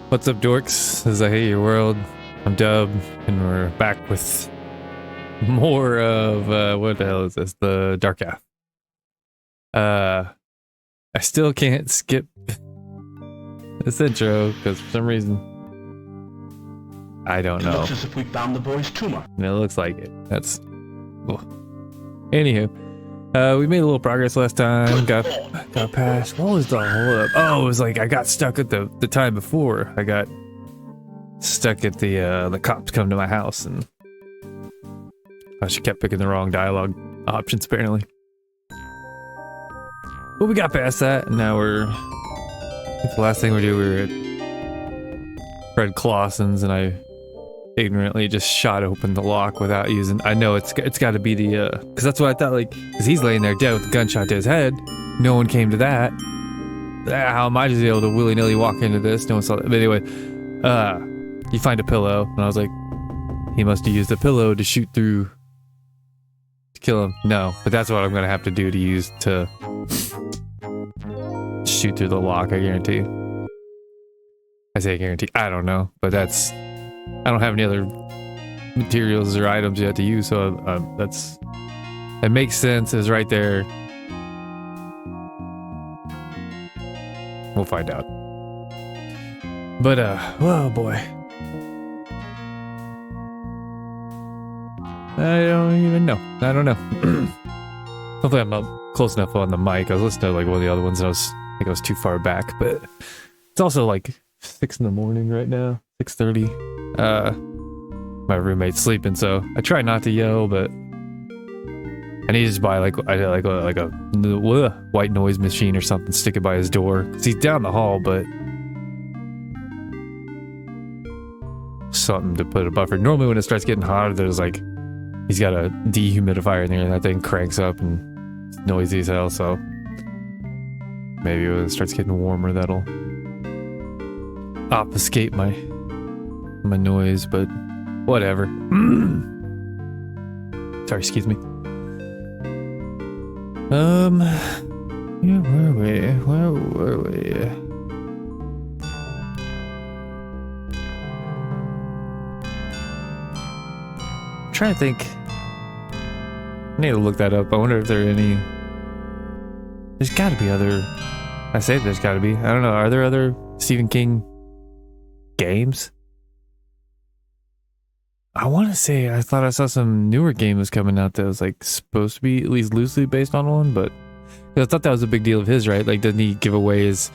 What's up, dorks? This is I Hate Your World. I'm Dub, and we're back with more of, what the hell is this? The Dark Path. I still can't skip this intro, because for some reason, I don't know. It looks as if we found the boy's tumor. And it looks like it. That's... Ugh. Anywho, we made a little progress last time, got past, what was the hold up? Oh, it was like I got stuck at the time before. I got stuck at the cops come to my house, and she kept picking the wrong dialogue options apparently. But we got past that, and now I think the last thing we were at Fred Clausen's, and I ignorantly just shot open the lock without using. I know it's got to be the because that's what I thought, like, because he's laying there dead with a gunshot to his head. No one came to that. How am I just able to willy-nilly walk into this? No one saw that. But anyway, you find a pillow, and I was like, he must have used the pillow to shoot through to kill him. No, but that's what I'm gonna have to do to use to shoot through the lock. I guarantee. I say guarantee. I don't know, but that's. I don't have any other materials or items yet to use, so it makes sense. It's right there. We'll find out. But oh boy, I don't even know. I don't know. Hopefully I'm up close enough on the mic. I was listening to like one of the other ones, and I think I was too far back. But it's also like 6 in the morning right now, 6:30. My roommate's sleeping, so I try not to yell, but I need to just buy like a white noise machine or something, stick it by his door, 'cause he's down the hall, but something to put a buffer. Normally when it starts getting hotter, there's like, he's got a dehumidifier in there, and that thing cranks up and it's noisy as hell, so maybe when it starts getting warmer, that'll obfuscate my noise, but whatever. Sorry, excuse me. Where were we? I'm trying to think. I need to look that up. I wonder if there are any. There's gotta be other. I say there's gotta be. I don't know. Are there other Stephen King games? I want to say I thought I saw some newer game was coming out that was like supposed to be at least loosely based on one, but I thought that was a big deal of his, right? Like, doesn't he give away his,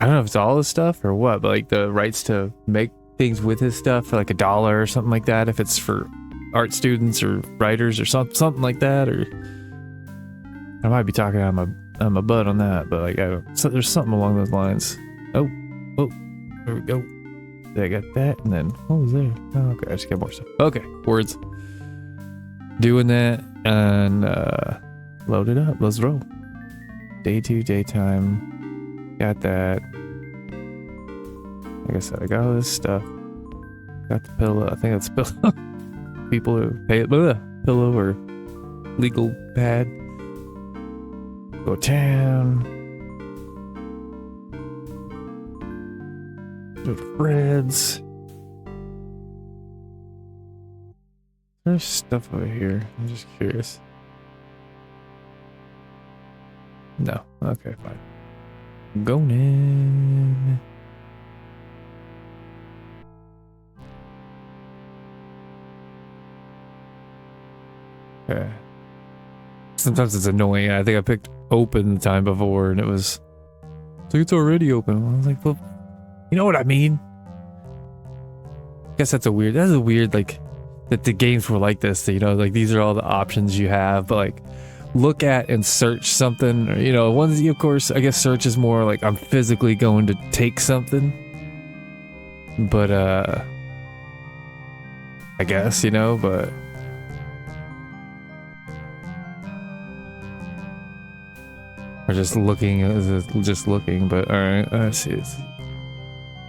I don't know if it's all his stuff or what, but like the rights to make things with his stuff for like $1 or something like that, if it's for art students or writers or something like that, or I might be talking out of my butt on that, but like there's something along those lines. Oh, there we go. I got that, and then what was there? Oh, okay, I just got more stuff. Okay, words. Doing that, and load it up. Let's roll. Day 2, daytime. Got that. Like I said, I got all this stuff. Got the pillow. I think that's pillow. People who pay it, pillow or legal pad. Go town. Fred's. There's stuff over here. I'm just curious. No. Okay, fine. Going in. Okay. Sometimes it's annoying. I think I picked open the time before, and it was like, it's already open. I was like, well, you know what I mean? I guess that's a weird, like, that the games were like this, you know, like these are all the options you have, but like, look at and search something, or, you know, ones, of course, I guess search is more like I'm physically going to take something, but, I guess, you know, but or just looking, but alright, let's see.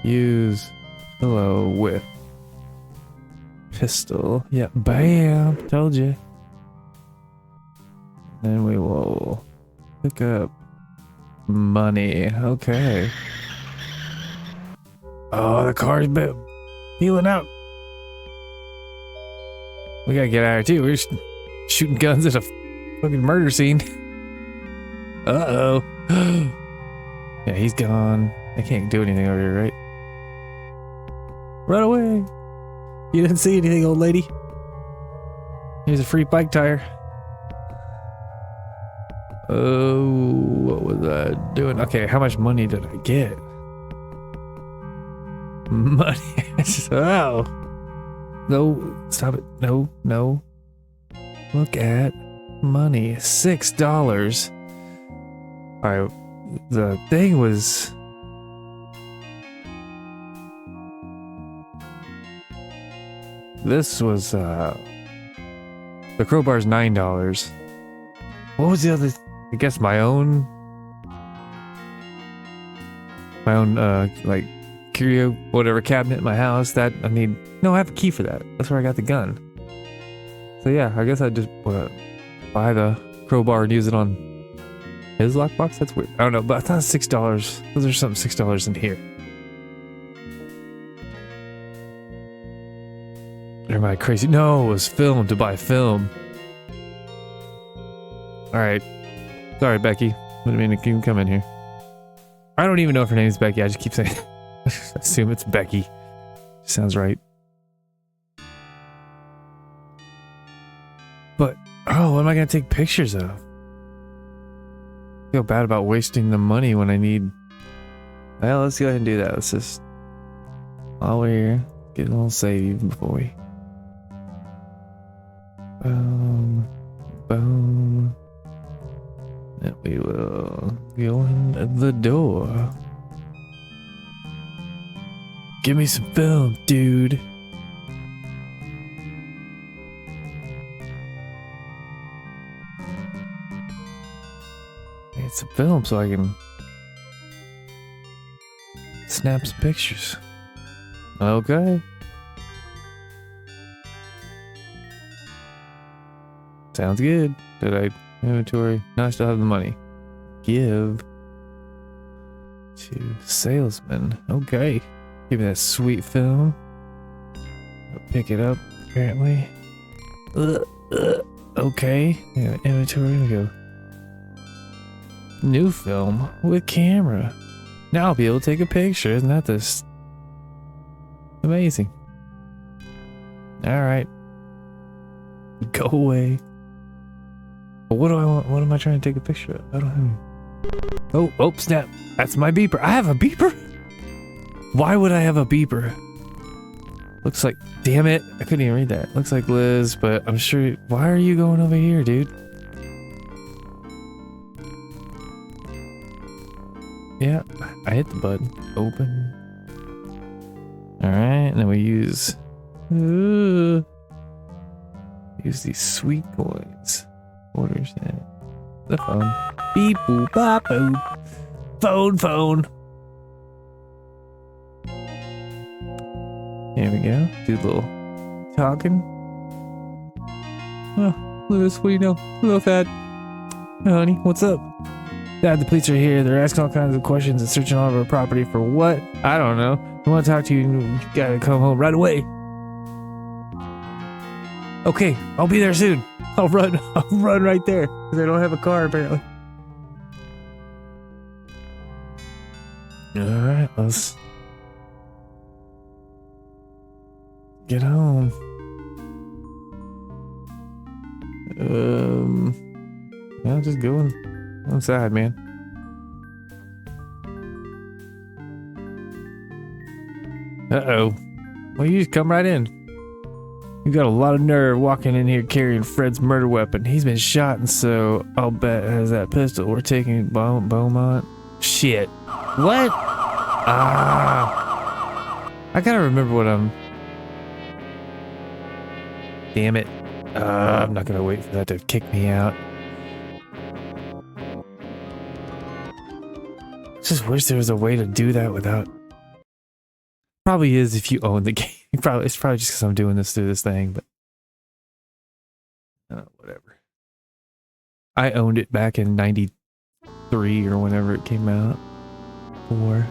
Use pillow with pistol. Yeah, bam. Told you. Then we will pick up money. Okay. Oh, the car's peeling out. We gotta get out of here too. We're just shooting guns at a fucking murder scene. Uh-oh. Yeah, he's gone. I can't do anything over here, right? Run away. You didn't see anything, old lady. Here's a free bike tire. Oh, what was I doing? Okay, how much money did I get? Money. Oh. No, stop it. No, no. Look at money. $6. Alright, the thing was... This was, the crowbar's $9. What was the other... I guess my own, like, curio, whatever cabinet in my house that I need. No, I have a key for that. That's where I got the gun. So yeah, I guess I just buy the crowbar and use it on his lockbox. That's weird. I don't know, but I thought $6. There's something $6 in here. Am I crazy? No, it was film to buy film. All right. Sorry, Becky. Didn't mean to even come in here. I don't even know if her name's Becky. I just keep saying... I assume it's Becky. Sounds right. But, oh, what am I going to take pictures of? I feel bad about wasting the money when I need... Well, let's go ahead and do that. Let's just... While we're here, get a little save even before we... Boom. Boom. And we will go in the door. Give me some film, dude. It's some film so I can snap some pictures. Okay. Sounds good. Did I inventory? No, I still have the money. Give to salesman. Okay. Give me that sweet film. I'll pick it up, apparently. Okay. Yeah, inventory. We go. New film with camera. Now I'll be able to take a picture. Isn't that this amazing? Alright. Go away. What do I want? What am I trying to take a picture of? I don't have... Oh, snap. That's my beeper. I have a beeper? Why would I have a beeper? Looks like... Damn it. I couldn't even read that. Looks like Liz, but I'm sure... Why are you going over here, dude? Yeah, I hit the button. Open. Alright, and then we use... use these sweet coins. Orders in the phone. Beep boop bop boop. Phone. Here we go. Do a little talking. Oh, Lewis, what do you know? Hello, Thad. Hey, honey, what's up? Dad, the police are here. They're asking all kinds of questions and searching all of our property for what? I don't know. I want to talk to you. You gotta come home right away. Okay, I'll be there soon. I'll run right there. Because I don't have a car, apparently. Alright, let's get home. Yeah, just going inside, man. Uh-oh. Well, you just come right in. You got a lot of nerve walking in here carrying Fred's murder weapon. He's been shot, and so I'll bet has that pistol. We're taking Beaumont. Shit. What? I gotta remember what I'm... Damn it. I'm not gonna wait for that to kick me out. Just wish there was a way to do that without... Probably is if you own the game. It's probably just because I'm doing this through this thing, but... whatever. I owned it back in 93 or whenever it came out. Or...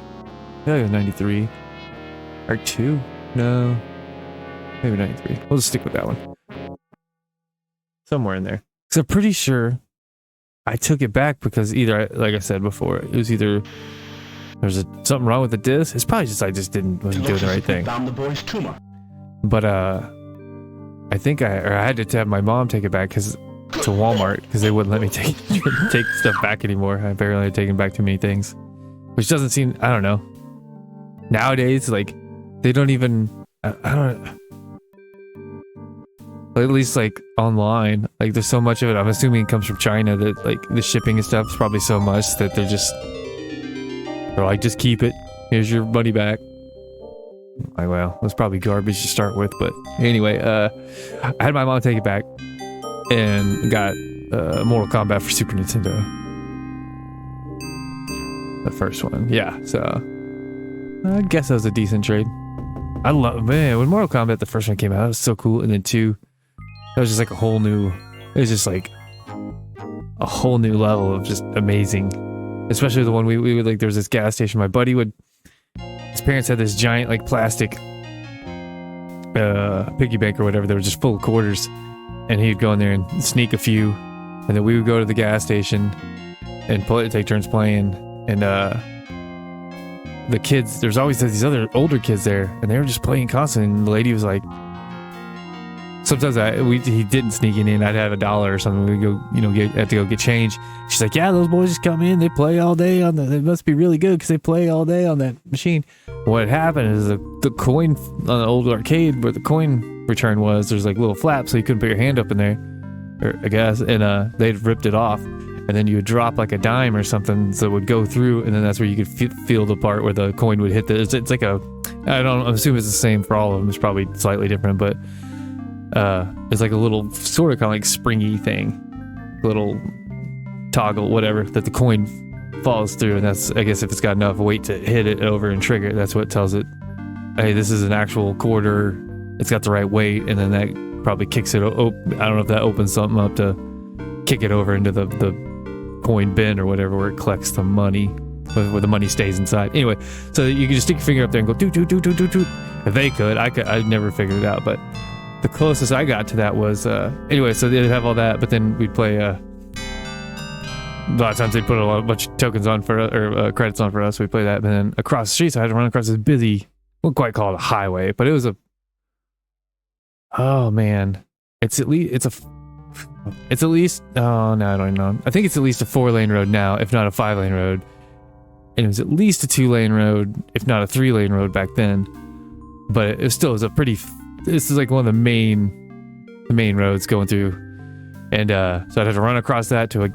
I think it was 93. Arc 2? No. Maybe 93. We'll just stick with that one. Somewhere in there. Because I'm pretty sure I took it back because either, like I said before, it was either there's something wrong with the disc. It's probably just I just wasn't doing the right thing. Found the boy's tumor. But I think I had to have my mom take it back to Walmart because they wouldn't let me take stuff back anymore. I apparently had taken back too many things, which doesn't seem, I don't know. Nowadays, like they don't even, I don't. At least like online, like there's so much of it. I'm assuming it comes from China that like the shipping and stuff is probably so much that they're like, just keep it. Here's your money back. Like, well, it's probably garbage to start with, but anyway, I had my mom take it back and got Mortal Kombat for Super Nintendo. The first one, yeah. So I guess that was a decent trade. I love, man, when Mortal Kombat the first one came out, it was so cool, and then 2. It was just like it was just like a whole new level of just amazing. Especially the one we would like, there was this gas station. My buddy his parents had this giant like plastic piggy bank or whatever. They were just full of quarters. And he'd go in there and sneak a few. And then we would go to the gas station and take turns playing. And the kids, there's always these other older kids there. And they were just playing constantly. And the lady was like, sometimes he didn't sneak in. I'd have $1 or something. We'd go, have to go get change. She's like, yeah, those boys just come in. They play all day they must be really good because they play all day on that machine. What happened is the coin on the old arcade where the coin return was, there's like little flaps so you couldn't put your hand up in there, or I guess, and they'd ripped it off. And then you would drop like a dime or something so it would go through, and then that's where you could feel the part where the coin would hit it's like I'm assuming it's the same for all of them. It's probably slightly different, but it's like a little sort of kind of like springy thing, little toggle, whatever, that the coin falls through, and that's, I guess, if it's got enough weight to hit it over and trigger it, that's what tells it, hey, this is an actual quarter, it's got the right weight, and then that probably kicks it I don't know if that opens something up to kick it over into the coin bin or whatever, where it collects the money, where the money stays inside. Anyway, so you can just stick your finger up there and go doot doot doot doot doot doot. If they could, I'd never figured it out, but the closest I got to that was anyway, so they'd have all that, but then we'd play a lot of times they'd put a bunch of tokens on credits on for us. So we'd play that, and then across the street, so I had to run across this busy, wouldn't quite call it a highway, but it was oh man, it's at least oh no, I don't even know. I think it's at least a 4-lane road now, if not a 5-lane road. And it was at least a 2-lane road, if not a 3-lane road back then. But it still was a pretty, this is like one of the main roads going through. And so I'd have to run across that to a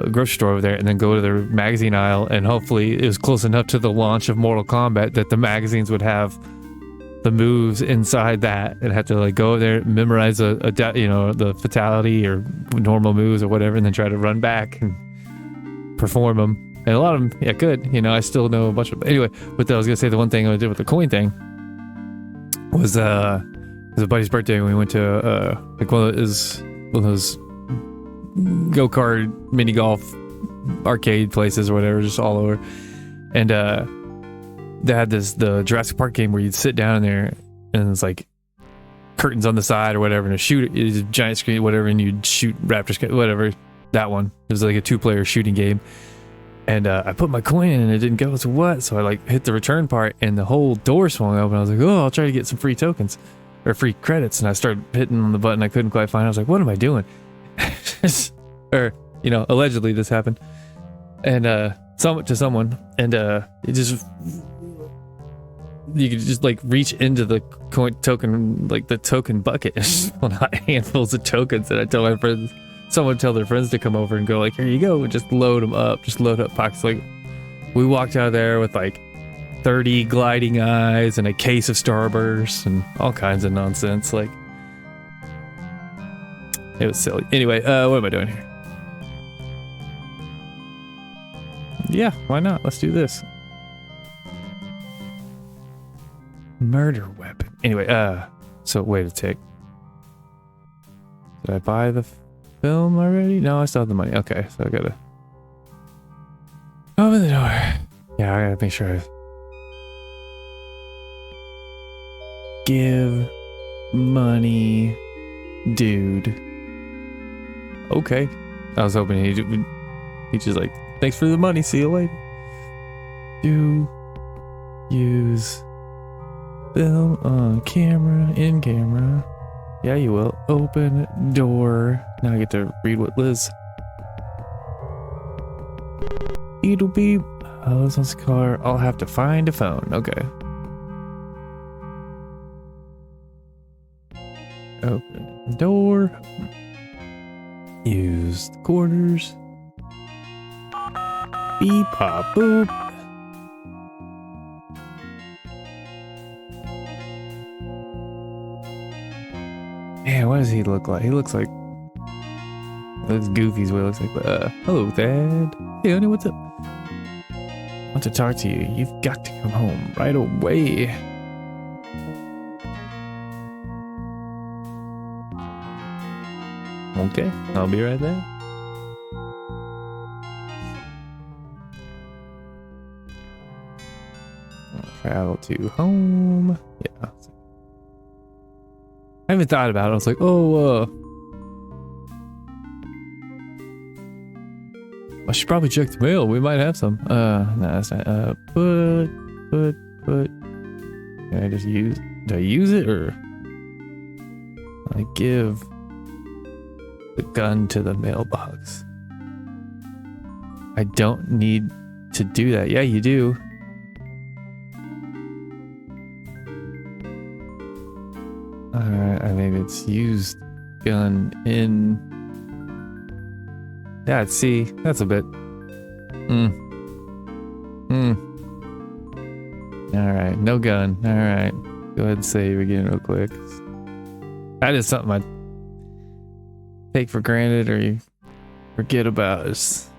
grocery store over there and then go to the magazine aisle, and hopefully it was close enough to the launch of Mortal Kombat that the magazines would have the moves inside that, and have to like go there, memorize the fatality or normal moves or whatever, and then try to run back and perform them. And a lot of them, yeah, good. I still know a bunch of. Anyway, but I was gonna say the one thing I did with the coin thing was it was a buddy's birthday, and we went to like one of those go-kart, mini golf, arcade places or whatever, just all over. And they had the Jurassic Park game where you'd sit down in there, and it's like curtains on the side or whatever, and it's a giant screen, whatever, and you'd shoot raptors, whatever. That one, it was like a 2-player shooting game. And I put my coin in and it didn't go. So what? So I like hit the return part, and the whole door swung open. I was like, oh, I'll try to get some free tokens or free credits. And I started hitting on the button I couldn't quite find. I was like, what am I doing? Or, allegedly this happened. And to someone, and it just, you could just like reach into the token, like the token bucket, well, not handfuls of tokens. And I tell my friends, someone tell their friends to come over and go like, here you go, and just load them up, just load up pockets. Like, we walked out of there with like 30 gliding eyes and a case of Starburst and all kinds of nonsense. Like, it was silly. Anyway, what am I doing here? Yeah, why not? Let's do this. Murder weapon. Anyway, so wait a tick. Did I buy the film already? No, I still have the money. Okay, so I gotta open the door. Yeah, I gotta make sure give money, dude. Okay. I was hoping he'd just like, thanks for the money, see you later. Do use film on camera, in camera. Yeah, you will. Open door. Now I get to read what Liz. It'll be. Oh, this one's car. I'll have to find a phone. Okay. Open door. Use quarters. Beep, pop, boop. Man, what does he look like? He looks like. Looks goofy is what he looks like. But, hello, Dad. Hey, honey, what's up? I want to talk to you. You've got to come home right away. Okay, I'll be right there. Travel to home. Yeah. I haven't thought about it. I was like, I should probably check the mail. We might have some. No, that's not. Put. Can I just use? Do I use it or? I give the gun to the mailbox. I don't need to do that. Yeah, you do. Alright, maybe it's used gun in. Yeah, see, that's a bit. Alright, no gun. Alright. Go ahead and save again real quick. That is something I take for granted or you forget about is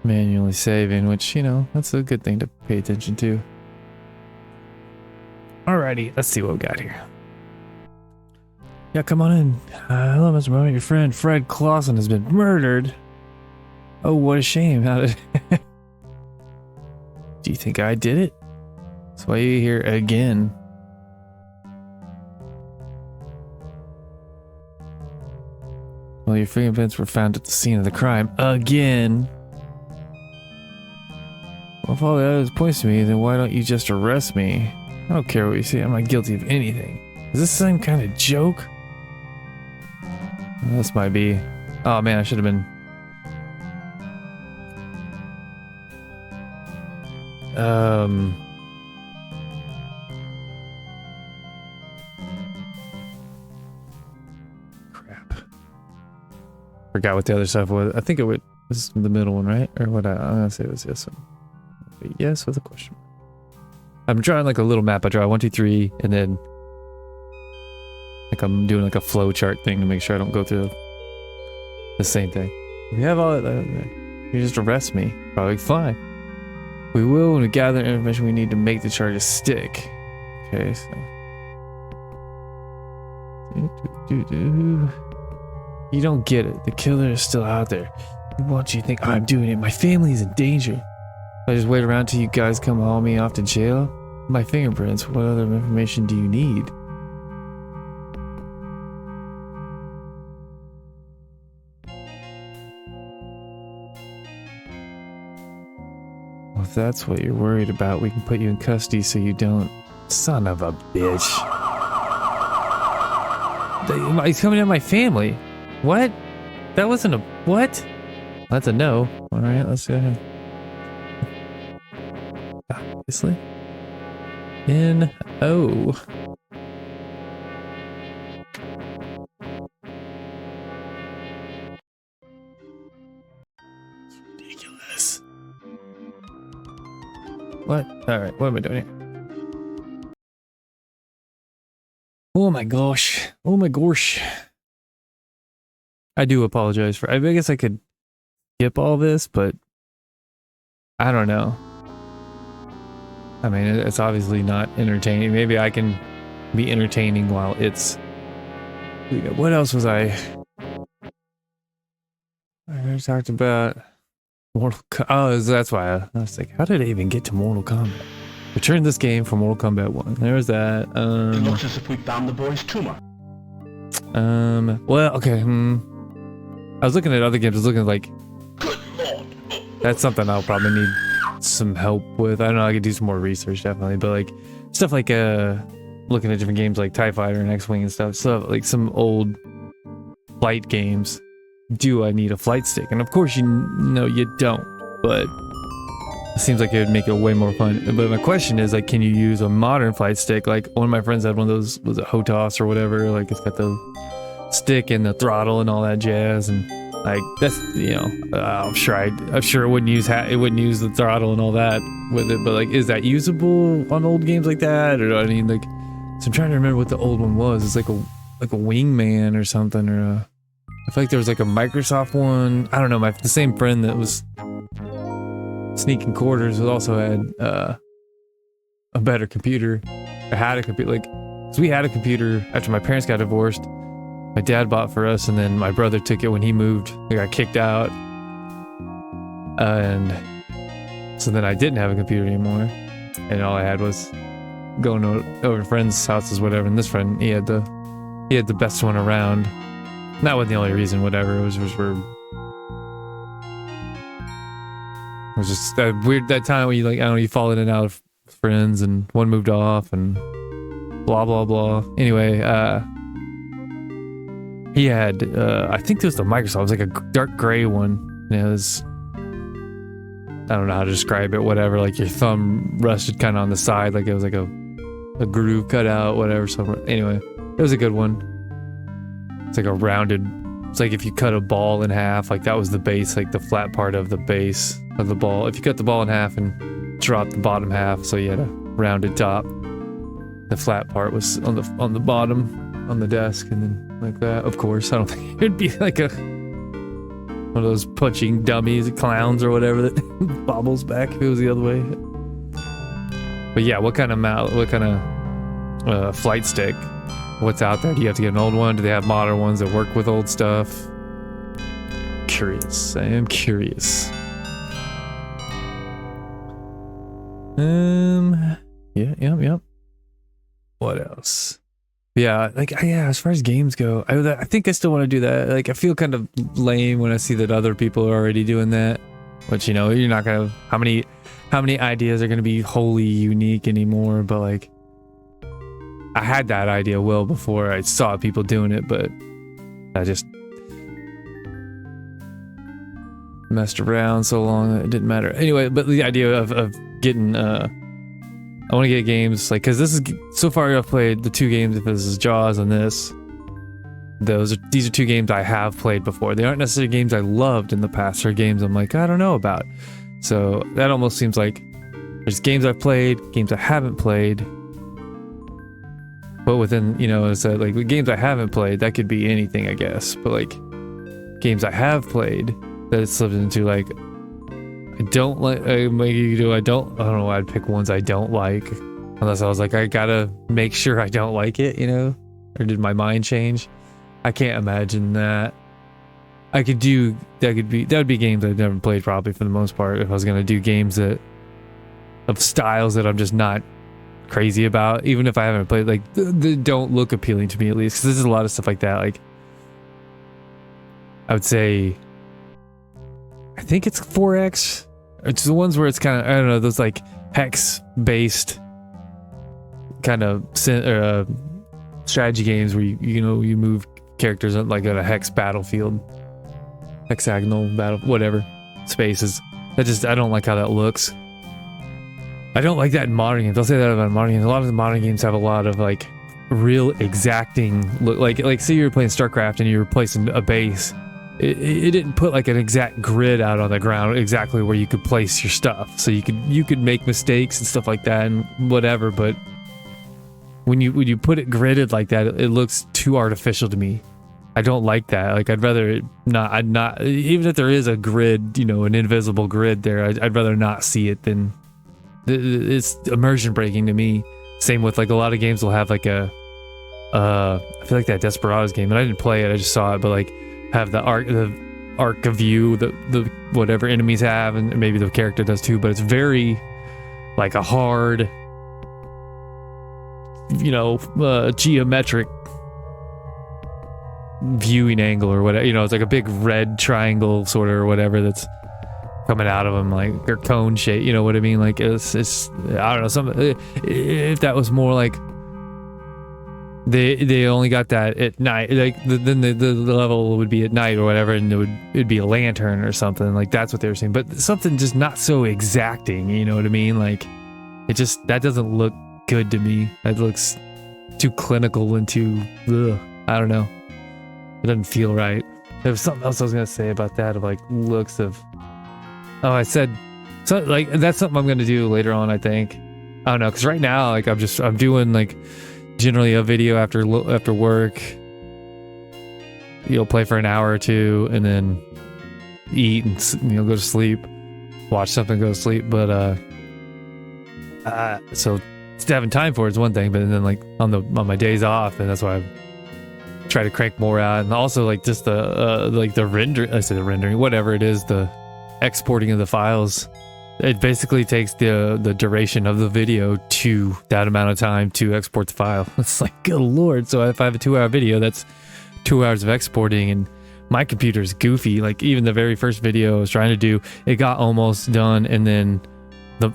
manually saving, which, you know, that's a good thing to pay attention to. Alrighty, let's see what we got here. Yeah, come on in. Hello, Mr. Bowman. Your friend Fred Clausen has been murdered. Oh, what a shame. How did... Do you think I did it? That's why you're here again. Well, your fingerprints were found at the scene of the crime. Again. Well, if all the others points to me, then why don't you just arrest me? I don't care what you say. I'm not guilty of anything. Is this some kind of joke? Well, this might be. Oh man, I should have been. Crap. Forgot what the other stuff was. I think it was the middle one, right? Or what? I'm gonna say it was this one. Yes, with a question. I'm drawing like a little map. I draw 1, 2, 3, and then like I'm doing like a flow chart thing to make sure I don't go through the same thing. We have all that. You just arrest me. Probably fine. We will when we gather information we need to make the charges stick. Okay, so. You don't get it. The killer is still out there. He wants you to think I'm doing it. My family is in danger. I just wait around till you guys come haul me off to jail? My fingerprints, what other information do you need? Well, if that's what you're worried about, we can put you in custody so you don't... Son of a bitch. He's coming at my family. What? That wasn't a... What? That's a no. Alright, let's go ahead. Obviously. N-O. It's ridiculous. What? Alright, what am I doing here? Oh my gosh. Oh my gosh. I do apologize for... I guess I could skip all this, but... I don't know. I mean, it's obviously not entertaining. Maybe I can be entertaining while it's... What else was I already talked about... Mortal Kombat. Oh, that's why I was like, how did I even get to Mortal Kombat? Return this game from Mortal Kombat 1. There's that. It looks as if we found the boy's tumor. Well, okay. I was looking at other games. I was looking at, like, Good lord. that's something I'll probably need some help with. I don't know. I could do some more research, definitely. But, like, stuff like, looking at different games like TIE Fighter and X-Wing and stuff, like some old flight games. Do I need a flight stick? And of course, you don't. But it seems like it would make it way more fun. But my question is, like, can you use a modern flight stick? Like, one of my friends had one of those, was it HOTAS or whatever? Like, it's got the stick and the throttle and all that jazz. And like, that's, I'm sure it wouldn't use the throttle and all that with it. But like, is that usable on old games like that? Or I mean, like, so I'm trying to remember what the old one was. It's like a Wingman or something, or I feel like there was like a Microsoft one. I don't know. The same friend that was sneaking quarters also had a better computer. I had a computer, like, cause we had a computer after my parents got divorced. My dad bought for us, and then my brother took it when he moved. He got kicked out, and so then I didn't have a computer anymore, and all I had was going over to friends' houses, whatever. And this friend, he had the best one around. That wasn't the only reason, whatever. It was just that weird, that time when you, like, I don't know, you fall in and out of friends, and one moved off, and blah blah blah. Anyway, he had I think it was the Microsoft. It was like a dark gray one. And it was, I don't know how to describe it, whatever, like your thumb rested kind of on the side, like it was like a groove cut out, whatever. So anyway, it was a good one. It's like a rounded, it's like if you cut a ball in half, like that was the base, like the flat part of the base of the ball. If you cut the ball in half and dropped the bottom half, so you had a rounded top, the flat part was on the bottom on the desk, and then like that. Of course, I don't think it'd be like one of those punching dummies, clowns or whatever that bobbles back if it was the other way. But yeah, what kind of flight stick? What's out there? Do you have to get an old one? Do they have modern ones that work with old stuff? Curious. I am curious. Yep. What else? Yeah, like, yeah, as far as games go, I think I still want to do that. Like, I feel kind of lame when I see that other people are already doing that. Which, you're not gonna, how many ideas are gonna be wholly unique anymore? But like, I had that idea well before I saw people doing it, but I just messed around so long that it didn't matter. Anyway, but the idea of getting, I want to get games, like, because this is, so far I've played the two games, if this is Jaws and this, these are two games I have played before. They aren't necessarily games I loved in the past, or games I'm like, I don't know about. So that almost seems like there's games I've played, games I haven't played. But within, it's like with games I haven't played, that could be anything, I guess. But like games I have played, that it slipped into, like, I don't like, I don't know why I'd pick ones I don't like, unless I was like, I gotta make sure I don't like it, or did my mind change? I can't imagine that. That would be games I've never played probably for the most part, if I was gonna do games of styles that I'm just not crazy about, even if I haven't played, like, they don't look appealing to me, at least, because there's a lot of stuff like that. Like, I would say, I think it's 4X. It's the ones where it's kind of, I don't know, those like hex based kind of strategy games where you move characters like at a hex battlefield, hexagonal battle, whatever spaces. I don't like how that looks. I don't like that in modern games. I'll say that about modern games. A lot of the modern games have a lot of like real exacting look. Like say you were playing StarCraft and you were placing a base. It didn't put like an exact grid out on the ground exactly where you could place your stuff. So you could make mistakes and stuff like that and whatever. But when you put it gridded like that, it looks too artificial to me. I don't like that. Like, I'd rather it not. I'd not, even if there is a grid, an invisible grid there. I'd rather not see it than. It's immersion breaking to me. Same with like a lot of games will have like I feel like that Desperados game, and I didn't play it, I just saw it, but like have the arc of view the whatever enemies have, and maybe the character does too, but it's very like a hard geometric viewing angle or whatever. It's like a big red triangle sort of or whatever that's coming out of them, like or cone shape. You know what I mean? Like it's I don't know. If that was more like they only got that at night, like then the level would be at night or whatever, and it'd be a lantern or something. Like that's what they were saying, but something just not so exacting. You know what I mean? Like that doesn't look good to me. It looks too clinical and too I don't know. It doesn't feel right. There was something else I was gonna say about that, of like looks of. Oh, I said so. Like that's something I'm gonna do later on. I think. I don't know, because right now, like I'm doing like generally a video after work. You'll play for an hour or two, and then eat and go to sleep, watch something, go to sleep. But so having time for it is one thing, but then like on my days off, and that's why I try to crank more out, and also like just the rendering, whatever it is, the exporting of the files. It basically takes the duration of the video to that amount of time to export the file. It's like, good lord. So if I have a 2-hour video, that's 2 hours of exporting, and my computer's goofy. Like even the very first video I was trying to do, it got almost done, and then the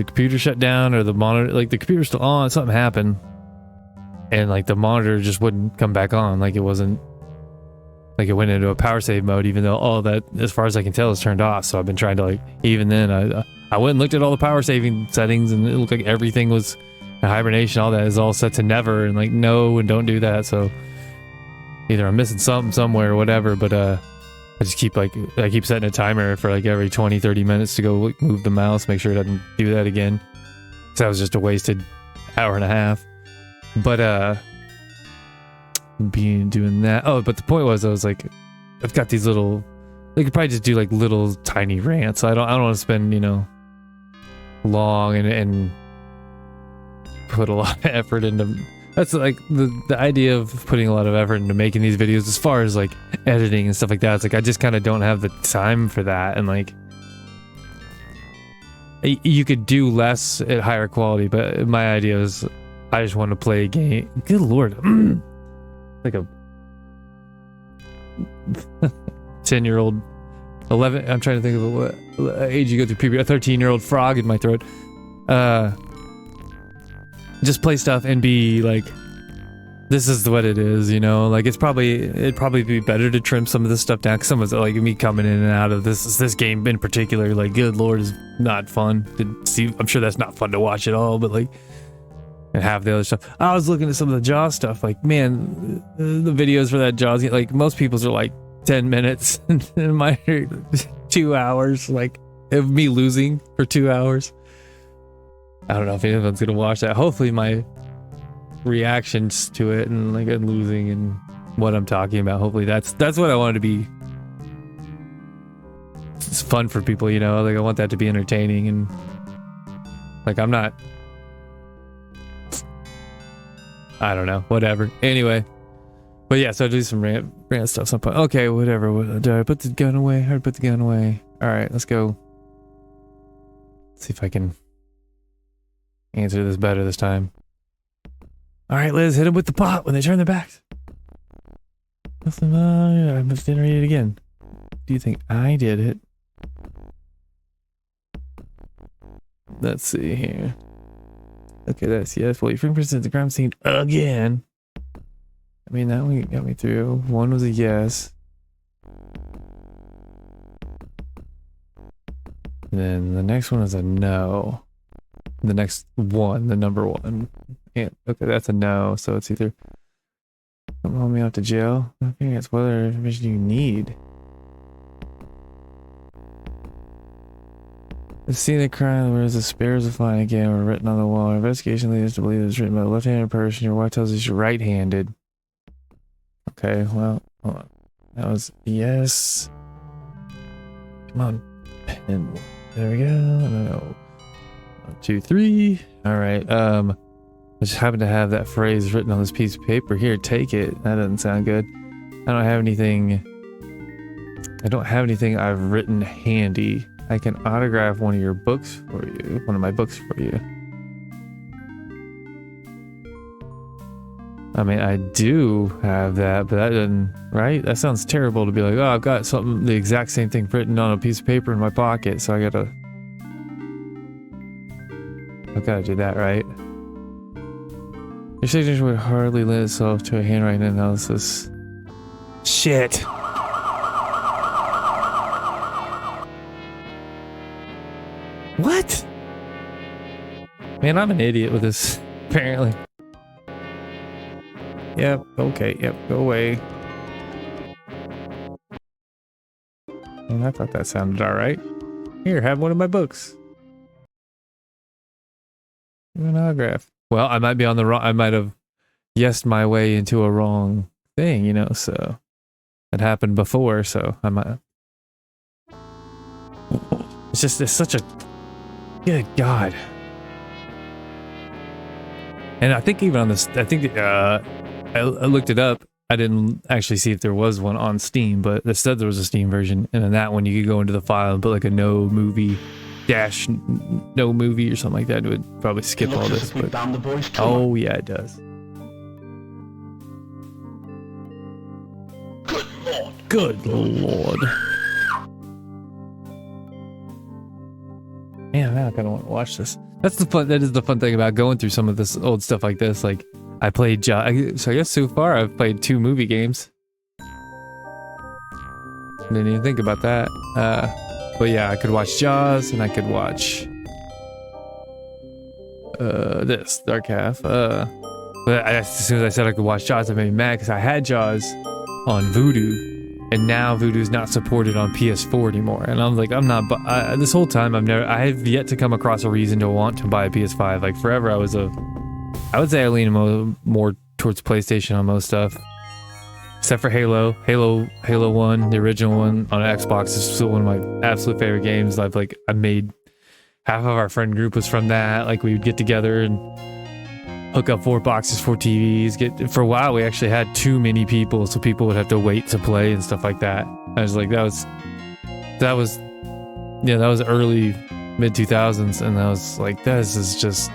computer shut down, or the monitor, like the computer's still on, something happened, and like the monitor just wouldn't come back on. Like it wasn't, like it went into a power save mode, even though all that, as far as I can tell, is turned off. So I've been trying to, like, even then I went and looked at all the power saving settings, and it looked like everything was in hibernation. All that is all set to never, and like no, and don't do that. So either I'm missing something somewhere or whatever, but I just keep setting a timer for like every 20-30 minutes to go like, move the mouse, make sure it doesn't do that again. So that was just a wasted hour and a half. But doing that. Oh, but the point was, I was like, I've got these little, they could probably just do like little tiny rants. I don't want to spend long and put a lot of effort into. That's like the idea of putting a lot of effort into making these videos, as far as like editing and stuff like that. It's like I just kind of don't have the time for that, and like you could do less at higher quality. But my idea is, I just want to play a game. Good lord. Like a 10-year-old, 11. I'm trying to think of what age you go through puberty. A 13-year-old frog in my throat. Just play stuff and be like, this is what it is, Like it'd probably be better to trim some of this stuff down. Cause some of it, like me coming in and out of this game in particular, like good lord, is not fun to see. I'm sure that's not fun to watch at all, but like. And half the other stuff. I was looking at some of the Jaws stuff. Like, man, the videos for that Jaws, like most people's are like 10 minutes, and mine are 2 hours. Like, of me losing for 2 hours. I don't know if anyone's gonna watch that. Hopefully, my reactions to it and like losing and what I'm talking about. Hopefully, that's what I wanted to be. It's fun for people, Like I want that to be entertaining, and like I'm not. I don't know, whatever. Anyway, but yeah, so I'll do some rant stuff some point. Okay, whatever. Did I put the gun away? How did I put the gun away? All right, let's go. Let's see if I can answer this better this time. All right, Liz, hit him with the pot when they turn their backs. I must generate it again. Do you think I did it? Let's see here. Okay, that's yes. Well, your fingerprints at the crime scene again. I mean, that one got me through. One was a yes. And then the next one is a no. The next one, the number one. Yeah, okay, that's a no. So it's either come haul me out to jail. I think that's what other information you need. The scene of the crime where the spares of flying again were written on the wall. Our investigation leads us to believe it was written by a left-handed person. Your wife tells us you're right-handed. Okay, well, hold on. That was yes. Come on. Pen. There we go. No. 1, 2, 3. All right. I just happen to have that phrase written on this piece of paper. Here, take it. That doesn't sound good. I don't have anything I've written handy. I can autograph one of your books for you. One of my books for you. I mean, I do have that, but that doesn't, right? That sounds terrible to be like, oh, I've got something, the exact same thing written on a piece of paper in my pocket, so I've gotta do that, right? Your signature would hardly lend itself to a handwriting analysis. Shit. What? Man, I'm an idiot with this, apparently. Yep, okay, yep, go away. And I thought that sounded alright. Here, have one of my books. An autograph. Well, I might be on the wrong, I might have guessed my way into a wrong thing, you know, so. It happened before, so I might. It's just, it's such a, good God. And I think even on this, I think, I looked it up. I didn't actually see if there was one on Steam, but it said there was a Steam version. And in that one, you could go into the file and put like a no movie or something like that. It would probably skip all this. But, oh, yeah, it does. Good Lord. Man, now I kind of want to watch this. That's the fun. That is the fun thing about going through some of this old stuff like this. Like, I played so I guess so far I've played 2 movie games. Didn't even think about that. But yeah, I could watch Jaws and I could watch this Dark Half. But as soon as I said I could watch Jaws, it made me mad because I had Jaws on Vudu, and now Vudu's not supported on PS4 anymore. And I'm like, I'm not. This whole time I have yet to come across a reason to want to buy a PS5. Like forever, I would say I lean more towards PlayStation on most stuff, except for Halo 1, the original one on Xbox is still one of my absolute favorite games. I made half of our friend group was from that. Like we would get together and hook up 4 boxes, 4 TVs. For a while, we actually had too many people, so people would have to wait to play and stuff like that. I was like, that was early mid 2000s, and I was like, this is just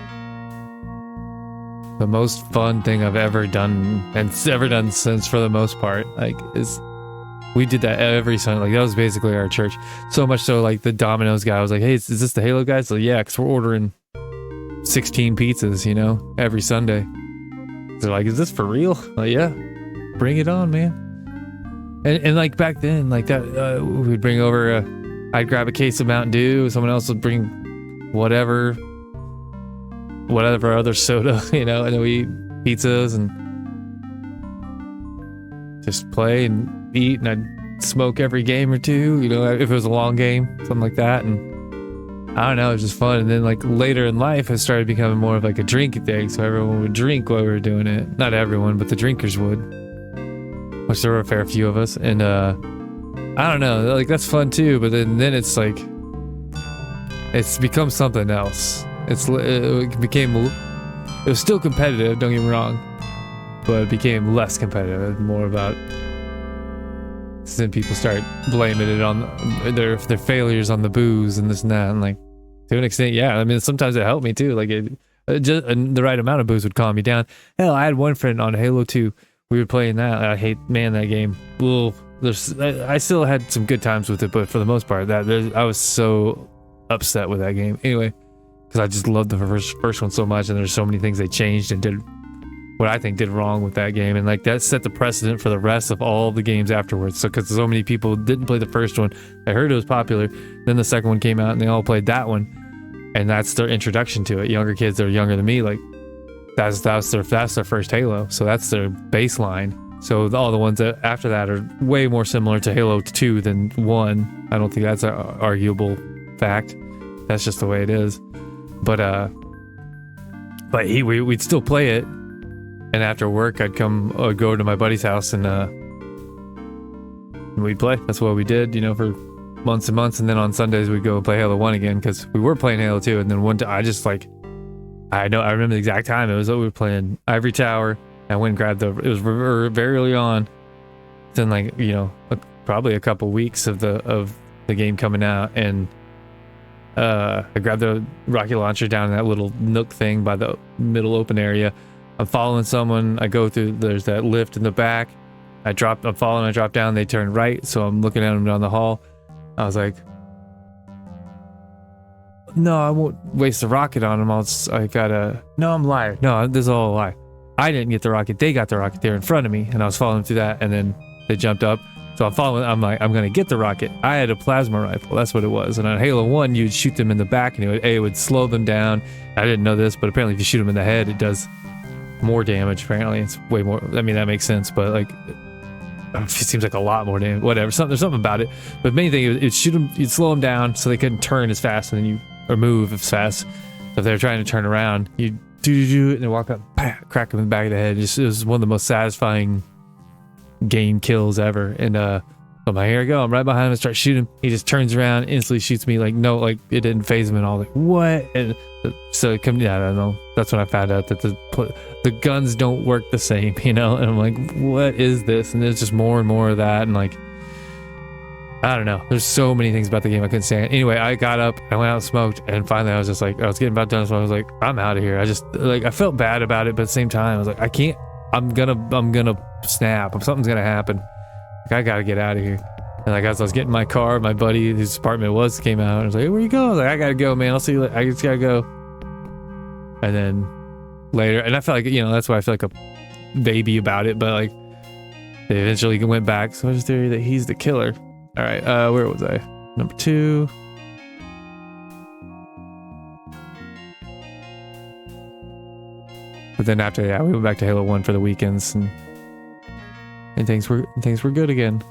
the most fun thing I've ever done, and ever done since, for the most part. We did that every Sunday. Like that was basically our church. So much so, like the Domino's guy was like, "Hey, is this the Halo guy?" So yeah, because we're ordering 16 pizzas, you know, every Sunday. They're like, "Is this for real?" Like, yeah, bring it on, man. And like back then, like that, we'd bring over. I'd grab a case of Mountain Dew. Someone else would bring whatever other soda, you know, and then we eat pizzas and just play and eat, and I'd smoke every game or two, you know, if it was a long game, something like that. And I don't know, it was just fun. And then like later in life, it started becoming more of like a drinking thing, so everyone would drink while we were doing it. Not everyone, but the drinkers would, which there were a fair few of us. And I don't know, like that's fun too, but then it's like it's become something else. It was still competitive, don't get me wrong, but it became less competitive, more about, then people start blaming it on their failures on the booze and this and that, and like to an extent, yeah, I mean sometimes it helped me too, like just the right amount of booze would calm me down. Hell, I had one friend on Halo 2, we were playing that, I hate, man, that game, well, I still had some good times with it, but for the most part, I was so upset with that game anyway, because I just loved the first one so much, and there's so many things they changed and did what I think did wrong with that game, and like that set the precedent for the rest of all the games afterwards. So because so many people didn't play the first one, I heard it was popular, then the second one came out and they all played that one, and that's their introduction to it. Younger kids that are younger than me, like that's their first Halo, so that's their baseline. So all the ones that after that are way more similar to Halo 2 than 1. I don't think that's an arguable fact. That's just the way it is. But we'd still play it, and after work I'd go to my buddy's house and we'd play. That's what we did, you know, for months and months. And then on Sundays we'd go play Halo 1 again, because we were playing Halo 2. And then one time I remember the exact time. It was we were playing Ivory Tower. I went and grabbed it was very early on. Then like, you know, probably a couple weeks of the game coming out, and I grabbed the rocket launcher down in that little nook thing by the middle open area. I'm following someone. I go through. There's that lift in the back. I'm following. I drop down. They turn right. So I'm looking at them down the hall. I was like, no, I won't waste the rocket on them. No, I'm a liar. No, this is all a lie. I didn't get the rocket. They got the rocket. They're in front of me, and I was following through that, and then they jumped up. So I'm following. I'm like, I'm gonna get the rocket. I had a plasma rifle. That's what it was. And on Halo 1, you'd shoot them in the back, and it would slow them down. I didn't know this, but apparently, if you shoot them in the head, it does more damage. Apparently, it's way more. I mean, that makes sense, but like, it seems like a lot more damage. Whatever. There's something about it. But main thing, it'd shoot them. You'd slow them down so they couldn't turn as fast, and then or move as fast. So if they're trying to turn around, you do and then walk up, crack them in the back of the head. It was one of the most satisfying game kills ever. And I'm like, here I go. I'm right behind him. I start shooting. He just turns around, instantly shoots me. Like, no, like it didn't phase him at all. Like, what? And so I don't know. That's when I found out that the guns don't work the same, you know. And I'm like, what is this? And there's just more and more of that. And like, I don't know. There's so many things about the game I couldn't stand. Anyway, I got up, I went out and smoked, and finally I was just like, I was getting about done, so I was like, I'm out of here. I just like, I felt bad about it, but at the same time, I was like, I can't. I'm gonna snap. Something's gonna happen. Like, I gotta get out of here. And like as I was getting in my car, my buddy whose apartment came out and was like, hey, where you going? I was like, I gotta go, man. I'll see you later. I just gotta go. And then later, and I felt like, you know, that's why I feel like a baby about it, but like they eventually went back. So I just theory that he's the killer. All right, where was I? Number 2. But then after that, we went back to Halo 1 for the weekends, and things were good again.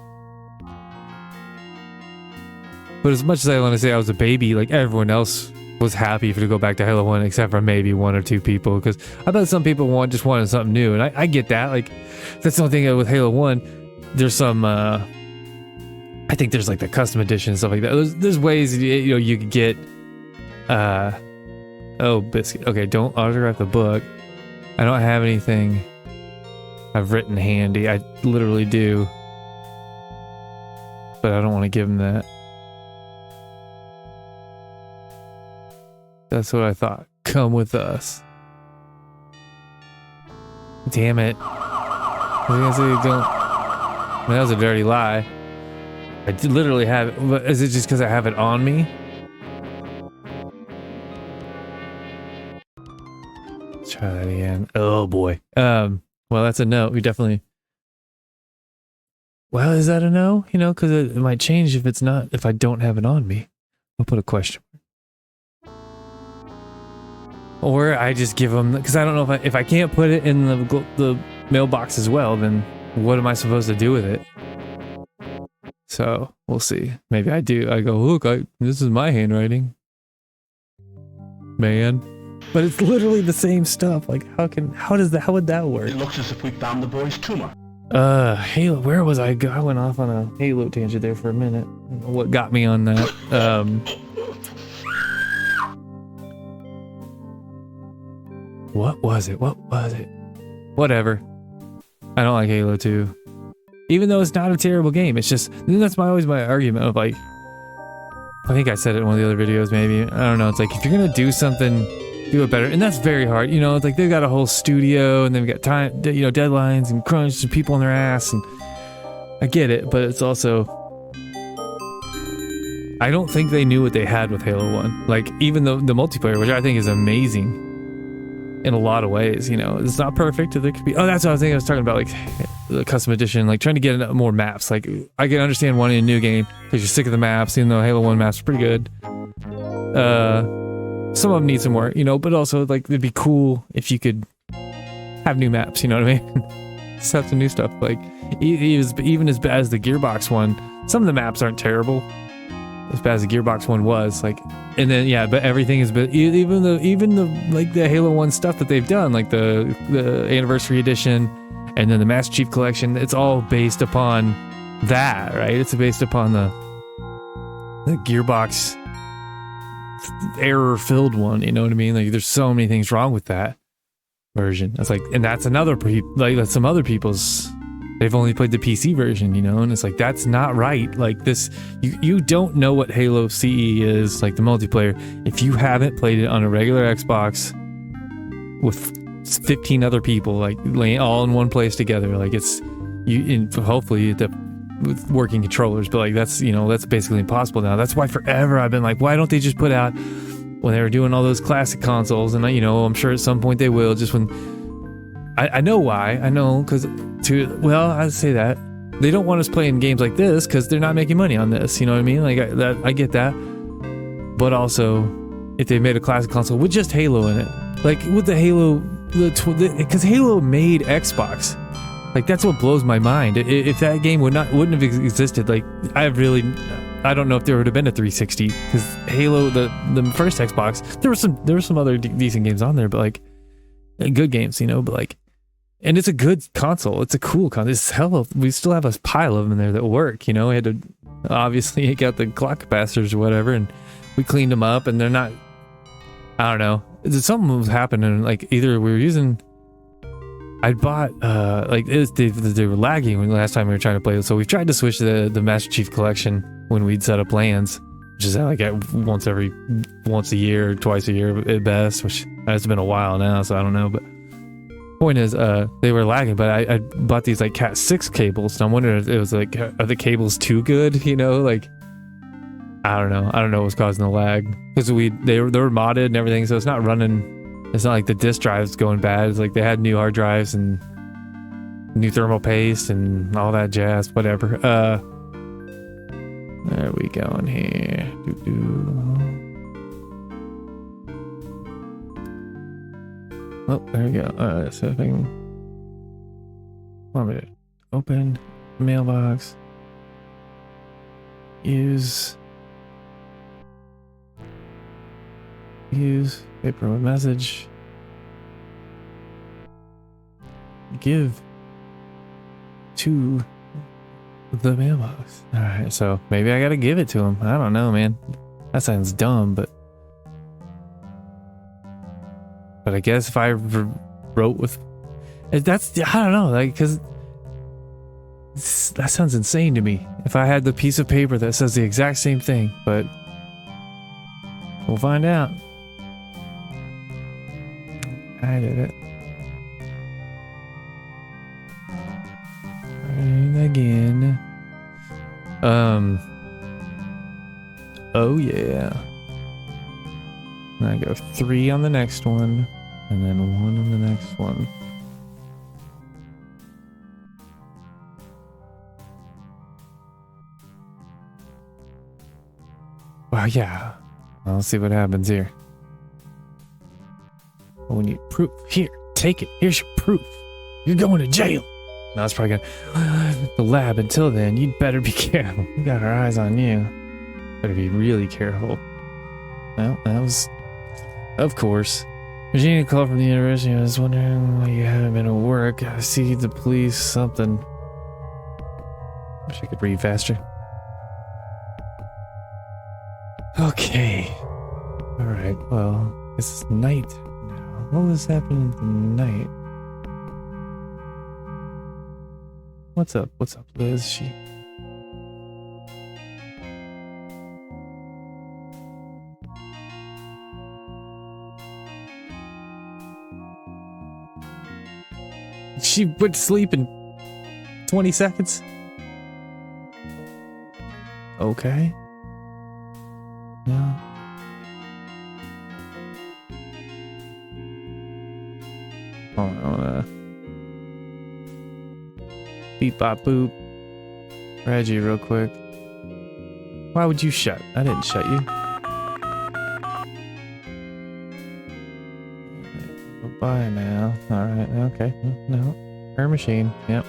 But as much as I want to say I was a baby, like everyone else was happy to go back to Halo 1, except for maybe 1 or 2 people, because I bet some people just wanted something new, and I get that. Like that's the only thing with Halo 1. There's some. I think there's like the custom edition and stuff like that. There's ways, you know, you could get oh, biscuit. Okay, don't autograph the book. I don't have anything I've written handy. I literally do. But I don't want to give him that. That's what I thought. Come with us. Damn it. I was gonna say don't. I mean, that was a dirty lie. I did literally have it, but is it just because I have it on me? Let's try that again. Oh boy. Well, that's a no. We definitely. Well, is that a no? You know, because it might change if I don't have it on me. I'll put a question mark. Or I just give them, because I don't know if I can't put it in the mailbox as well, then what am I supposed to do with it? So we'll see. Maybe I do. I go, look, this is my handwriting, man. But it's literally the same stuff. Like, how would that work? It looks as if we found the boy's tumor. Halo. Where was I? I went off on a Halo tangent there for a minute. I don't know what got me on that? What was it? Whatever. I don't like Halo 2. Even though it's not a terrible game, it's just, that's always my argument of like, I think I said it in one of the other videos maybe, I don't know, it's like if you're gonna do something, do it better, and that's very hard, you know, it's like they've got a whole studio and they've got time, you know, deadlines and crunch and people on their ass, and I get it, but it's also, I don't think they knew what they had with Halo 1, like even the multiplayer, which I think is amazing in a lot of ways, you know, it's not perfect, there could be, that's what I was thinking, I was talking about, like, the custom edition, like trying to get more maps. Like I can understand wanting a new game because you're sick of the maps, even though Halo 1 maps are pretty good. Some of them need some work, you know, but also like it'd be cool if you could have new maps, you know what I mean? Just have some new stuff. Like even as bad as the Gearbox one, some of the maps aren't terrible. As bad as the Gearbox one was, like, and then yeah, but everything is, but even the like the Halo 1 stuff that they've done, like the anniversary edition. And then the Master Chief Collection, it's all based upon that, right? It's based upon the Gearbox error-filled one, you know what I mean? Like, there's so many things wrong with that version. It's like, and that's that's some other people's, they've only played the PC version, you know? And it's like, that's not right. Like this, you don't know what Halo CE is, like the multiplayer, if you haven't played it on a regular Xbox with 15 other people like laying all in one place together. Like it's hopefully with working controllers, but like that's basically impossible now. That's why forever I've been like, why don't they just put out when they were doing all those classic consoles? And I'm sure at some point they will. Just when I know why. I know because I'd say that they don't want us playing games like this because they're not making money on this. You know what I mean? Like I get that, but also if they made a classic console with just Halo in it, like with the Halo, because Halo made Xbox. Like that's what blows my mind. If that game wouldn't have existed, like I don't know if there would have been a 360 because Halo, the first Xbox, there were some other decent games on there, but like good games, but like, and it's a good console. It's a cool console. We still have a pile of them in there that work. We had to obviously take out the clock capacitors or whatever, and we cleaned them up, and they're not. I don't know. Something was happening. Like either we were using. I bought they were lagging when last time we were trying to play it, so we've tried to switch the Master Chief Collection when we'd set up LANs, which is like once a year, twice a year at best, which it's been a while now, so I don't know. But point is, they were lagging, but I bought these like Cat 6 cables, and I'm wondering if it was like, are the cables too good? Like I don't know what was causing the lag because they were modded and everything, so it's not running. It's not like the disk drive's going bad. It's like they had new hard drives and new thermal paste and all that jazz, whatever. There we go in here. Oh, there we go. So if I can... One minute. Open mailbox. Use paper with message. Give to the mailbox. Alright, so maybe I gotta give it to him. I don't know, man. That sounds dumb, but I guess if I wrote with that's, I don't know, like, because that sounds insane to me. If I had the piece of paper that says the exact same thing, but we'll find out. I did it. And again. Oh yeah. And I go 3 on the next one, and then 1 on the next one. Well, yeah. I'll see what happens here. Oh, we need proof. Here, take it. Here's your proof. You're going to jail. No, it's probably gonna... The lab. Until then, you'd better be careful. We got our eyes on you. Better be really careful. Well, that was... Of course. Virginia called from the university. I was wondering why you haven't been at work. I see the police something. Wish I could read faster. Okay. Alright, well, it's night now. What was happening at the night? What's up? What's up, Liz? She went to sleep in 20 seconds? Okay. No. Hold on, I wanna... Beep bop boop. Reggie, real quick. Why would you shut? I didn't shut you. Bye now. Alright, okay. No. Her machine. Yep.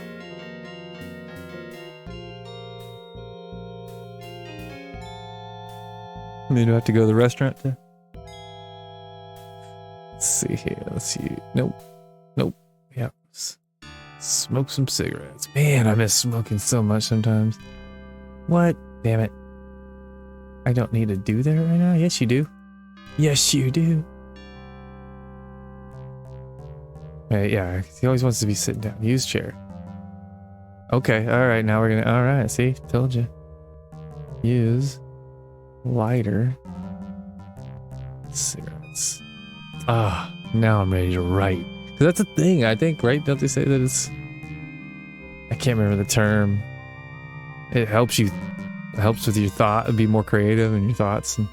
You do have to go to the restaurant too? Let's see here. Let's see. Nope. Nope. Yep. Smoke some cigarettes. Man, I miss smoking so much sometimes. What? Damn it. I don't need to do that right now? Yes, you do. Yes, you do. Yeah, he always wants to be sitting down. Use chair. Okay, alright, now we're gonna... Alright, see? Told you. Use... lighter. Cigarettes. Ah, now I'm ready to write. That's a thing, I think, right? Don't they say that it's... I can't remember the term. It helps you... It helps with your thought, be more creative in your thoughts. And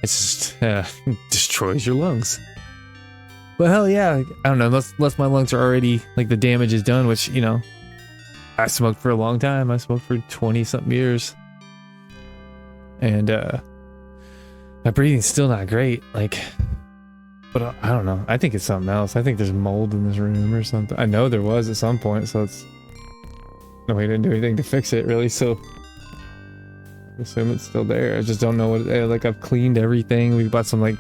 it's just... destroys your lungs. But hell yeah, I don't know, unless my lungs are already... Like, the damage is done, which, you know... I smoked for a long time. I smoked for 20-something years. And, my breathing's still not great. Like... But I don't know. I think it's something else. I think there's mold in this room or something. I know there was at some point, so it's... No, we didn't do anything to fix it, really, so... I assume it's still there. I just don't know what... Like, I've cleaned everything. We bought some, like,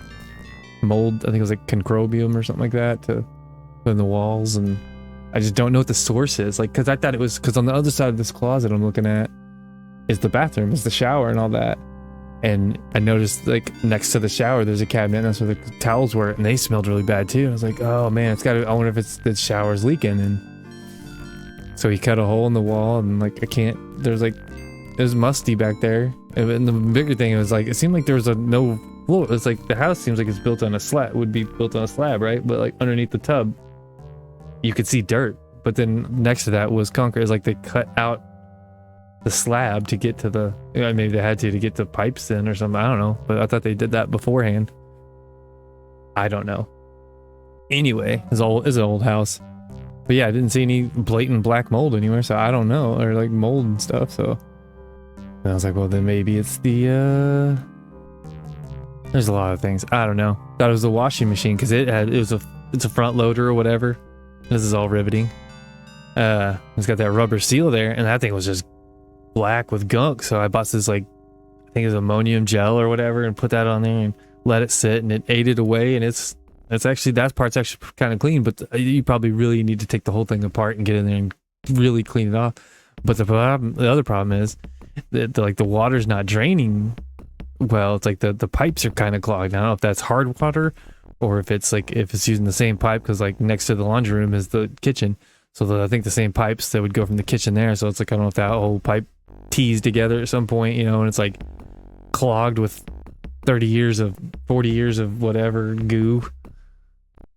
mold. I think it was, like, concrobium or something like that to put in the walls, and... I just don't know what the source is. Like, because I thought it was... Because on the other side of this closet I'm looking at is the bathroom, is the shower and all that. And I noticed, like, next to the shower, there's a cabinet, and that's where the towels were, and they smelled really bad, too. I was like, oh, man, it's gotta... I wonder if it's the shower's leaking, and... So he cut a hole in the wall, and, like, I can't... There's, like... It was musty back there. And the bigger thing, it was, like, it seemed like there was no floor. It's like, the house seems like it's built on a slab, would be built on a slab, right? But, like, underneath the tub, you could see dirt. But then next to that was concrete. It's like they cut out the slab to get to the... maybe they had to get the pipes in or something. I don't know. But I thought they did that beforehand. I don't know. Anyway, it's an old house. But yeah, I didn't see any blatant black mold anywhere, so I don't know. Or like mold and stuff, so... And I was like, well, then maybe it's the... There's a lot of things. I don't know. Thought it was the washing machine, because it's a front loader or whatever. This is all riveting. It's got that rubber seal there, and that thing was just black with gunk, so I bought this, like, I think it was ammonium gel or whatever, and put that on there and let it sit, and it ate it away, and it's actually, that part's actually kind of clean, but you probably really need to take the whole thing apart and get in there and really clean it off. But the other problem is that like the water's not draining well. It's like the pipes are kind of clogged. I don't know if that's hard water or if it's like, if it's using the same pipe, because like next to the laundry room is the kitchen. So I think the same pipes that would go from the kitchen there. So it's like, I don't know if that whole pipe tees together at some point, you know, and it's like clogged with 40 years of whatever goo.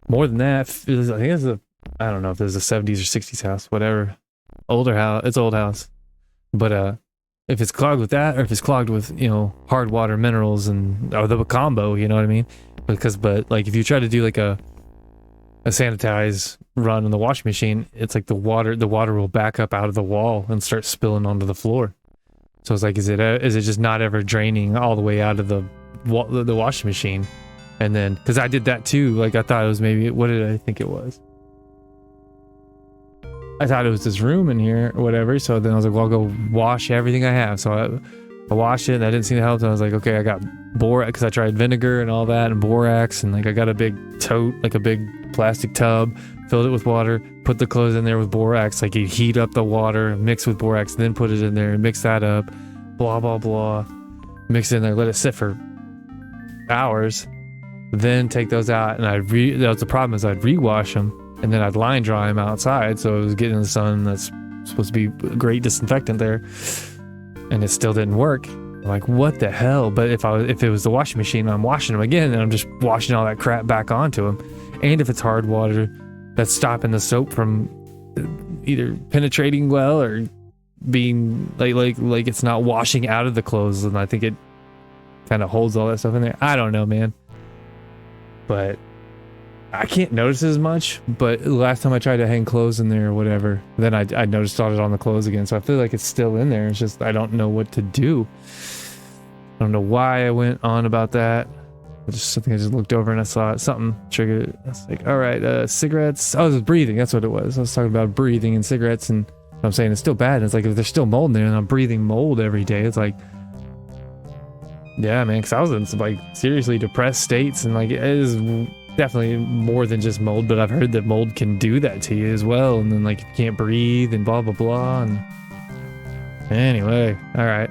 More than that, I think it's I don't know if there's a 70s or 60s house, whatever. Older house, it's old house. But if it's clogged with that, or if it's clogged with, you know, hard water minerals or the combo, you know what I mean? But like if you try to do like a sanitize run in the washing machine, it's like the water will back up out of the wall and start spilling onto the floor. So it's like, is it just not ever draining all the way out of the washing machine? And then, because I did that too, like I thought it was maybe, what did I think it was? I thought it was this room in here or whatever. So then I was like, well, I'll go wash everything I have. So I washed it and I didn't see the help. So I was like, okay, I got borax, because I tried vinegar and all that and borax, and like I got a big tote, like a big plastic tub, filled it with water, put the clothes in there with borax. Like you heat up the water, mix with borax, then put it in there and mix that up, blah, blah, blah. Mix it in there, let it sit for hours, then take those out. And that was the problem, is I'd rewash them and then I'd line dry them outside. So it was getting in the sun. That's supposed to be a great disinfectant there. And it still didn't work. I'm like, what the hell? But if it was the washing machine, I'm washing them again, and I'm just washing all that crap back onto them. And if it's hard water, that's stopping the soap from either penetrating well or being like it's not washing out of the clothes. And I think it kind of holds all that stuff in there. I don't know, man. But I can't notice as much. But last time I tried to hang clothes in there or whatever, then I noticed all it on the clothes again. So I feel like it's still in there. It's just I don't know what to do. I don't know why I went on about that. Just something I just looked over and I saw it. Something triggered it. I was like, all right, cigarettes. Oh, it was breathing. That's what it was. I was talking about breathing and cigarettes, and I'm saying it's still bad. And it's like, if there's still mold in there and I'm breathing mold every day, it's like, yeah, man, because I was in some like seriously depressed states, and like it is definitely more than just mold, but I've heard that mold can do that to you as well. And then like you can't breathe and blah, blah, blah. And anyway, all right,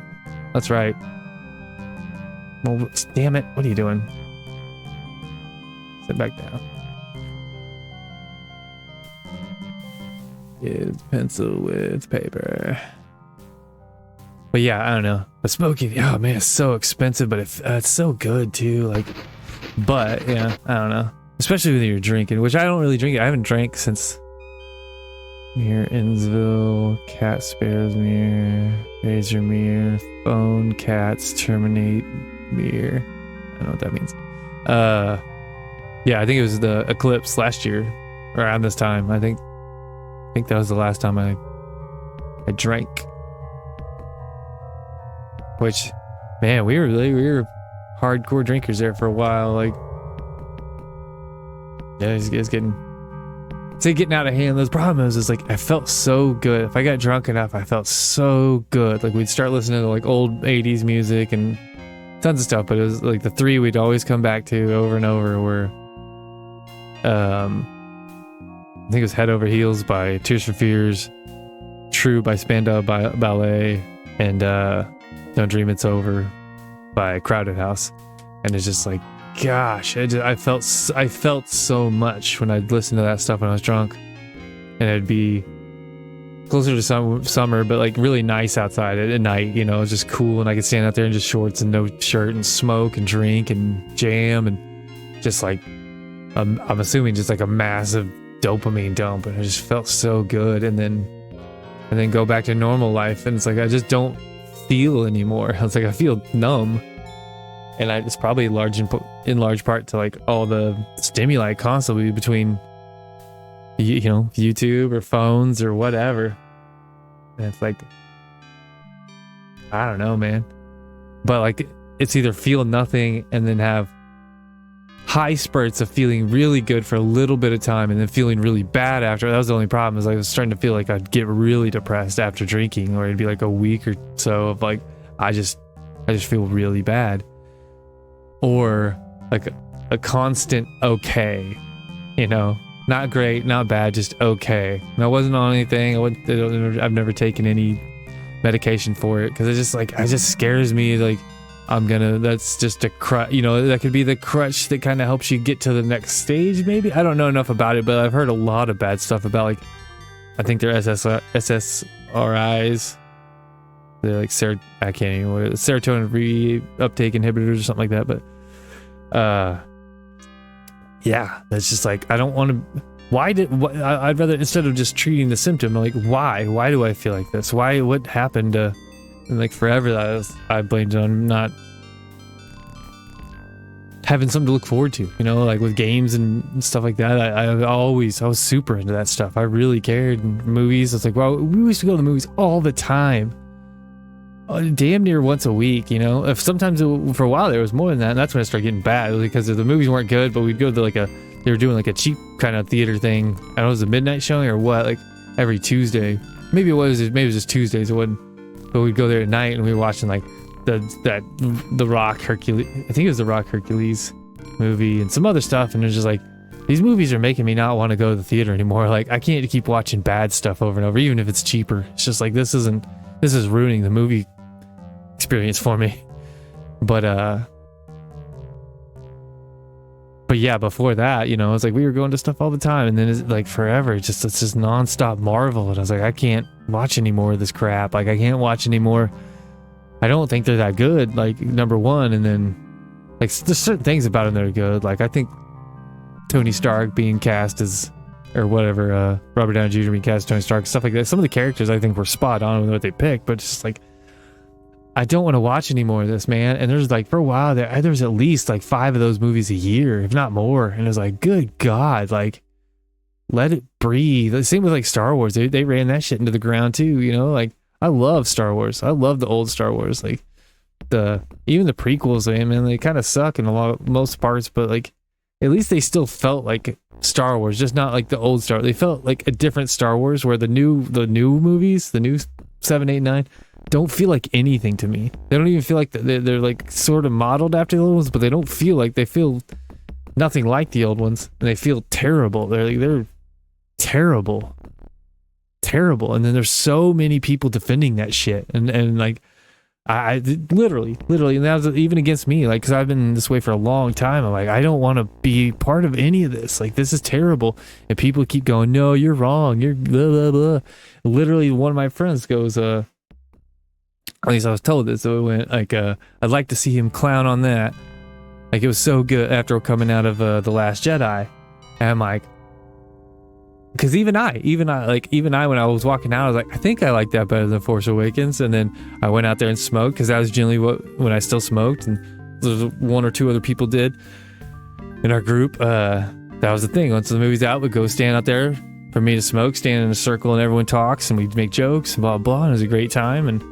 that's right. Well, damn it. What are you doing? Sit back down. It's pencil with paper. But yeah, I don't know. But smoking, oh man, it's so expensive, but it's so good too. Like, but yeah, I don't know. especially when you're drinking, which I don't really drink. I haven't drank since Mere Innsville, Cat Spares Mere, Razor Mere, Phone Cats Terminate Mere. I don't know what that means. Yeah, I think it was the eclipse last year, around this time. I think that was the last time I drank. Which, man, we were hardcore drinkers there for a while. Like, yeah, it's getting out of hand. The problem is like I felt so good. If I got drunk enough, I felt so good. Like we'd start listening to like old 80s music and tons of stuff, but it was like the three we'd always come back to over and over were I think it was Head Over Heels by Tears for Fears, True by Spandau Ballet, and Don't Dream It's Over by Crowded House. And it's just like, gosh, I felt so much when I'd listen to that stuff when I was drunk. And it'd be closer to summer, but like really nice outside at night, you know, it's just cool, and I could stand out there in just shorts and no shirt and smoke and drink and jam and just like I'm assuming just like a massive dopamine dump, and I just felt so good. And then go back to normal life, and it's like I just don't feel anymore. It's like I feel numb, and it's probably in large part to like all the stimuli constantly between YouTube or phones or whatever. And it's like, I don't know, man, but like it's either feel nothing and then have high spurts of feeling really good for a little bit of time and then feeling really bad after. That was the only problem, is I was starting to feel like I'd get really depressed after drinking, or it'd be like a week or so of like I just feel really bad, or like a constant okay, not great, not bad, just okay. And I wasn't on anything. I've never taken any medication for it because it just scares me. Like that's just a crutch, that could be the crutch that kind of helps you get to the next stage, maybe. I don't know enough about it, but I've heard a lot of bad stuff about, like, I think they're SSRIs. They're like serotonin reuptake inhibitors or something like that. But yeah, that's just like, I don't want to. I'd rather, instead of just treating the symptom, like, why do I feel like this? What happened to? And like forever, I blamed it on not having something to look forward to, like with games and stuff like that. I was super into that stuff. I really cared. And movies, it's like, well, we used to go to the movies all the time, damn near once a week. If sometimes for a while there was more than that, and that's when it started getting bad, because the movies weren't good. But we'd go to they were doing like a cheap kind of theater thing. I don't know, it was a midnight showing or what, like every Tuesday. Maybe it was just Tuesdays. It wasn't. But we'd go there at night and we were watching like the Rock Hercules. I think it was the Rock Hercules movie and some other stuff. And it was just like, these movies are making me not want to go to the theater anymore. Like, I can't keep watching bad stuff over and over, even if it's cheaper. It's just like, this is ruining the movie experience for me. But yeah, before that, it's like we were going to stuff all the time, and then it's like forever. It's just nonstop Marvel, and I was like, I can't watch any more of this crap. Like, I can't watch anymore. I don't think they're that good. Like, number one, and then like there's certain things about them that are good. Like, I think Tony Stark being cast as, or whatever, Robert Downey Jr. being cast as Tony Stark, stuff like that. Some of the characters I think were spot on with what they picked, but it's just like, I don't want to watch any more of this, man. And there's like, for a while there was at least like 5 of those movies a year, if not more. And it was like, good God, like, let it breathe. The same with like Star Wars. They ran that shit into the ground too, like, I love Star Wars. I love the old Star Wars. Like, even the prequels, man, they kind of suck in most parts, but like, at least they still felt like Star Wars, just not like the old Star Wars. They felt like a different Star Wars, where the new movies, the new 7, 8, 9, don't feel like anything to me. They don't even feel like they're like sort of modeled after the old ones, but they don't feel like, they feel nothing like the old ones, and they feel terrible. They're terrible. And then there's so many people defending that shit, and like I literally, and that was even against me, like, because I've been this way for a long time. I'm like, I don't want to be part of any of this. Like, this is terrible. And people keep going, no, you're wrong, you're blah blah blah. Literally, one of my friends goes, at least I was told this, so it went like, I'd like to see him clown on that. Like, it was so good after coming out of The Last Jedi. And I'm like, because even I, when I was walking out, I was like, I think I like that better than Force Awakens. And then I went out there and smoked, because that was generally when I still smoked, and there's one or two other people did in our group. That was the thing. Once the movie's out, we'd go stand out there for me to smoke, stand in a circle, and everyone talks, and we'd make jokes and blah blah. And it was a great time. And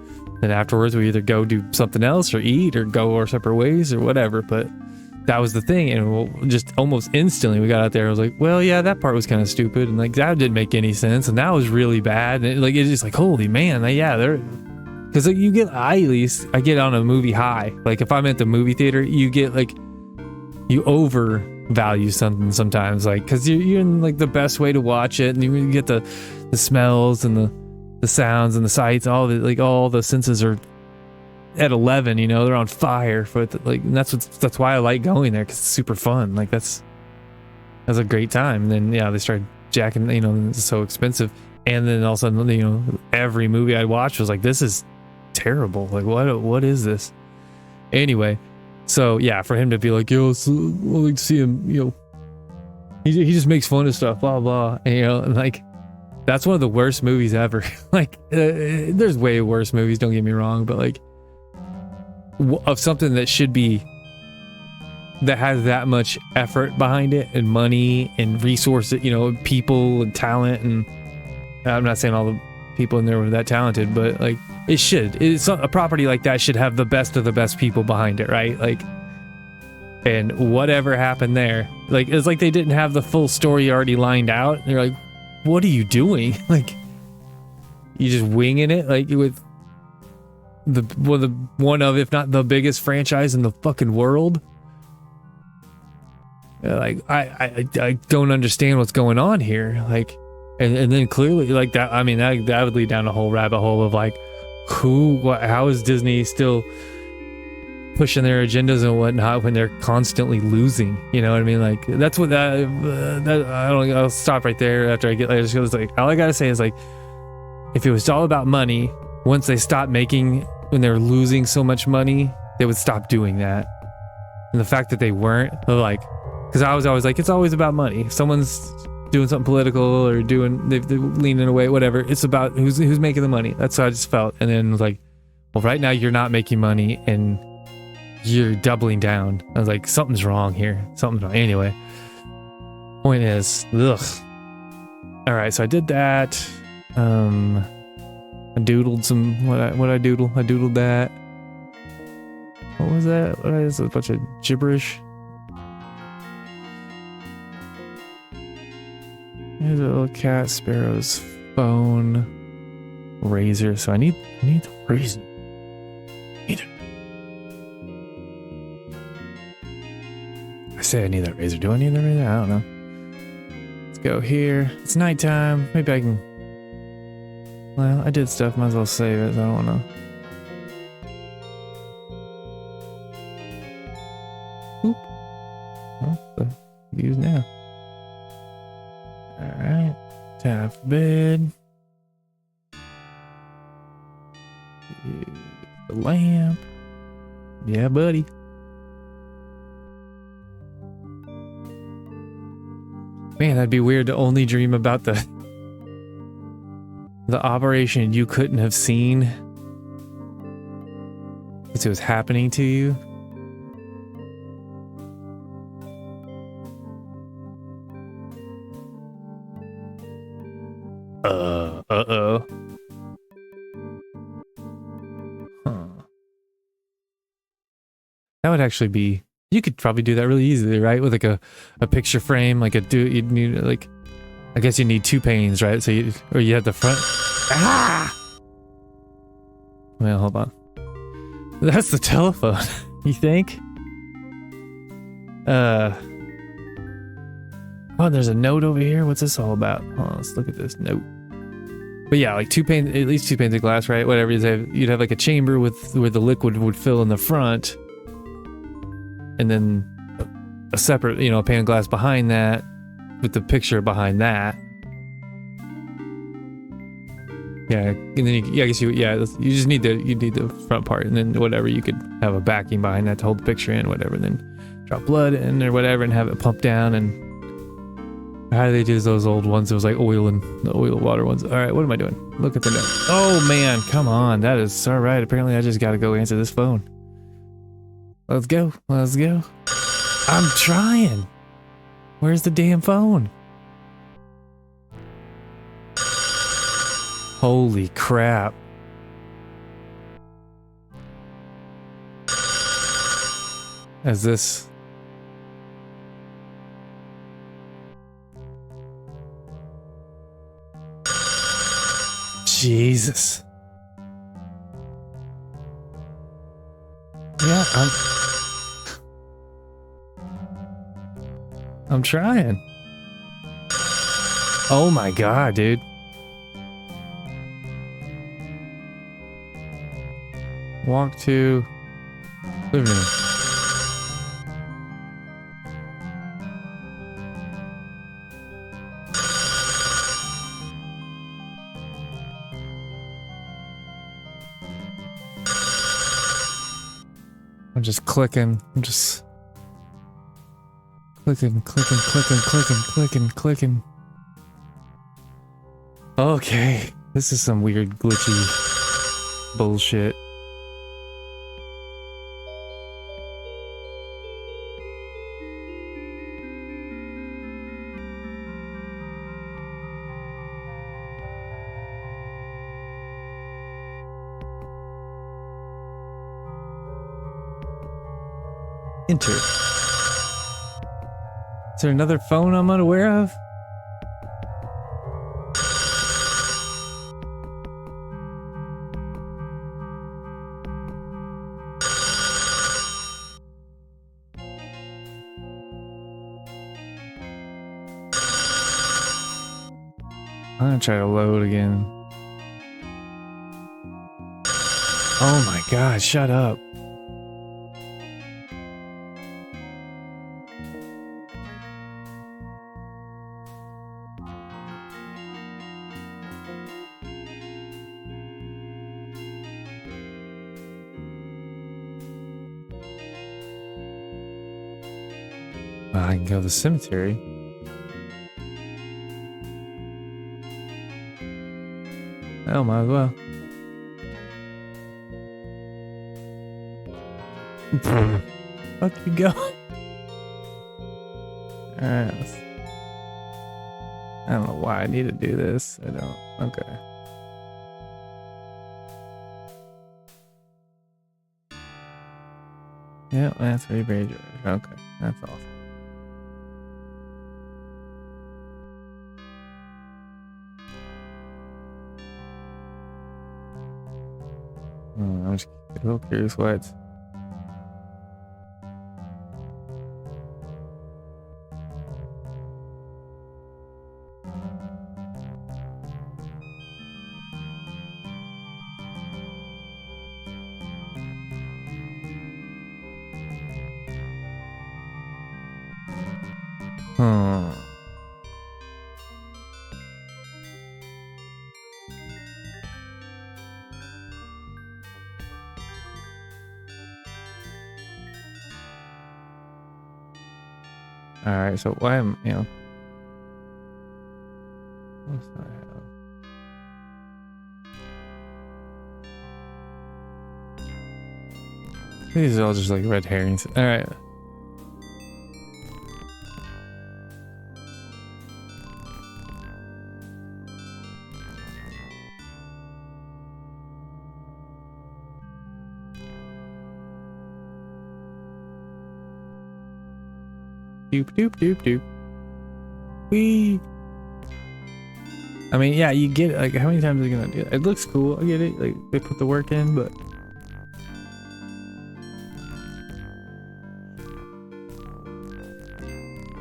then afterwards, we either go do something else or eat or go our separate ways or whatever. But that was the thing. And just almost instantly, we got out there. I was like, well, yeah, that part was kind of stupid, and like that didn't make any sense, and that was really bad. And it's just like, holy man, yeah, they're. Because like I get on a movie high. Like if I'm at the movie theater, you get like, you overvalue something sometimes, like because you're in like the best way to watch it, and you get the smells and the sounds and the sights, all the senses are at 11. They're on fire for and that's why I like going there, because it's super fun. Like that's a great time. And then they started jacking. It's so expensive, and then all of a sudden every movie I watched was like, this is terrible. Like what is this? Anyway, so yeah, for him to be like, yo, so, I like to see him, he just makes fun of stuff, blah blah, and like that's one of the worst movies ever. Like there's way worse movies, don't get me wrong, but like of something that has that much effort behind it, and money and resources, people and talent, and I'm not saying all the people in there were that talented, but like it's a property like that should have the best of the best people behind it, right? Like, and whatever happened there, like it's like they didn't have the full story already lined out. They're like, what are you doing? Like, you just winging it, like with one of, if not the biggest franchise in the fucking world. Like I don't understand what's going on here. Like, and then clearly like that. I mean that would lead down a whole rabbit hole of like, how is Disney still pushing their agendas and whatnot when they're constantly losing? You know what I mean? Like that's what that I'll stop right there after I get later. It's like all I gotta say is like, if it was all about money, once they stopped making, when they're losing so much money, they would stop doing that. And the fact that they weren't, like, because I was always like, it's always about money. If someone's doing something political or they're leaning away, whatever, it's about who's making the money. That's how I just felt. And then it was like, well, right now you're not making money and you're doubling down. I was like, something's wrong here. Something's wrong. Anyway, point is, ugh. All right, so I did that. I doodled some. What I doodle? I doodled that. What was that? What is a bunch of gibberish? Here's a little cat, Sparrow's phone, razor. So I need the razor. Need it. I say I need that razor. Do I need that razor? I don't know. Let's go here. It's nighttime. Maybe I can. Well, I did stuff. Might as well save it. I don't want to. Oop. Well, use now. Alright. Time for bed. Use the lamp. Yeah, buddy. Man, that'd be weird to only dream about the operation you couldn't have seen because it was happening to you. Uh-oh. Huh. That would actually be, you could probably do that really easily, right? With like a picture frame, like you'd need like, I guess you need two panes, right? So you have the front. Ah! Well, hold on. That's the telephone. You think? Oh, there's a note over here. What's this all about? Hold on, let's look at this note. But yeah, like at least two panes of glass, right? Whatever you'd have like a chamber where the liquid would fill in the front, and then a separate, a pane of glass behind that, with the picture behind that. Yeah, and then you just need the front part, and then whatever, you could have a backing behind that to hold the picture in, whatever, and then drop blood in or whatever and have it pump down, and How do they do those old ones? It was like oil and the oil water ones. All right, what am I doing? Look at the note. Oh man, come on. That is all right. Apparently I just got to go answer this phone. Let's go. Let's go. I'm trying. Where's the damn phone? Holy crap. Is this... Jesus. Yeah, I'm trying. Oh my god, dude. Walk to living room. I'm just clicking. I'm just clicking. Okay. This is some weird glitchy bullshit. Enter. Is there another phone I'm unaware of? I'm gonna try to load again. Oh my god, shut up. I can go to the cemetery. Oh, might as well. Fuck you go. Alright. I don't know why I need to do this. I don't. Okay. Yeah, that's very George. Okay, that's awesome. I'm just a little curious what. Alright, so why am what's that have? These are all just like red herrings. Alright. Doop doop doop doop. Wee. I mean, yeah, you get it. Like, how many times are you gonna do it? It looks cool. I get it. Like, they put the work in, but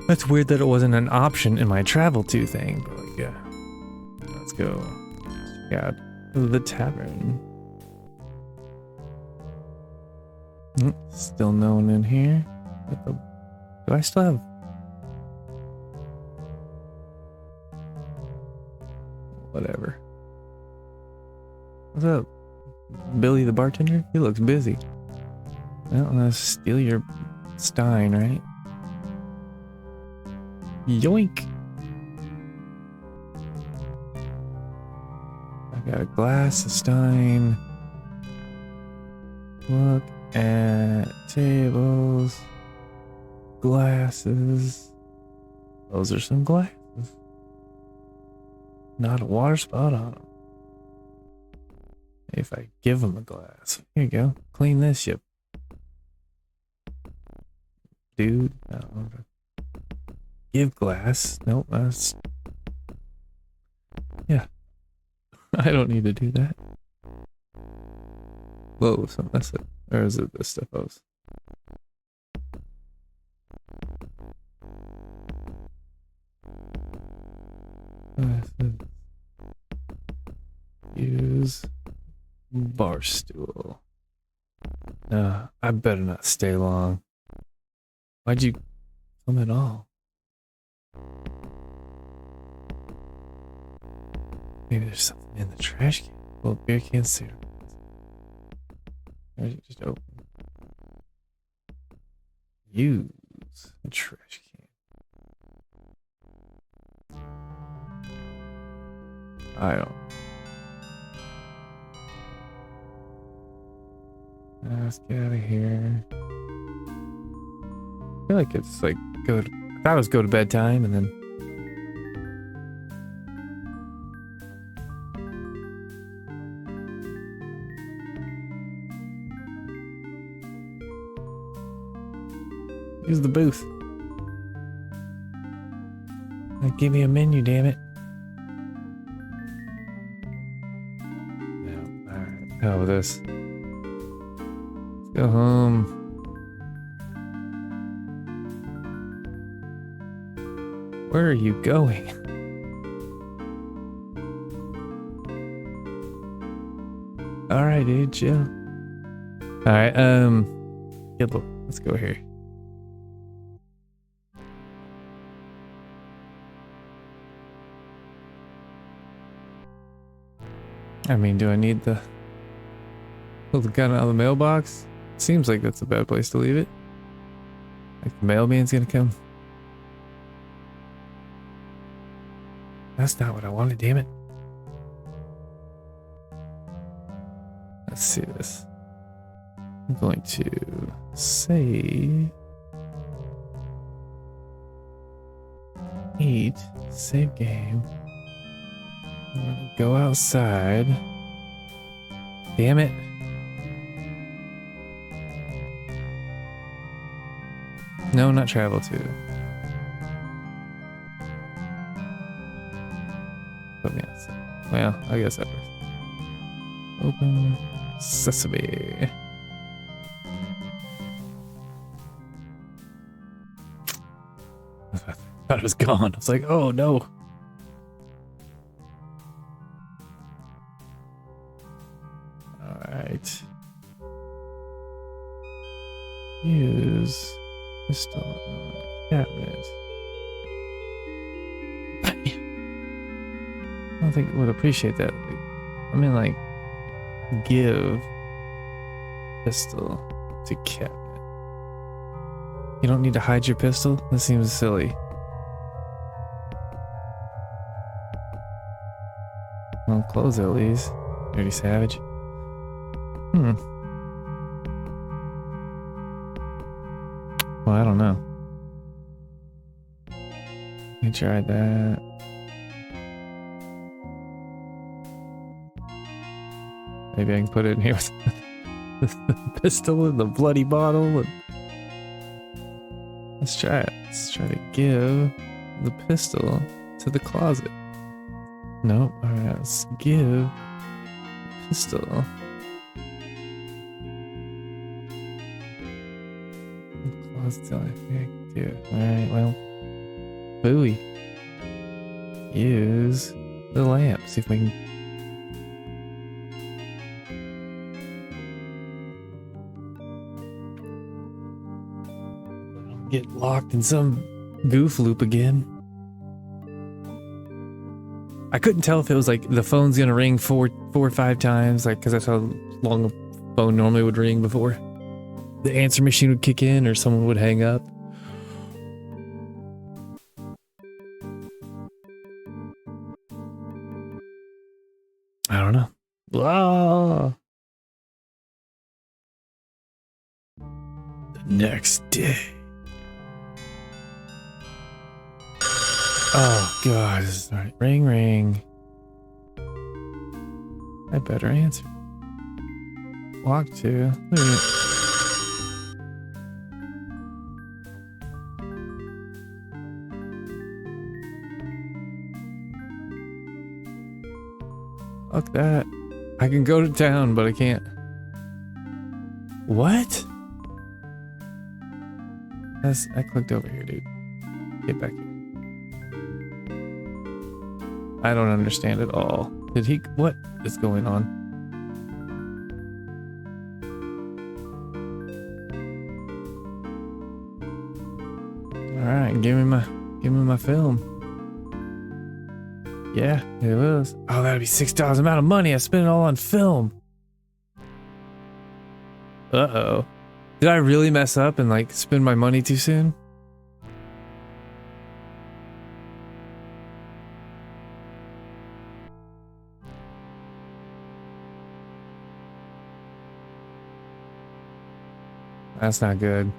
that's weird that it wasn't an option in my travel to thing. But like, yeah, let's go. Yeah, the tavern. Still no one in here. Do I still have? Whatever. What's up, Billy the bartender? He looks busy. Well, I'm gonna steal your stein, right? Yoink. We got a glass, a stein. Look at tables. Glasses. Those are some glasses. Not a water spot on them. If I give them a glass. Here you go. Clean this ship. Dude. No. Give glass. Nope, that's... Yeah. I don't need to do that. Whoa, so that's it. Or is it this stuff else? Use bar stool. I better not stay long. Why'd you come at all? Maybe there's something in the trash can. Well, beer can sit. Or is it just open? Use a trash can. I don't. Let's get out of here. I feel like it's like I thought it was go to bed time and then. Use the booth. Give me a menu, damn it. No, alright. Hell with this. Let's go home. Where are you going? Alright, dude, chill. Alright, let's go here. I mean, do I need the pull the gun out of the mailbox? Seems like that's a bad place to leave it. Like the mailman's gonna come. That's not what I wanted, damn it. Let's see this. I'm going to save. Save game. I'm gonna go outside. Damn it. No, not travel to. Put me outside. Well, I guess that works. Open sesame. I thought it was gone. I was like, oh no. Alright. Use pistol on cabinet. I don't think it would appreciate that. Like, I mean, like, give pistol to cabinet. You don't need to hide your pistol? That seems silly. Well, close it at least. Dirty savage. Well, I don't know. Let me try that. Maybe I can put it in here with the pistol and the bloody bottle. And let's try it. Let's try to give the pistol to the closet. Nope. Alright, let's give the pistol. Closet's the only thing I can do. Alright, well. Booey. Use the lamp. See if we can. Get locked in some goof loop again. I couldn't tell if it was like the phone's gonna ring four or five times, like because that's how long a phone normally would ring before the answer machine would kick in or someone would hang up. I don't know. Next day. Oh god, this is all right. Ring ring. I better answer. Walk 2. Fuck that. I can go to town, but I can't. What? I clicked over here, dude. Get back here. I don't understand at all. Did he? What is going on? All right, give me my film. Yeah, it was. Oh, that'd be $6 amount of money. I spent it all on film. Uh-oh. Did I really mess up and like spend my money too soon? That's not good.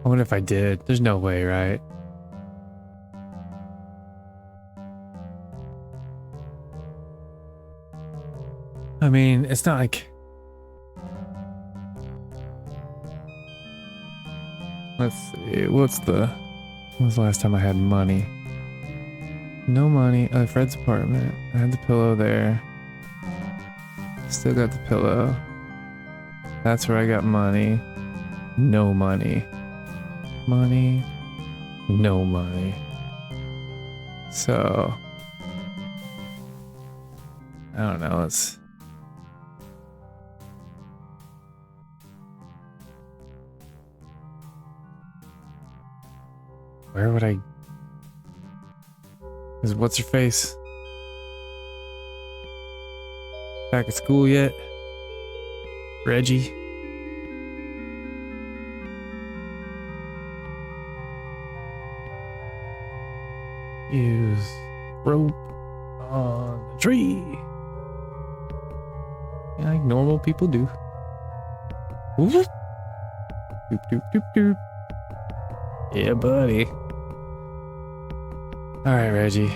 I wonder if I did. There's no way, right? I mean, it's not like... Let's see, when was the last time I had money? No money. Fred's apartment. I had the pillow there. Still got the pillow. That's where I got money. No money. Money. No money. So... I don't know, let's... Where would I... Is what's her face back at school yet? Reggie? Use rope on the tree. Yeah, like normal people do. Whoop. Doop doop doop doop. Yeah, buddy. Alright, Reggie.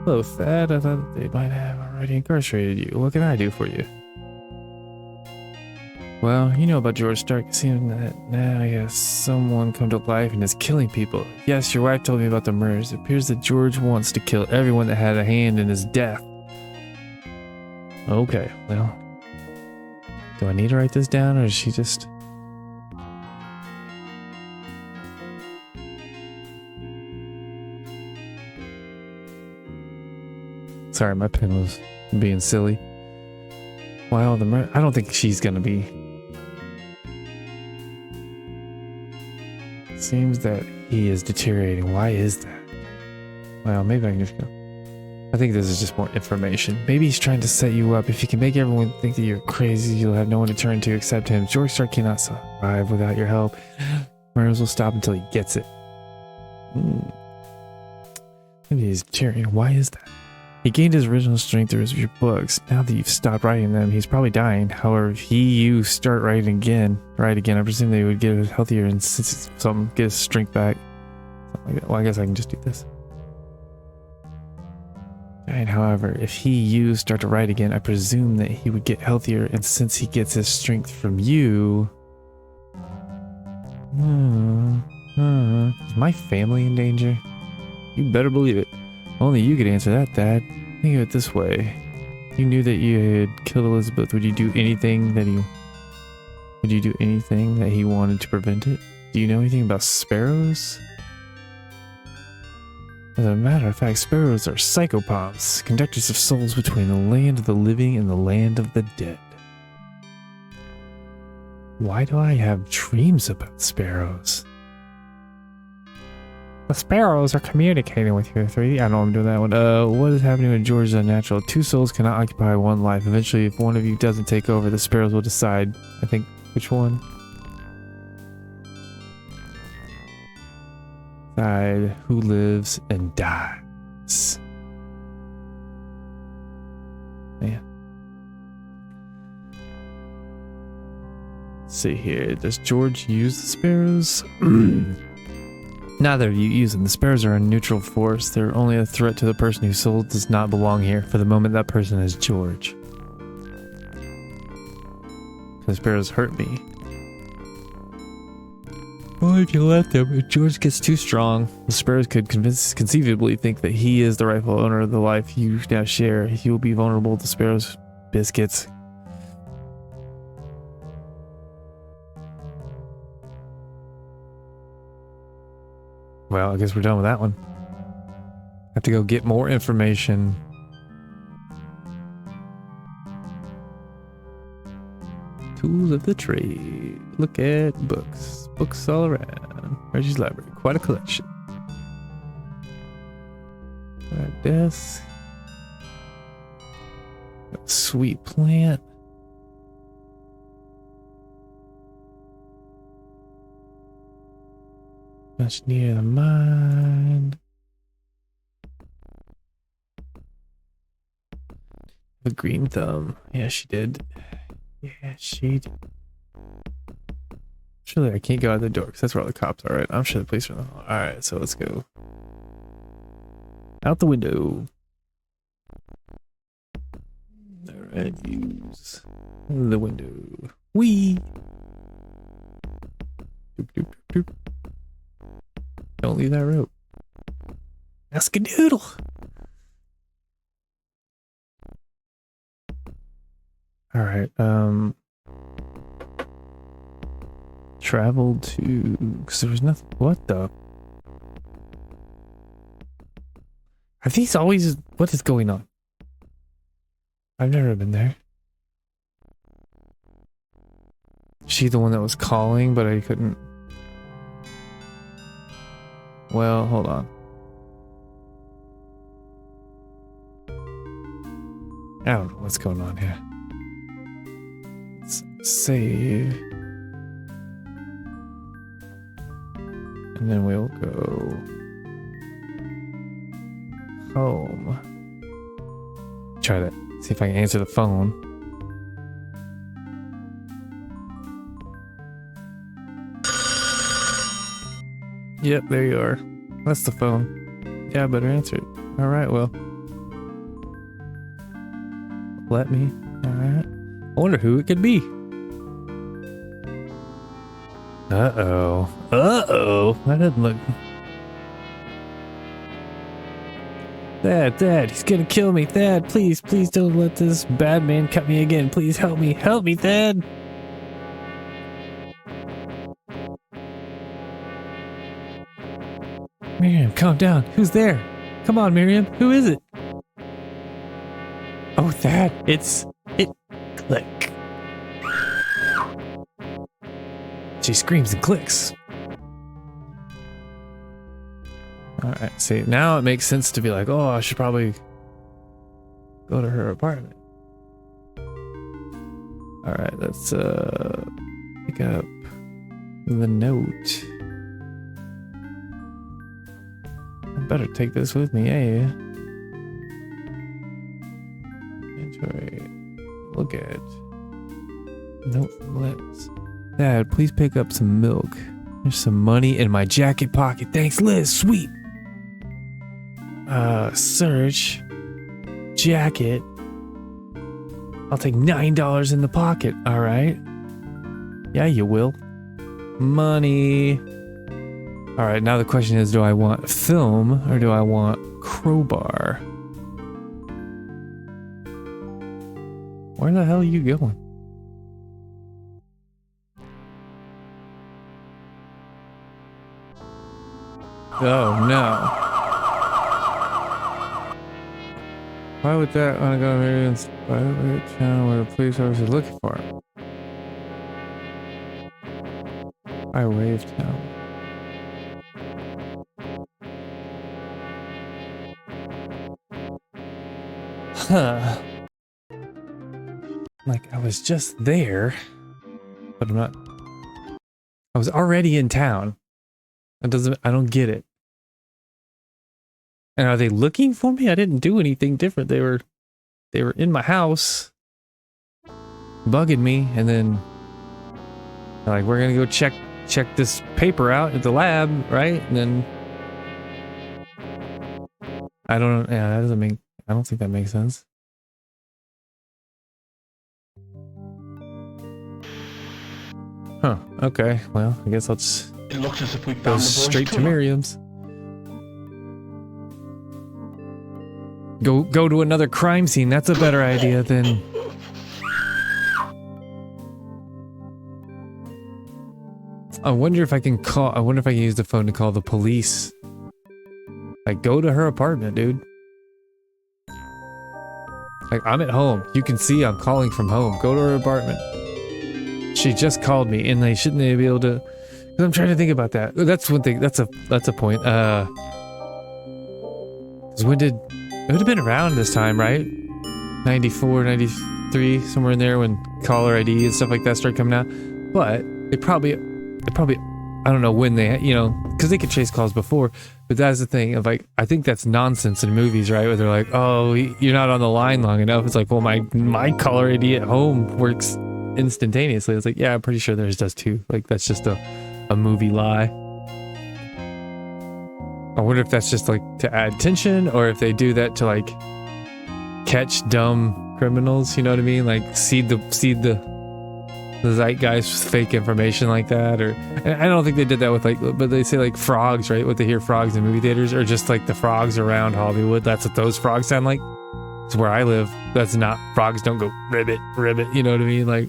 Hello, Thad. I thought they might have already incarcerated you. What can I do for you? Well, you know about George Stark. It seems that now he has someone come to life and is killing people. Yes, your wife told me about the murders. It appears that George wants to kill everyone that had a hand in his death. Okay, well. Do I need to write this down, or is she just... Sorry, my pen was being silly. Why all the murder? I don't think she's gonna be. Seems that he is deteriorating. Why is that? Well, maybe I can just go. I think this is just more information. Maybe he's trying to set you up. If he can make everyone think that you're crazy, you'll have no one to turn to except him. George Stark cannot survive without your help. Murders will stop until he gets it. Maybe he's deteriorating. Why is that? He gained his original strength through your books. Now that you've stopped writing them, he's probably dying. However, if you start writing again, I presume they would get healthier and get his strength back. Something like that. Well, I guess I can just do this. And however, if you start to write again, I presume that he would get healthier, and since he gets his strength from you... Is my family in danger? You better believe it. Only you could answer that, Thad. Think of it this way. You knew that you had killed Elizabeth. Would you do anything that he wanted to prevent it? Do you know anything about sparrows? As a matter of fact, sparrows are psychopomps, conductors of souls between the land of the living and the land of the dead. Why do I have dreams about sparrows? The sparrows are communicating with you. 3D. I know I'm doing that one. What is happening with George is unnatural. Two souls cannot occupy one life. Eventually, if one of you doesn't take over, the sparrows will decide. I think which one? Decide who lives and dies. Man. Let's see here. Does George use the sparrows? Neither of you use them. The sparrows are a neutral force. They're only a threat to the person whose soul does not belong here. For the moment, that person is George. The sparrows hurt me. Well, if you let them, if George gets too strong, the sparrows could conceivably think that he is the rightful owner of the life you now share. He will be vulnerable to sparrows' biscuits. Well, I guess we're done with that one. Have to go get more information. Tools of the trade. Look at books. Books all around. Reggie's library. Quite a collection. Got a desk. Got a sweet plant. Much near the mine. The green thumb. Yeah, she did. Yeah, she did. Surely I can't go out the door because that's where all the cops are, right? I'm sure the police are in the hall. Alright, so let's go. Out the window. Alright, use the window. Whee! Doop, doop, doop, doop. Don't leave that rope. Ask-a-doodle! Alright, travel to... because there was nothing... what the... are these always... what is going on? I've never been there. She the one that was calling, but I couldn't... well, hold on. I don't know what's going on here. Let's save. And then we'll go home. Try that. See if I can answer the phone. Yep, there you are. That's the phone. Yeah, I better answer it. Alright, well. Let me. Alright. I wonder who it could be. Uh-oh. Uh-oh. That doesn't look... Dad, he's gonna kill me. Dad, please don't let this bad man cut me again. Please help me. Help me, Dad. Miriam, calm down. Who's there? Come on, Miriam. Who is it? Oh, Thad. It. Click. She screams and clicks. Alright, see, now it makes sense to be like, oh, I should probably go to her apartment. Alright, let's pick up the note. I better take this with me, eh? Enjoy. Look at. Nope, let's. Dad, please pick up some milk. There's some money in my jacket pocket. Thanks, Liz. Sweet. Search. Jacket. I'll take $9 in the pocket. All right. Yeah, you will. Money. All right. Now the question is, do I want film or do I want crowbar? Where the hell are you going? Oh no. Why would that want to go to Miriam's private channel where the police officer is looking for him? I waved him. Huh. Like I was just there, but I'm not. I was already in town. It doesn't. I don't get it. And are they looking for me? I didn't do anything different. They were in my house, bugging me, and then They're like, we're gonna go check this paper out at the lab, right? And then I don't. Yeah, that doesn't make. I don't think that makes sense. Huh. Okay. Well, I guess I'll just It looks as if we go found the boy's straight to tumor. Miriam's. Go to another crime scene. That's a better idea than. I wonder if I can call. I wonder if I can use the phone to call the police. Like, go to her apartment, dude. Like, I'm at home. You can see I'm calling from home. Go to her apartment. She just called me, and they shouldn't be able to. Cause I'm trying to think about that. That's one thing. That's a point. 'Cause when did it would have been around this time, right? 94, 93, somewhere in there when caller ID and stuff like that started coming out. But it probably, I don't know when they, because they could chase calls before. But that's the thing of like, I think that's nonsense in movies, right? Where they're like, oh, you're not on the line long enough. It's like, well, my caller ID at home works instantaneously. It's like, yeah, I'm pretty sure theirs does too. Like, that's just a movie lie. I wonder if that's just like to add tension, or if they do that to like catch dumb criminals. You know what I mean? Like seed the zeitgeist with fake information like that. Or and I don't think they did that with like, but they say like frogs, right? What they hear frogs in movie theaters, or just like the frogs around Hollywood. That's what those frogs sound like. It's where I live. That's not, frogs don't go ribbit, ribbit. You know what I mean? Like,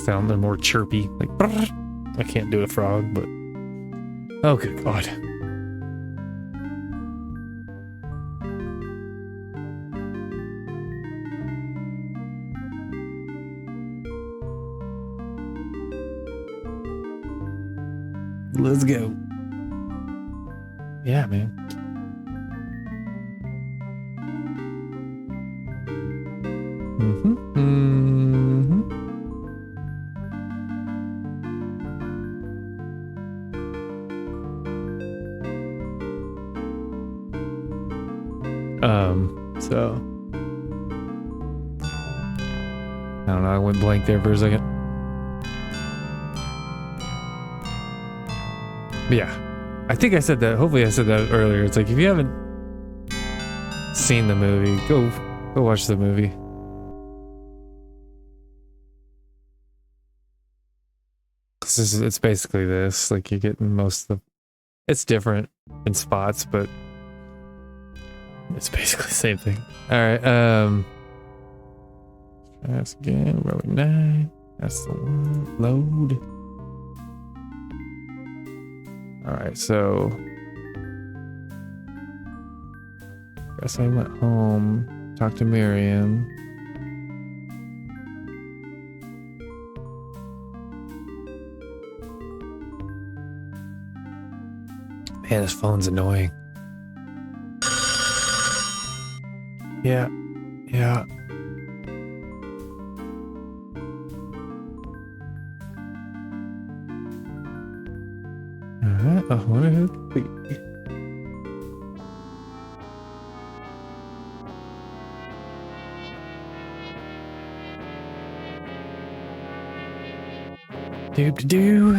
sound they're more chirpy. Like, brrr. I can't do a frog, but oh good God. Let's go. Yeah, man. So I don't know, I went blank there for a second. But yeah, I think I said that, hopefully I said that earlier. It's like, if you haven't seen the movie, go watch the movie. It's basically this, like, you're getting most of the, it's different in spots, but it's basically the same thing. Alright, that's again, Road 9. That's the one. Load. Alright, so guess I went home, talked to Miriam. Man, this phone's annoying. Yeah. Alright, I wonder who it could be. Do.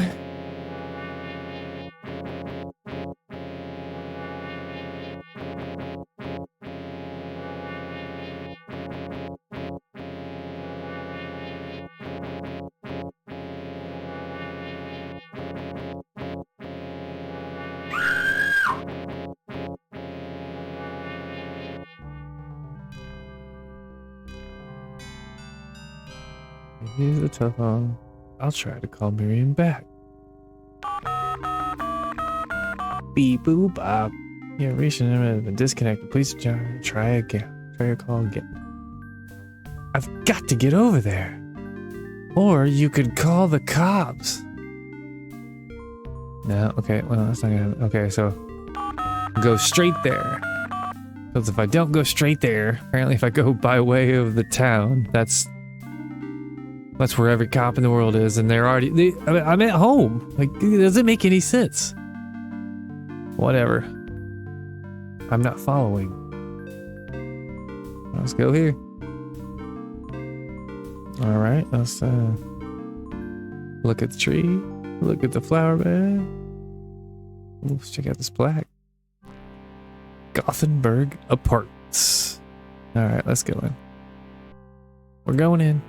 Here's the telephone. I'll try to call Miriam back. Beep boop bop. Yeah, recent number has been disconnected. Please try again. Try your call again. I've got to get over there. Or you could call the cops. No, okay, well, that's not gonna happen. Okay, so go straight there. Because if I don't go straight there, apparently if I go by way of the town, that's where every cop in the world is, and I'm at home. Like, it doesn't make any sense. Whatever. I'm not following. Let's go here. All right, let's look at the tree, look at the flower bed. Let's check out this plaque. Gothenburg Apartments. All right, let's go in. We're going in.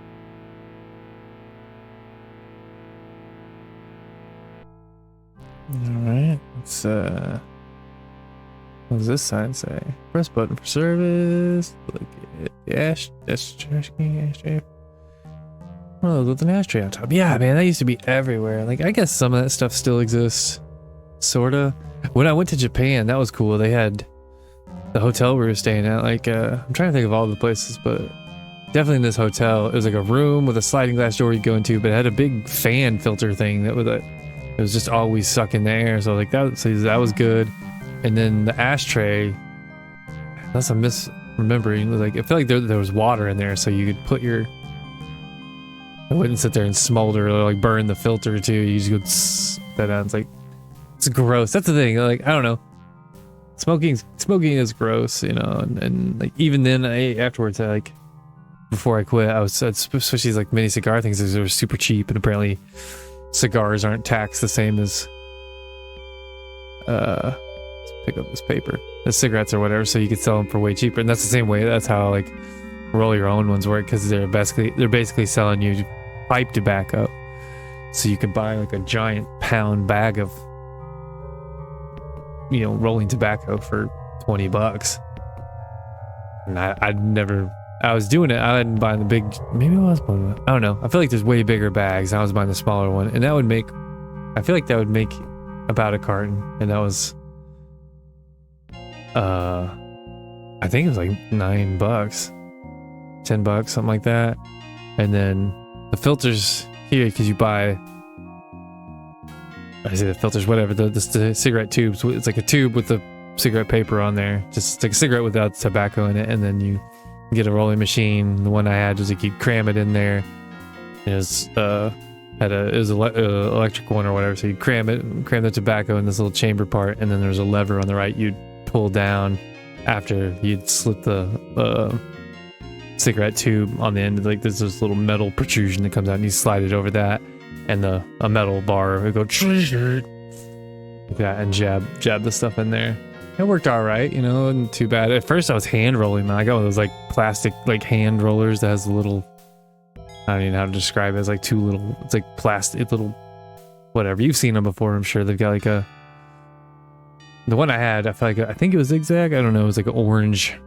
All right, let's what does this sign say? Press button for service. Look at the that's trash can ashtray. One of those with an ashtray on top. Yeah, man, that used to be everywhere. Like, I guess some of that stuff still exists. Sorta. When I went to Japan, that was cool. They had the hotel we were staying at. Like, I'm trying to think of all the places, but definitely in this hotel, it was like a room with a sliding glass door you go into, but it had a big fan filter thing that was it was just always sucking the air. So like that was good. And then the ashtray, unless I'm misremembering, like I feel like there was water in there, so you could put your. It wouldn't sit there and smolder or like burn the filter too. You just go that out. It's like it's gross. That's the thing. Like I don't know. Smoking is gross, you know. And like even then, afterwards, like before I quit, I was especially like mini cigar things. They were super cheap, and apparently cigars aren't taxed the same as. Let's pick up this paper, the cigarettes or whatever, so you could sell them for way cheaper. And that's the same way. That's how like roll your own ones work, because they're basically selling you pipe tobacco, so you could buy like a giant pound bag of rolling tobacco for $20. And I was doing it. I didn't buy the big, maybe I was buying it, I don't know. I feel like there's way bigger bags. I was buying the smaller one, and I feel like that would make about a carton, and that was I think it was like $9, $10, something like that. And then the filters here, because you buy, I say the filters, whatever, the cigarette tubes. It's like a tube with the cigarette paper on there, just like a cigarette without tobacco in it. And then you get a rolling machine. The one I had was like you'd cram it in there. It was electric one or whatever. So you cram the tobacco in this little chamber part, and then there's a lever on the right you'd pull down after you'd slit the cigarette tube on the end. Like there's this little metal protrusion that comes out, and you slide it over that, and a metal bar would go like that, and jab the stuff in there. It worked all right, and too bad. At first I was hand rolling, man. I got one of those like plastic like hand rollers that has a little, I don't even know how to describe it. It's like two little, it's like plastic little, whatever. You've seen them before, I'm sure. They've got like the one I had, I think it was zigzag. I don't know. It was like an orange,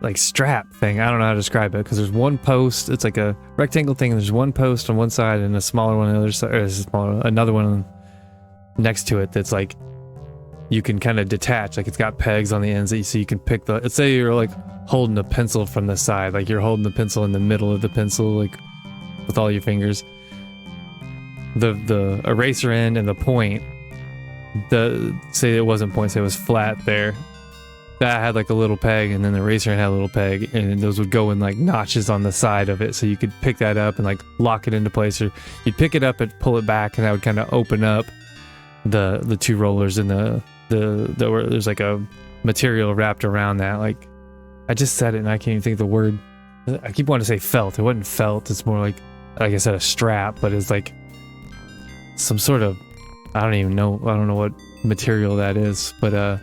like strap thing. I don't know how to describe it, because there's one post. It's like a rectangle thing, and there's one post on one side and a smaller one on the other side, or another one next to it that's like you can kind of detach. Like it's got pegs on the ends so you can pick let's say you're like holding a pencil from the side, like you're holding the pencil in the middle of the pencil, like with all your fingers. The eraser end and the point, say it wasn't point, say it was flat there, that had like a little peg, and then the eraser end had a little peg, and those would go in like notches on the side of it, so you could pick that up and like lock it into place, or you'd pick it up and pull it back, and that would kind of open up the two rollers, and there's like a material wrapped around that. Like I just said it and I can't even think of the word. I keep wanting to say felt. It wasn't felt. It's more like I said, a strap, but it's like some sort of, I don't know what material that is, but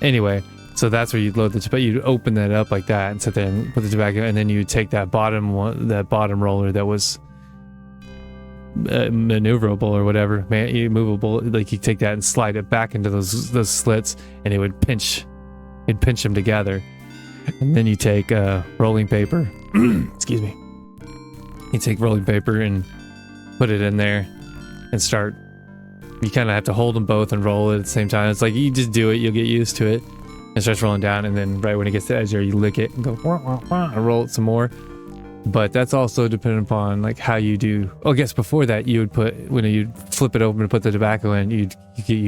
anyway, so that's where you'd load the tobacco. You'd open that up like that and sit there and put the tobacco, and then you would take that bottom roller that was maneuverable or whatever, movable, like you take that and slide it back into those slits, and it'd pinch them together. And then you take rolling paper excuse me, you take rolling paper and put it in there and start, you kind of have to hold them both and roll it at the same time. It's like you just do it, you'll get used to it, and it starts rolling down, and then right when it gets to the edge there, you lick it and go wah, wah, wah, and roll it some more. But that's also dependent upon like how you do. Oh, I guess before that you would put, when you'd flip it open and put the tobacco in, you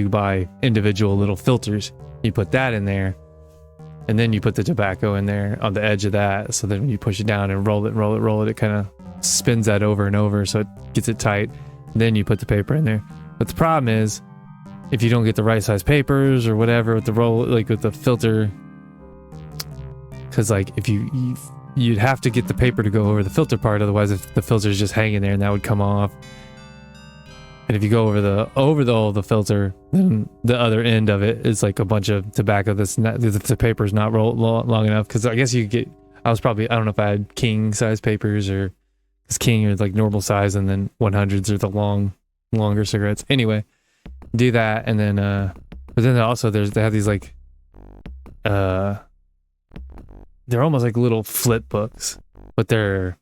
buy individual little filters. You put that in there, and then you put the tobacco in there on the edge of that. So then when you push it down and roll it, it kind of spins that over and over, so it gets it tight. And then you put the paper in there. But the problem is, if you don't get the right size papers or whatever with the roll, like with the filter because like if you'd have to get the paper to go over the filter part, otherwise if the filter's just hanging there and that would come off. And if you go over the filter, then the other end of it is like a bunch of tobacco that's not, the paper's not rolled long enough. Because I guess you could get, I don't know if I had king size papers or, because king are like normal size and then 100s are the longer cigarettes. Anyway, do that, and then but then also they have these like they're almost like little flip books, but they're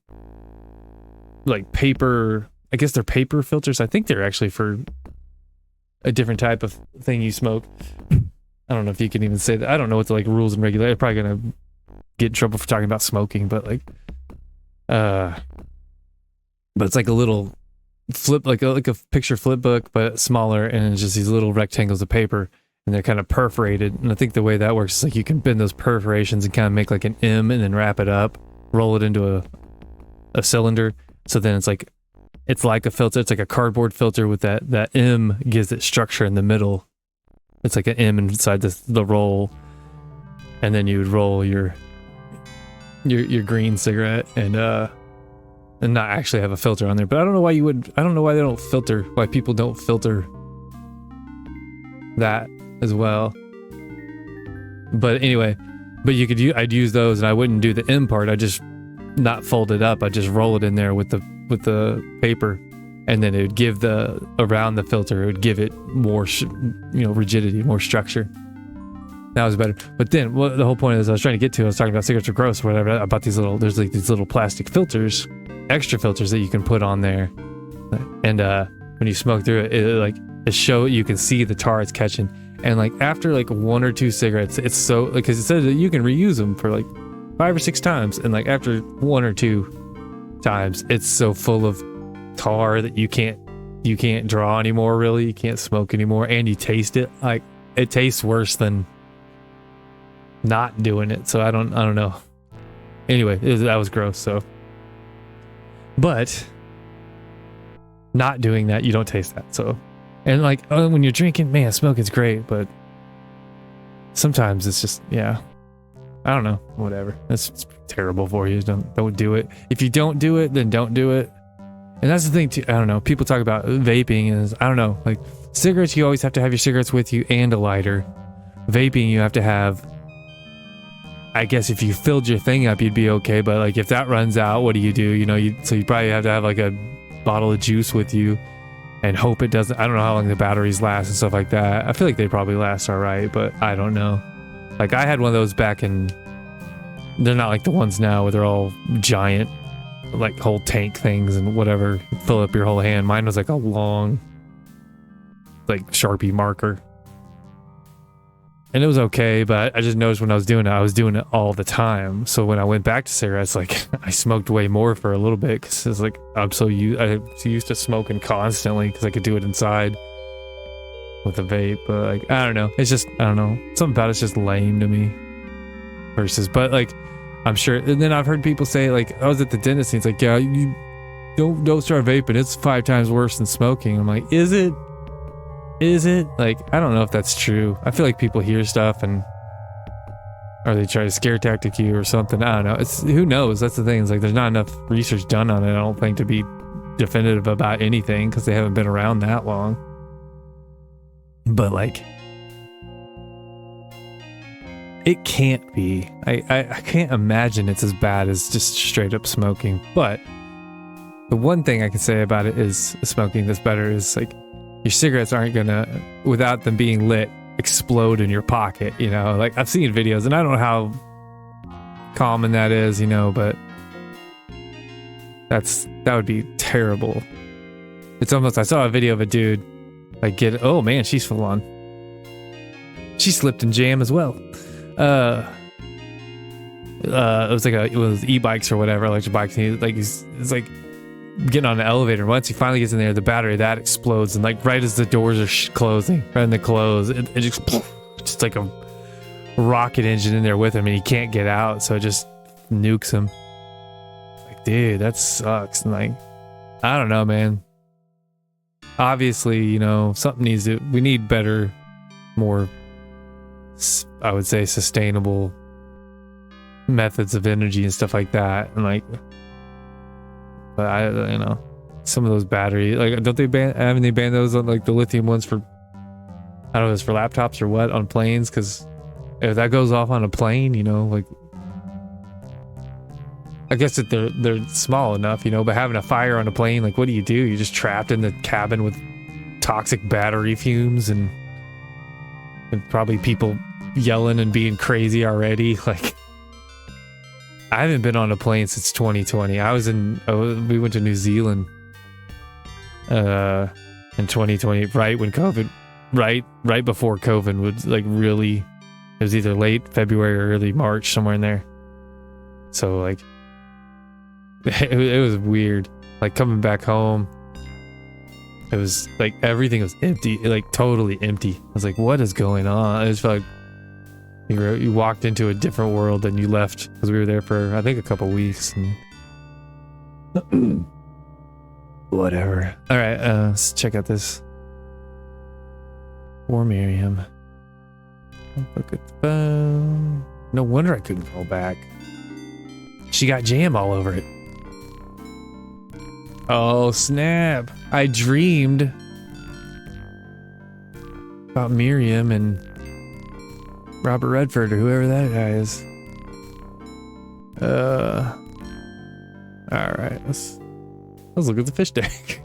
like paper. I guess they're paper filters. I think they're actually for a different type of thing you smoke. I don't know if you can even say that. I don't know what the like rules and regulations. I'm probably gonna get in trouble for talking about smoking, but like but it's like a little flip, like a picture flip book, but smaller, and it's just these little rectangles of paper, and they're kind of perforated. And I think the way that works is like you can bend those perforations and kind of make like an M, and then wrap it up, roll it into a cylinder. So then it's like a filter. It's like a cardboard filter with that M gives it structure in the middle. It's like an M inside the roll, and then you would roll your green cigarette and not actually have a filter on there. But I don't know why they don't filter, why people don't filter that as well. But anyway, I'd use those, and I wouldn't do the M part. I just not fold it up. I just roll it in there with the paper, and then it would give around the filter, it would give it more rigidity, more structure. That was better. But then the whole point is I was talking about cigarettes are gross or whatever, about these little plastic filters, extra filters that you can put on there, and when you smoke through it you can see the tar it's catching. And like after like 1 or 2 cigarettes, it's so, because it says that you can reuse them for like 5 or 6 times, and like after 1 or 2 times, it's so full of tar that you can't draw anymore. Really, you can't smoke anymore, and you taste it. Like it tastes worse than not doing it. So I don't know. Anyway, that was gross. So, but not doing that, you don't taste that. So, and like when you're drinking, man, smoking's great, but sometimes it's just, yeah, I don't know, whatever. It's terrible for you. Don't do it. If you don't do it, then don't do it. And that's the thing too. I don't know. People talk about vaping, and I don't know. Like cigarettes, you always have to have your cigarettes with you and a lighter. Vaping, you have to have. I guess if you filled your thing up, you'd be okay. But like if that runs out, what do? So you probably have to have like a bottle of juice with you, and hope it doesn't. I don't know how long the batteries last and stuff like that. I feel like they probably last all right, but I don't know. Like I had one of those back in. They're not like the ones now where they're all giant, like whole tank things and whatever, fill up your whole hand. Mine was like a long, like Sharpie marker. And it was okay, but I just noticed when I was doing it all the time. So when I went back to cigarettes, like I smoked way more for a little bit, because it's like I was used to smoking constantly because I could do it inside with a vape. But like I don't know, it's just, I don't know, something about it's just lame to me. Versus, but like I'm sure. And then I've heard people say, like I was at the dentist, and it's like, yeah, you don't start vaping. It's 5 times worse than smoking. I'm like, is it? Like, I don't know if that's true. I feel like people hear stuff or they try to scare tactic you or something. I don't know. Who knows? That's the thing. It's like there's not enough research done on it, I don't think, to be definitive about anything, because they haven't been around that long. But like, it can't be. I can't imagine it's as bad as just straight up smoking. But the one thing I can say about it is smoking that's better is like, your cigarettes aren't gonna, without them being lit, explode in your pocket, like I've seen videos, and I don't know how common that is, but that would be terrible. It's almost, I saw a video of a dude like oh man, she's full on, she slipped in jam as well. It was e-bikes or whatever, electric bikes, and it's like getting on the elevator. Once he finally gets in there, the battery that explodes, and like right as the doors are closing, right in the close, it just like a rocket engine in there with him, and he can't get out, so it just nukes him. Like, dude, that sucks. And like, I don't know, man. Obviously, something we need better, more, I would say, sustainable methods of energy and stuff like that, and like, but I, you know, some of those batteries, like, don't they ban? Haven't they banned those on like the lithium ones for? I don't know if it's for laptops or what on planes, because if that goes off on a plane, you know, like, I guess that they're small enough, you know, but having a fire on a plane, like, what do? You're just trapped in the cabin with toxic battery fumes and probably people yelling and being crazy already. Like, I haven't been on a plane since 2020. We went to New Zealand in 2020, right when COVID, right before COVID was like really, it was either late February or early March, somewhere in there. So like, it was weird. Like coming back home, it was like everything was empty, like totally empty. I was like, what is going on? I just felt like you walked into a different world than you left, because we were there for I think a couple weeks. And whatever. All right, let's check out this. For Miriam. Look at the phone. No wonder I couldn't call back. She got jam all over it. Oh snap! I dreamed about Miriam and Robert Redford or whoever that guy is. All right, let's look at the fish tank.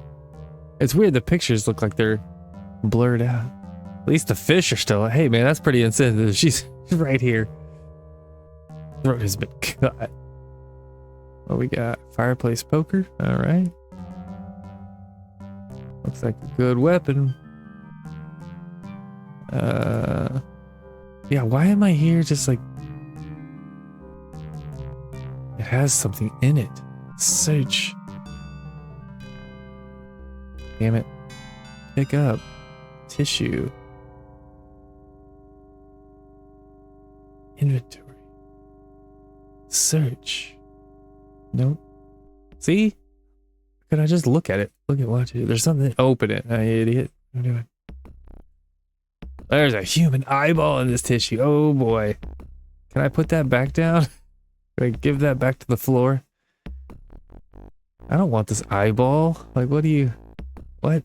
It's weird. The pictures look like they're blurred out. At least the fish are still. Hey man, that's pretty insensitive. She's right here. Throat has been cut. What we got? Fireplace poker. All right. Looks like a good weapon. Yeah, why am I here just like... It has something in it. Search. Damn it. Pick up. Tissue. Inventory. Search. Nope. See? Can I just look at it? Look at what? There's something. Open it. I idiot. What am I doing? There's a human eyeball in this tissue. Oh boy. Can I put that back down? Can I give that back to the floor? I don't want this eyeball. Like, what do you... What?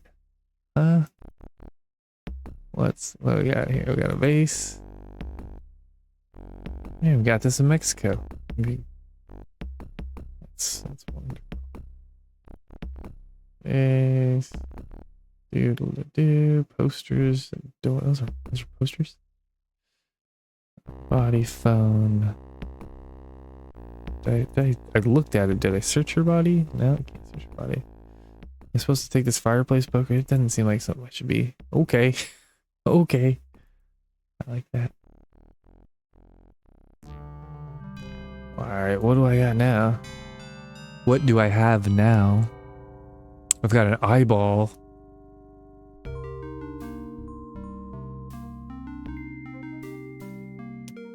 What we got here? We got a vase. Yeah, we got this in Mexico. Maybe. That's wonderful. Vase. Doodle-doo. Posters. Those are posters. Body phone. I looked at it. Did I search her body? No, I can't search her body. I'm supposed to take this fireplace poker. It doesn't seem like something I should be. Okay. Okay. I like that. Alright, what do I got now? What do I have now? I've got an eyeball.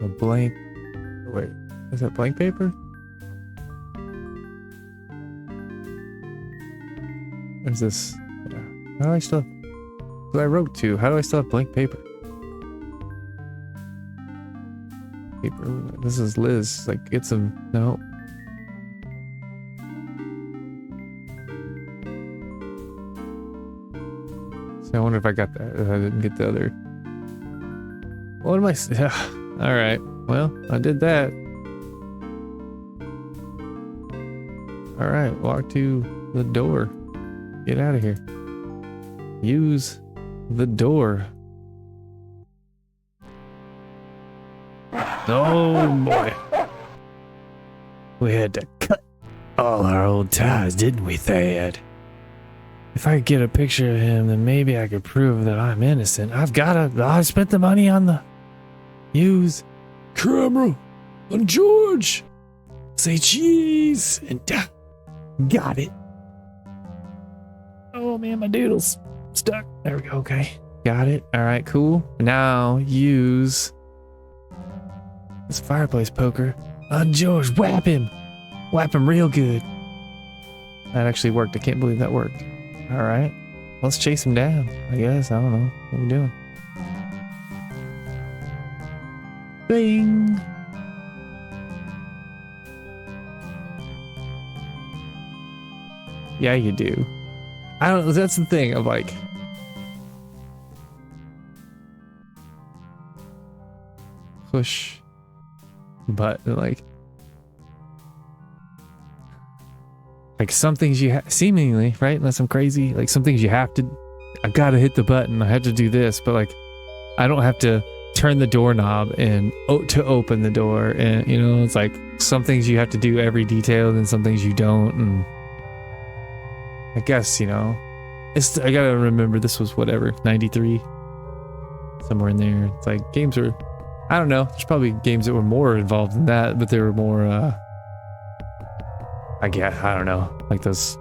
A blank... Wait, is that blank paper? What is this? How do I still... Who I wrote to? How do I still have blank paper? This is Liz. Like, get some... No. So I wonder if I got that. If I didn't get the other... What am I... Alright. Well, I did that. Alright, walk to the door. Get out of here. Use the door. Oh boy. We had to cut all our old ties, didn't we, Thad? If I could get a picture of him, then maybe I could prove that I'm innocent. I spent the money on the use camera on George. Say cheese and got it. Oh man, my doodle's stuck. There we go. Okay. Got it. All right, cool. Now use this fireplace poker on George. Whap him. Whap him real good. That actually worked. I can't believe that worked. All right. Let's chase him down, I guess. I don't know. What are we doing? Bing. Yeah, you do. I don't. That's the thing of like. Push button, like some things you seemingly, right, unless I'm crazy, like some things you have to, I gotta hit the button, I have to do this, but like I don't have to turn the doorknob and to open the door, and you know, it's like some things you have to do every detail and some things you don't. And I guess, you know, I gotta remember this was whatever 93, somewhere in there. It's like games are, I don't know, there's probably games that were more involved than that, but they were more I don't know, like those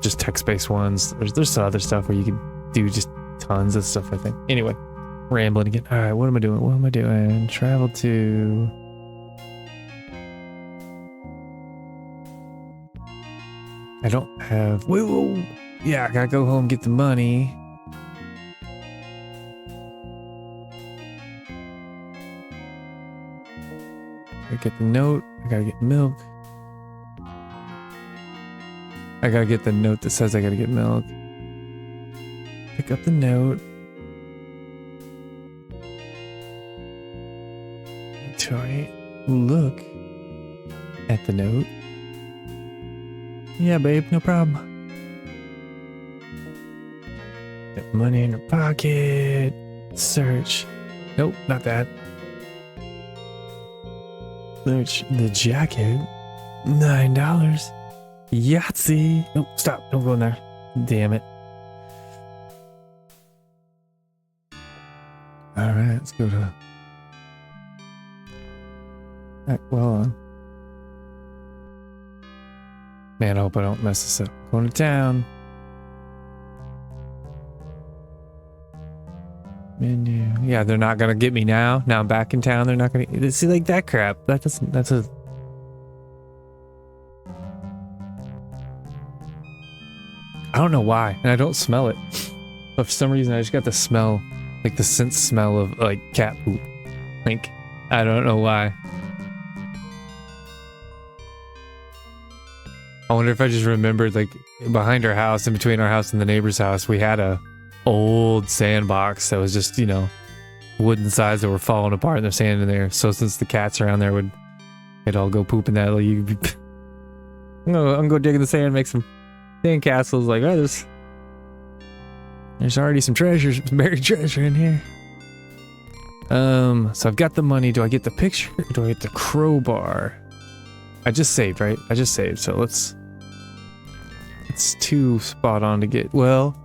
just text-based ones. There's some other stuff where you can do just tons of stuff, I think. Anyway, rambling again. All right, what am I doing? Travel to... I don't have... Whoa! Yeah, I gotta go home and get the money. I gotta get the note. I gotta get milk. I gotta get the note that says I gotta get milk. Pick up the note. Try look at the note. Yeah, babe, no problem. Got money in her pocket. Search. Nope, not that. Search the jacket. $9. Yahtzee. Nope, stop. Don't go in there. Damn it. Alright, let's go to... Alright, well on. Man, I hope I don't mess this up. Going to town. Menu. Yeah, they're not gonna get me now. Now I'm back in town. They're not gonna... See, like that crap. That doesn't... That's a... I don't know why, and I don't smell it. But for some reason, I just got the smell, like the scent smell of like cat poop. Like, I don't know why. I wonder if I just remembered, like, behind our house, in between our house and the neighbor's house, we had a old sandbox that was just, you know, wooden sides that were falling apart and there's sand in there. So since the cats around there they'd all go poop in that, like, I'm gonna go dig in the sand and make some sand castles. Like, oh, there's already some treasures, some buried treasure in here. So I've got the money. Do I get the picture? Or do I get the crowbar? I just saved, right? I just saved, so it's too spot on to get, well,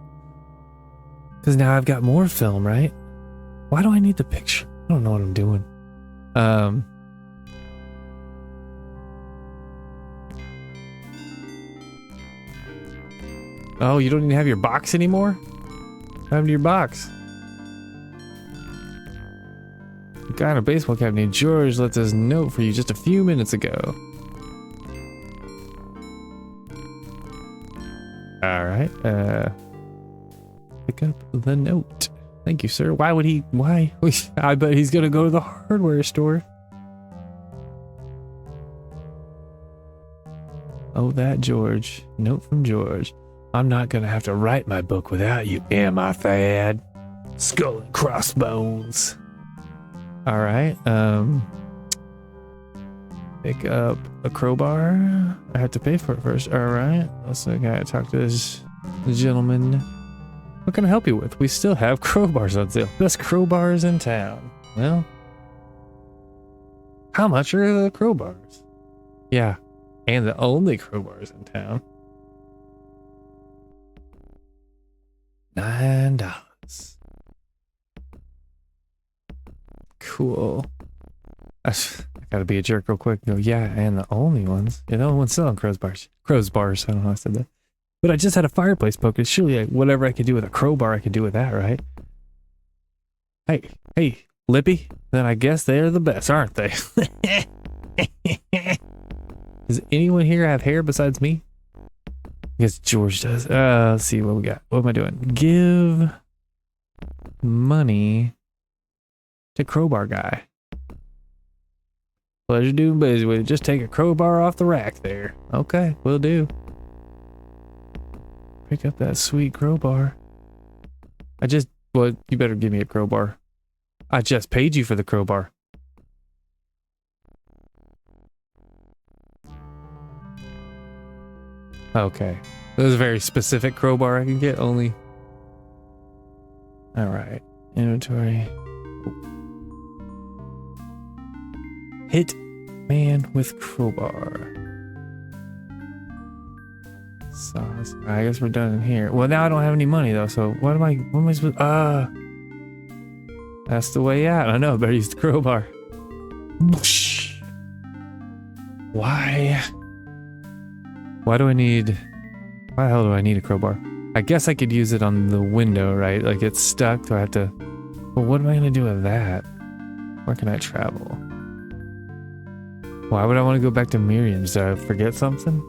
because now I've got more film, right? Why do I need the picture? I don't know what I'm doing. Oh, you don't even have your box anymore? What happened to your box? A guy in a baseball cap named George left us a note for you just a few minutes ago. Alright, pick up the note. Thank you, sir. Why would he? Why? I bet he's gonna go to the hardware store. Oh, that George. Note from George. I'm not gonna have to write my book without you, am I, Thad? Skull and crossbones. Alright, pick up a crowbar. I have to pay for it first. Alright, I gotta talk to this gentleman. What can I help you with? We still have crowbars on sale. Best crowbars in town. Well, how much are the crowbars? Yeah, and the only crowbars in town. $9. Cool. I gotta be a jerk real quick. No, yeah, and the only ones. Yeah, the only ones selling crowbars. I don't know how I said that. But I just had a fireplace poker. Surely whatever I could do with a crowbar, I could do with that, right? Hey, Lippy. Then I guess they're the best, aren't they? Does anyone here have hair besides me? I guess George does. Let's see what we got. What am I doing? Give money to crowbar guy. Pleasure doing busy with it. Just take a crowbar off the rack there. Okay, will do. pick up that sweet crowbar. Well, you better give me a crowbar. I just paid you for the crowbar. Okay. There's a very specific crowbar I can get only. Alright. Inventory. Hit man with crowbar. Sauce. I guess we're done in here. Well, now I don't have any money though, so what am I supposed that's the way out. I know, I better use the crowbar. Why do I need... Why the hell do I need a crowbar? I guess I could use it on the window, right? Like it's stuck, do I have to... Well, what am I gonna do with that? Where can I travel? Why would I want to go back to Miriam's? Did I forget something?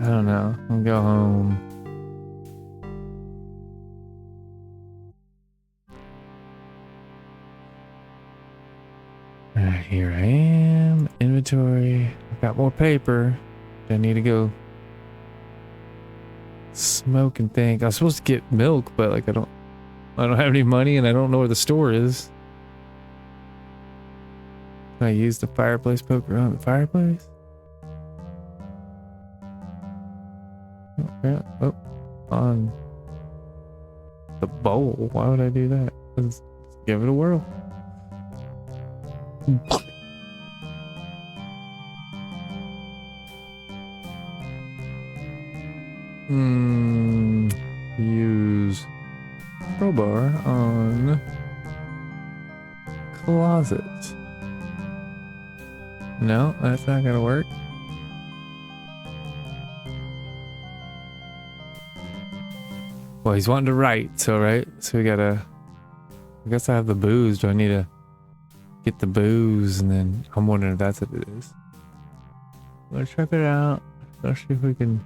I don't know. I'll go home. Here I am. Inventory. I've got more paper. I need to go smoke and think. I was supposed to get milk, but like I don't have any money and I don't know where the store is. Can I use the fireplace poker on the fireplace? Oh, yeah. Oh, on the bowl. Why would I do that? Let's give it a whirl. Use crowbar on closet. No, that's not gonna work. Well, he's wanting to write, so right? So we gotta... I guess I have the booze. Do I need to get the booze? And then I'm wondering if that's what it is. Let's check it out. Let's see if we can...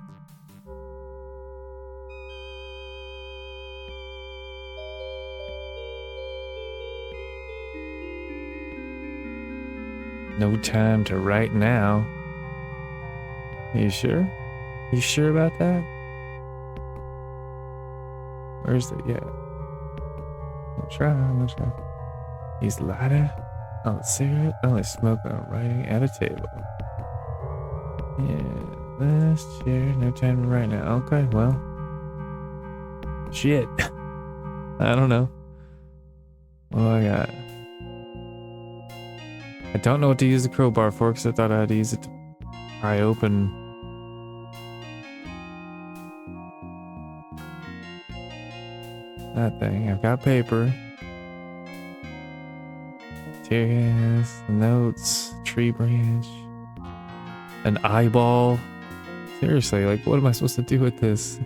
No time to write now. You sure? You sure about that? Where's the... Yeah. I'm gonna try. Use lighter. Oh, cigarette. Only smoke while writing at a table. Yeah, this chair. No time to write now. Okay, well. Shit. I don't know. What do I got? I don't know what to use the crowbar for because I thought I had to use it to pry open. That thing. I've got paper. Tears, notes, tree branch, an eyeball. Seriously, like what am I supposed to do with this?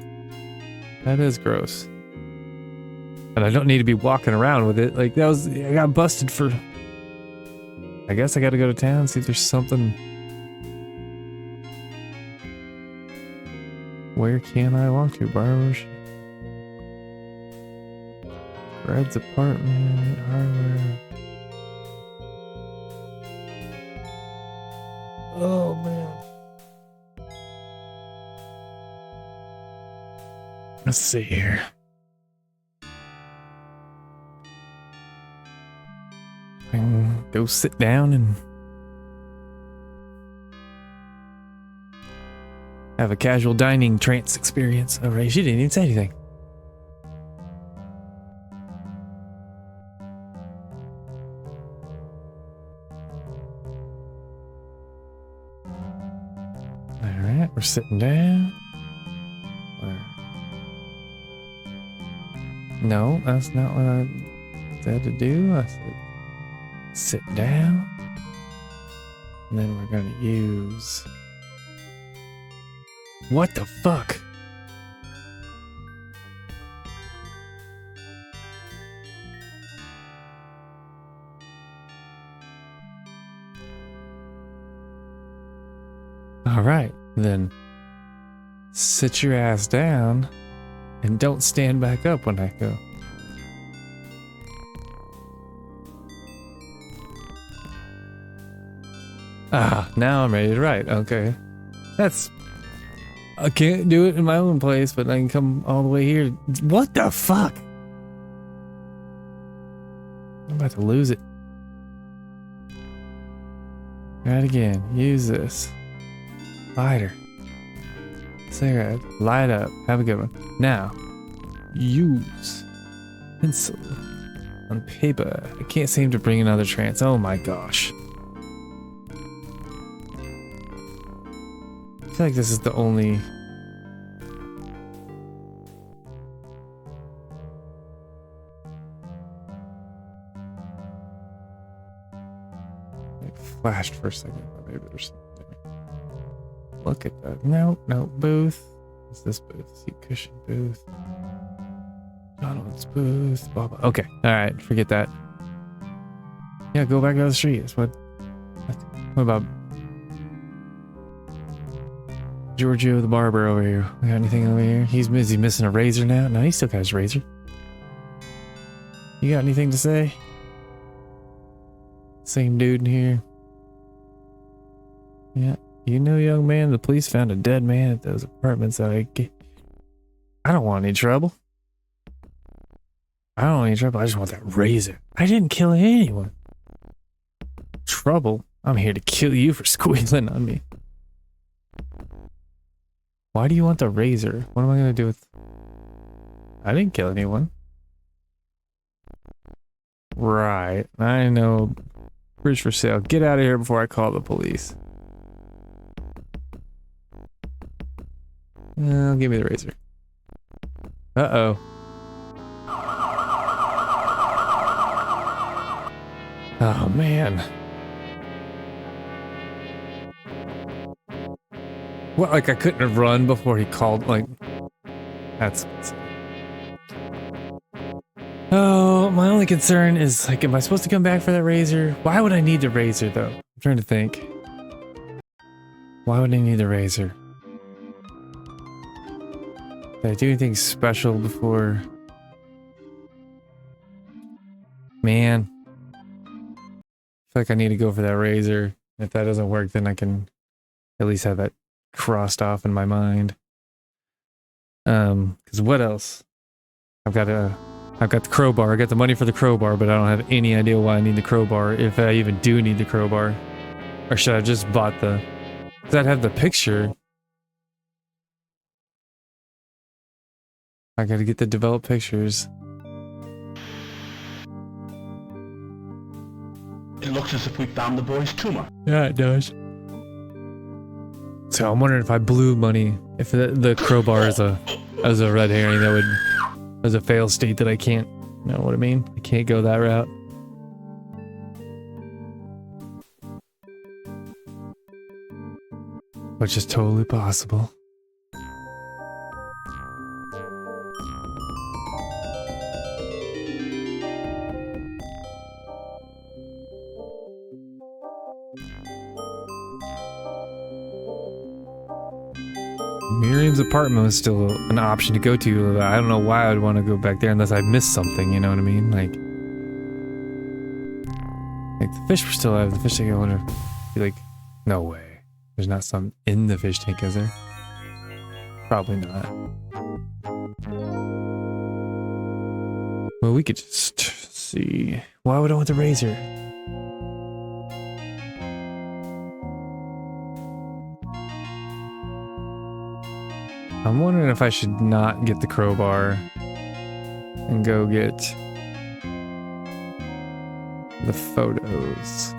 That is gross. And I don't need to be walking around with it. Like I got busted for... I guess I gotta go to town, see if there's something. Where can I walk to? Barber's. Brad's apartment, hardware. Oh man. Let's see here. I can go sit down and have a casual dining trance experience. Oh, Ray, she didn't even say anything. Alright, we're sitting down. No, that's not what I said to do. I said sit down. And then we're gonna use... What the fuck? Alright, then sit your ass down and don't stand back up when I go. Ah, now I'm ready to write. Okay. That's... I can't do it in my own place, but I can come all the way here. What the fuck? I'm about to lose it. Try it again. Use this. Lighter. Cigarette. Light up. Have a good one. Now. Use. Pencil. On paper. I can't seem to bring another trance. Oh my gosh. I feel like this is the only... It flashed for a second. Maybe there's something. Look at that. Nope, nope. Booth. What's this booth? Seat cushion booth. Donald's booth. Blah, blah. Okay. Alright. Forget that. Yeah, go back down the street. That's what about Giorgio the barber over here? We got anything over here? He's busy missing a razor now. No, he still got his razor. You got anything to say? Same dude in here. Yeah. You know, young man, the police found a dead man at those apartments. I don't want any trouble. I don't want any trouble. I just want that razor. I didn't kill anyone. Trouble? I'm here to kill you for squealing on me. Why do you want the razor? What am I going to do with... I didn't kill anyone. Right. I know. Bridge for sale. Get out of here before I call the police. Well, give me the razor. Uh-oh. Oh, man. What, like I couldn't have run before he called, like... That's... Oh, my only concern is, like, am I supposed to come back for that razor? Why would I need the razor, though? I'm trying to think. Why would I need the razor? Did I do anything special before? Man. I feel like I need to go for that razor. If that doesn't work, then I can at least have that crossed off in my mind. Because what else? I've got the crowbar. I got the money for the crowbar, but I don't have any idea why I need the crowbar, if I even do need the crowbar. Or should I just bought the... Because I'd have the picture. I gotta get the developed pictures. It looks as if we found the boy's tumor. Yeah, it does. So I'm wondering if I blew money, if the crowbar is a red herring, that would, as a fail state that I can't, you know what I mean? I can't go that route. Which is totally possible. Miriam's apartment was still an option to go to. I don't know why I'd want to go back there unless I missed something, you know what I mean? Like the fish were still alive. The fish tank, I wonder, be like, no way. There's not some in the fish tank, is there? Probably not. Well, we could just see. Why would I want the razor? I'm wondering if I should not get the crowbar and go get the photos.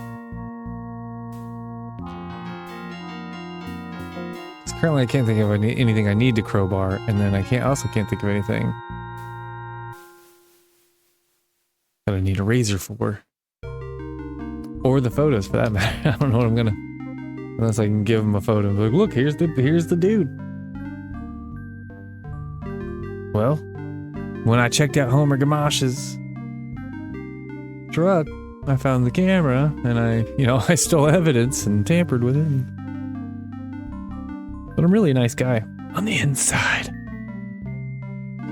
Currently I can't think of anything I need to crowbar, and then I also can't think of anything that I need a razor for. Or the photos for that matter. I don't know what I'm gonna... Unless I can give him a photo and be like, look, here's the dude. Well, when I checked out Homer Gamash's truck, I found the camera, and I stole evidence and tampered with it. But I'm really a nice guy on the inside.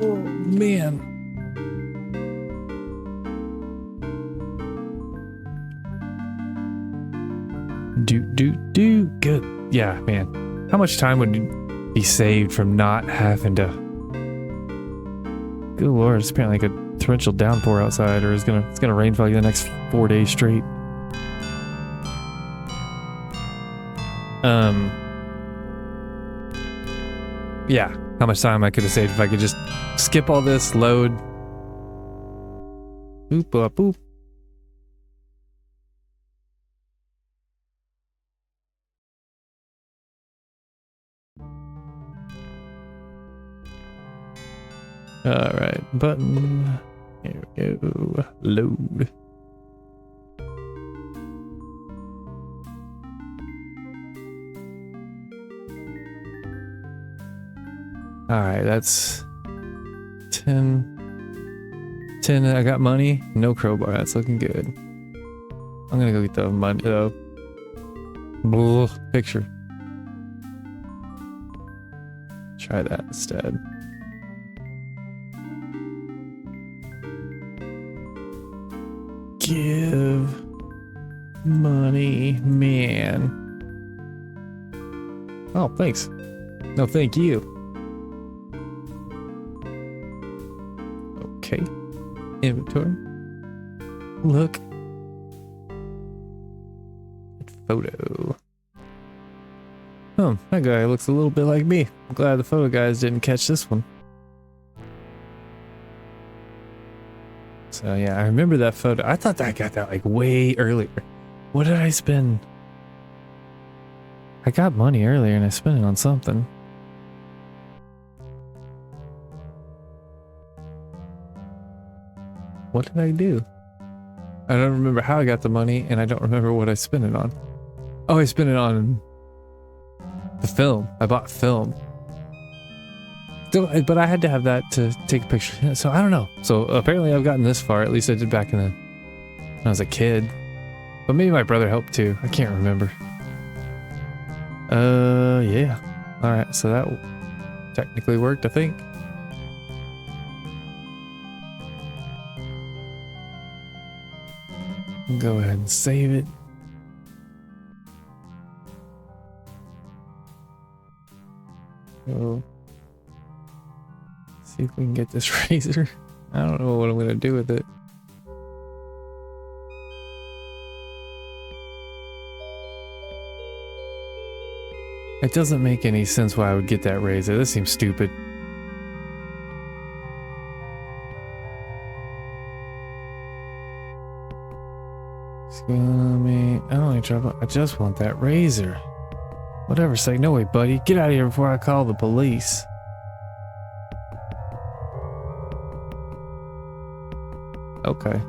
Oh, man. Good. Yeah, man. How much time would be saved from not having to... Good lord, it's apparently like a torrential downpour outside, or it's gonna rain for like the next 4 days straight. Yeah, how much time I could have saved if I could just skip all this, load. Boop, boop, boop. Alright, button. Here we go. Load. Alright, that's 10. 10, I got money. No crowbar, that's looking good. I'm gonna go get the money, picture. Try that instead. Give money, man. Oh, thanks. No, thank you. Okay. Inventory. Look. Photo. Oh, that guy looks a little bit like me. I'm glad the photo guys didn't catch this one. So yeah, I remember that photo. I thought I got that like way earlier. What did I spend? I got money earlier and I spent it on something. What did I do? I don't remember how I got the money and I don't remember what I spent it on. Oh, I spent it on the film. I bought film. But I had to have that to take a picture. So I don't know. So apparently I've gotten this far. At least I did back when I was a kid. But maybe my brother helped too. I can't remember. Yeah. Alright, so that technically worked, I think. Go ahead and save it. Oh. See if we can get this razor. I don't know what I'm gonna do with it. It doesn't make any sense why I would get that razor. This seems stupid. Excuse me. I don't need trouble. I just want that razor. Whatever, say no way, buddy. Get out of here before I call the police. Okay.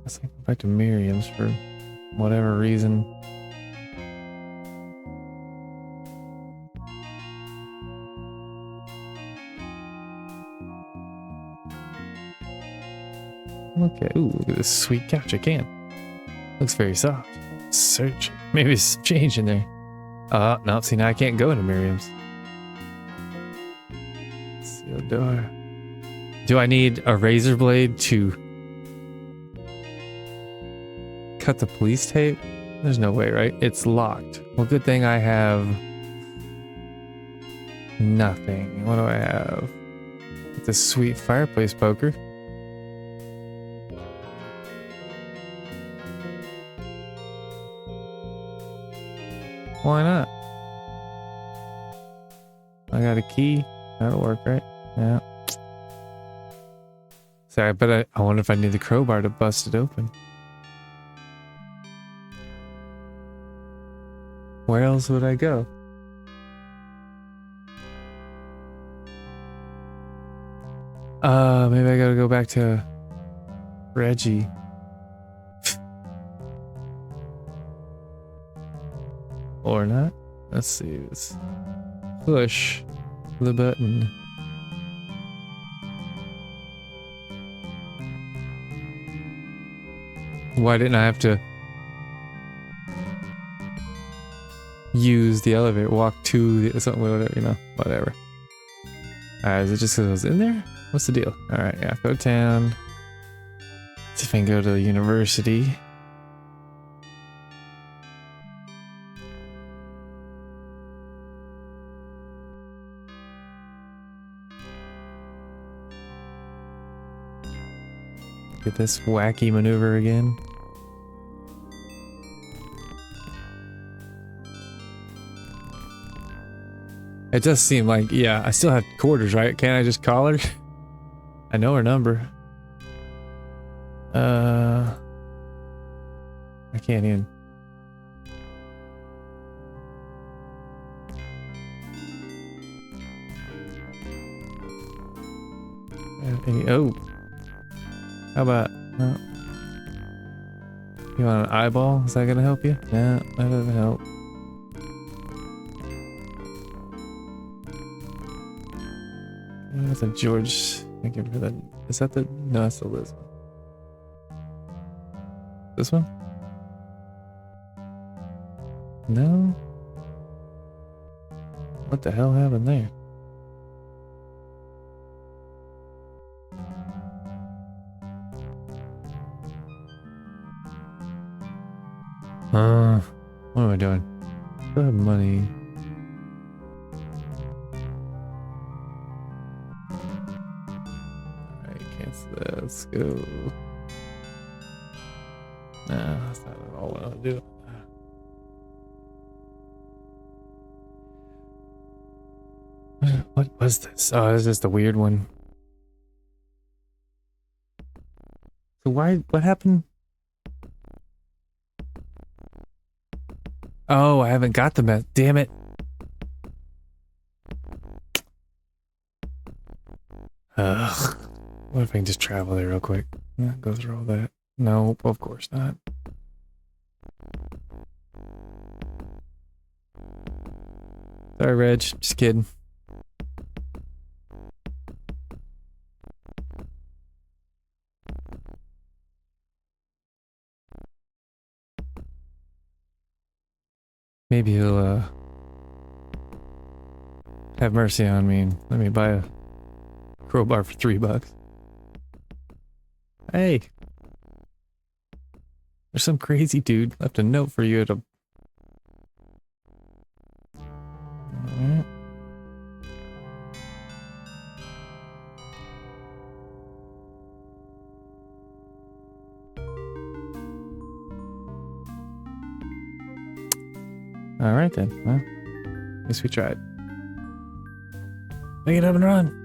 Let's go back to Miriam's for whatever reason. Okay, ooh, look at this sweet couch. I can. Looks very soft. Search. Maybe it's change in there. No, see, now I can't go into Miriam's. Sealed door. Do I need a razor blade to cut the police tape? There's no way, right? It's locked. Well, good thing I have nothing. What do I have? This sweet fireplace poker. Why not? I got a key. That'll work, right? Yeah. Sorry, but I wonder if I need the crowbar to bust it open. Where else would I go? Maybe I gotta go back to Reggie. Or not. Let's see. Let's push the button. Why didn't I have to use the elevator, walk to the, something, whatever, you know, whatever. Alright, is it just because I was in there? What's the deal? Alright, yeah, go to town. if I can go to the university. Get this wacky maneuver again. It does seem like, yeah, I still have quarters, right? Can't I just call her? I know her number. I can't even. Oh. How about, you want an eyeball? Is that gonna help you? No, that doesn't help. That's a George. Thank you for that. Is that the? No, that's the Liz one. This one? No. What the hell happened there? What am I doing? Still have money. Alright, cancel that. Let's go. Nah, that's not at all what I want to do. What was this? Oh, this is just a weird one. So what happened? Oh, I haven't got the mess. Damn it. Ugh. What if I can just travel there real quick? Yeah, go through all that. Nope, of course not. Sorry, Reg. Just kidding. Maybe he'll have mercy on me and let me buy a crowbar for $3. Hey, there's some crazy dude left a note for you at a. All right then. Well, at least we tried. Make it up and run.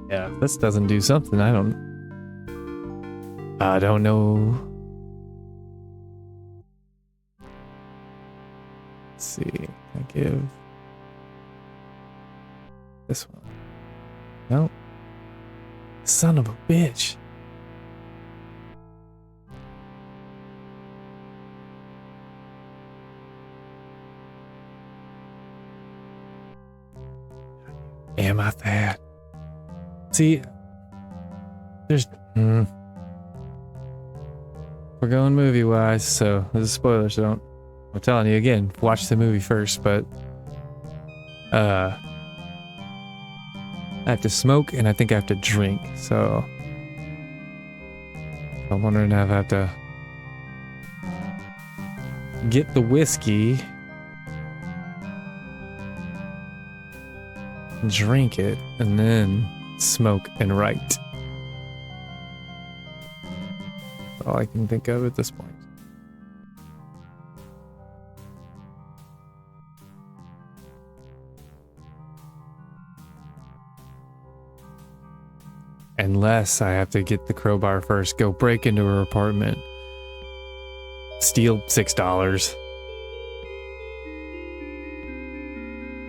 Yeah, if this doesn't do something, I don't know. Let's see. I give this one. Nope. Son of a bitch. Am I fat? See, there's. We're going movie wise, so this is a spoiler, so don't. I'm telling you again, watch the movie first, but. I have to smoke and I think I have to drink, so. I'm wondering if I have to get the whiskey, drink it, and then smoke and write. That's all I can think of at this point. Unless I have to get the crowbar first, go break into her apartment, steal $6,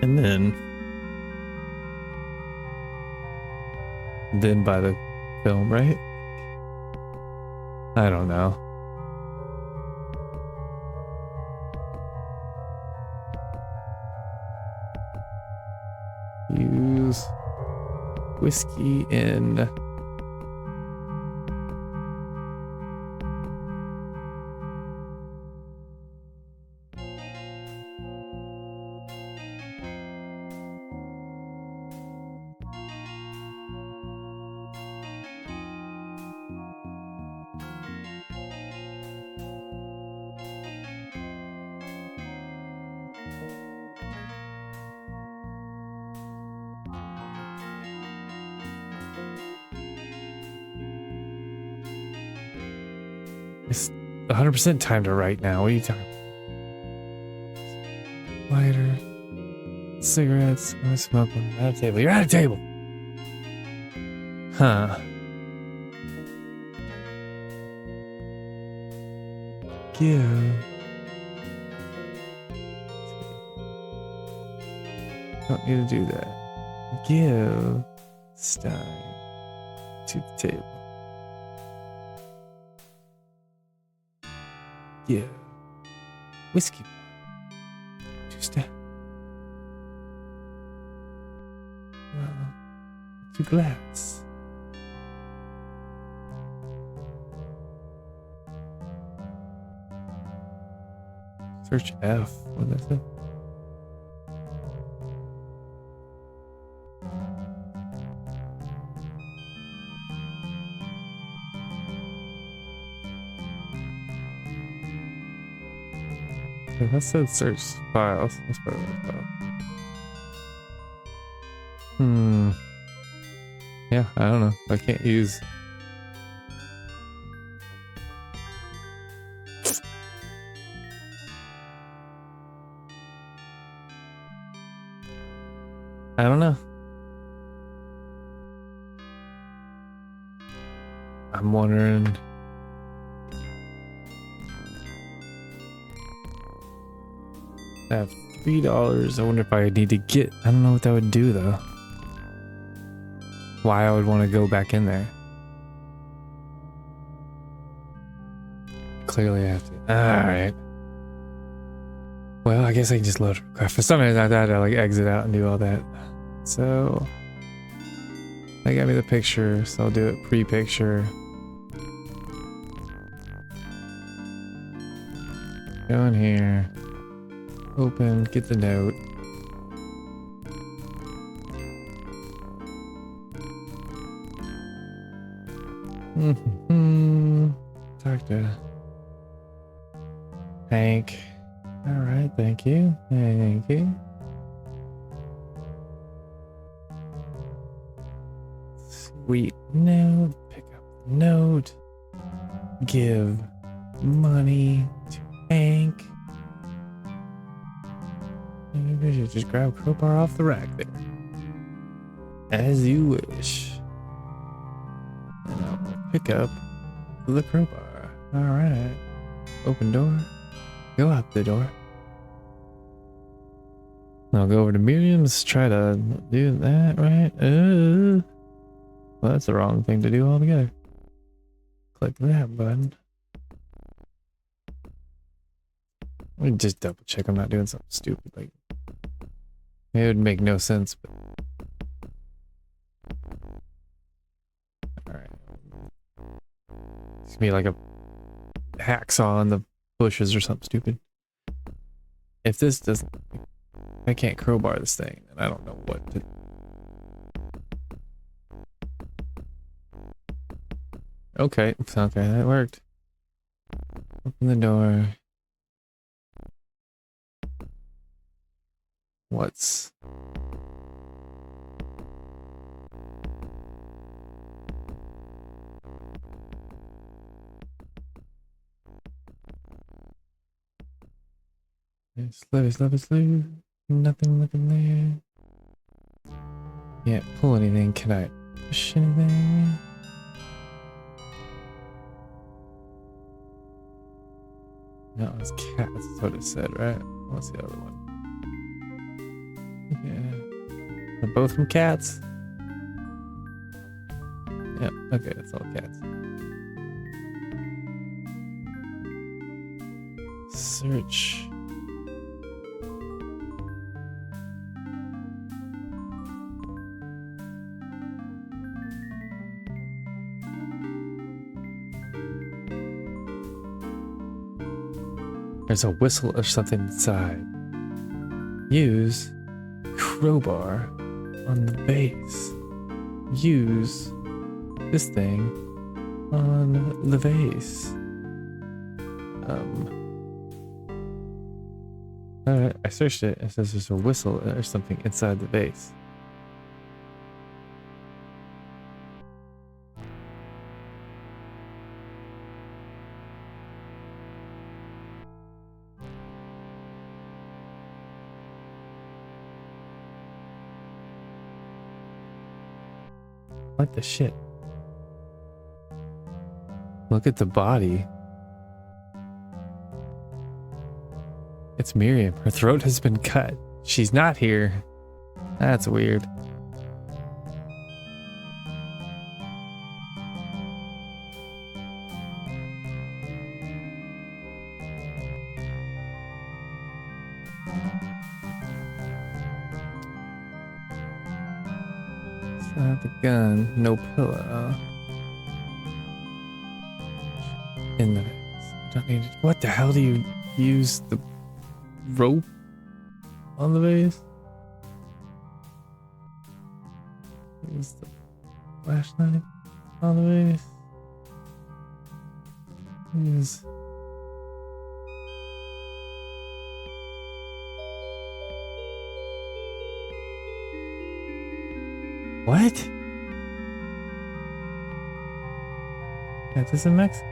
and then buy the film, right? I don't know. Use whiskey in It's 100% time to write now. What are you talking about? Lighter. Cigarettes. I smoke them. You're at a table. You're at a table. Huh. Give. Don't need to do that. Give Stein to the table. Give whiskey to Stein. To glass. Search F. What is it? That said search files. Let's put it in the file. Yeah, I don't know. I can't use. I don't know. I'm wondering. I have $3. I wonder if I need to get. I don't know what that would do though. Why I would want to go back in there. Clearly I have to. Alright. Well, I guess I can just load it. For some reason I thought I'd like exit out and do all that. So they got me the picture, so I'll do it pre-picture. Go in here. Open, get the note. Talk to Hank. All right, thank you. Thank you. Sweet note. Pick up the note. Give money to Hank. Maybe you just grab crowbar off the rack there. As you wish. And I'll pick up the crowbar. Alright. Open door. Go out the door. I'll go over to Miriam's, try to do that, right? Well, that's the wrong thing to do altogether. Click that button. Let me just double check I'm not doing something stupid. Like, it would make no sense, but. Alright. It's gonna be like a hacksaw in the bushes or something stupid. If this doesn't. I can't crowbar this thing, and I don't know what to. Okay, that worked. Open the door. What's... Slow. Nothing looking there. Can't pull anything. Can I push anything? No, it's cats. That's what it said, right? What's the other one? Yeah. They're both from cats? Yep, okay, that's all cats. Search. There's a whistle or something inside. Use crowbar on the base. Use this thing on the vase. Alright, I searched it. It says there's a whistle or something inside the vase. What the shit? Look at the body. It's Miriam. Her throat has been cut. She's not here. That's weird. Slap the gun. No pillow. In the vase. Don't need it. What the hell do you use the rope on the vase? Use the flashlight on the vase. Use. What? That is in Mexico.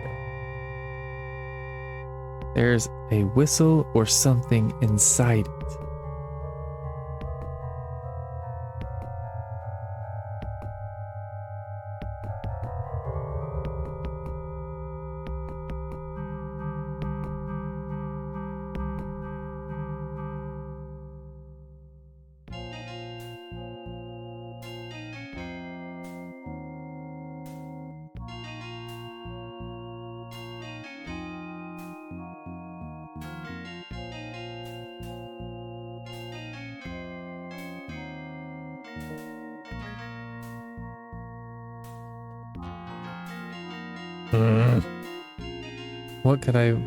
There's a whistle or something inside it. What could I...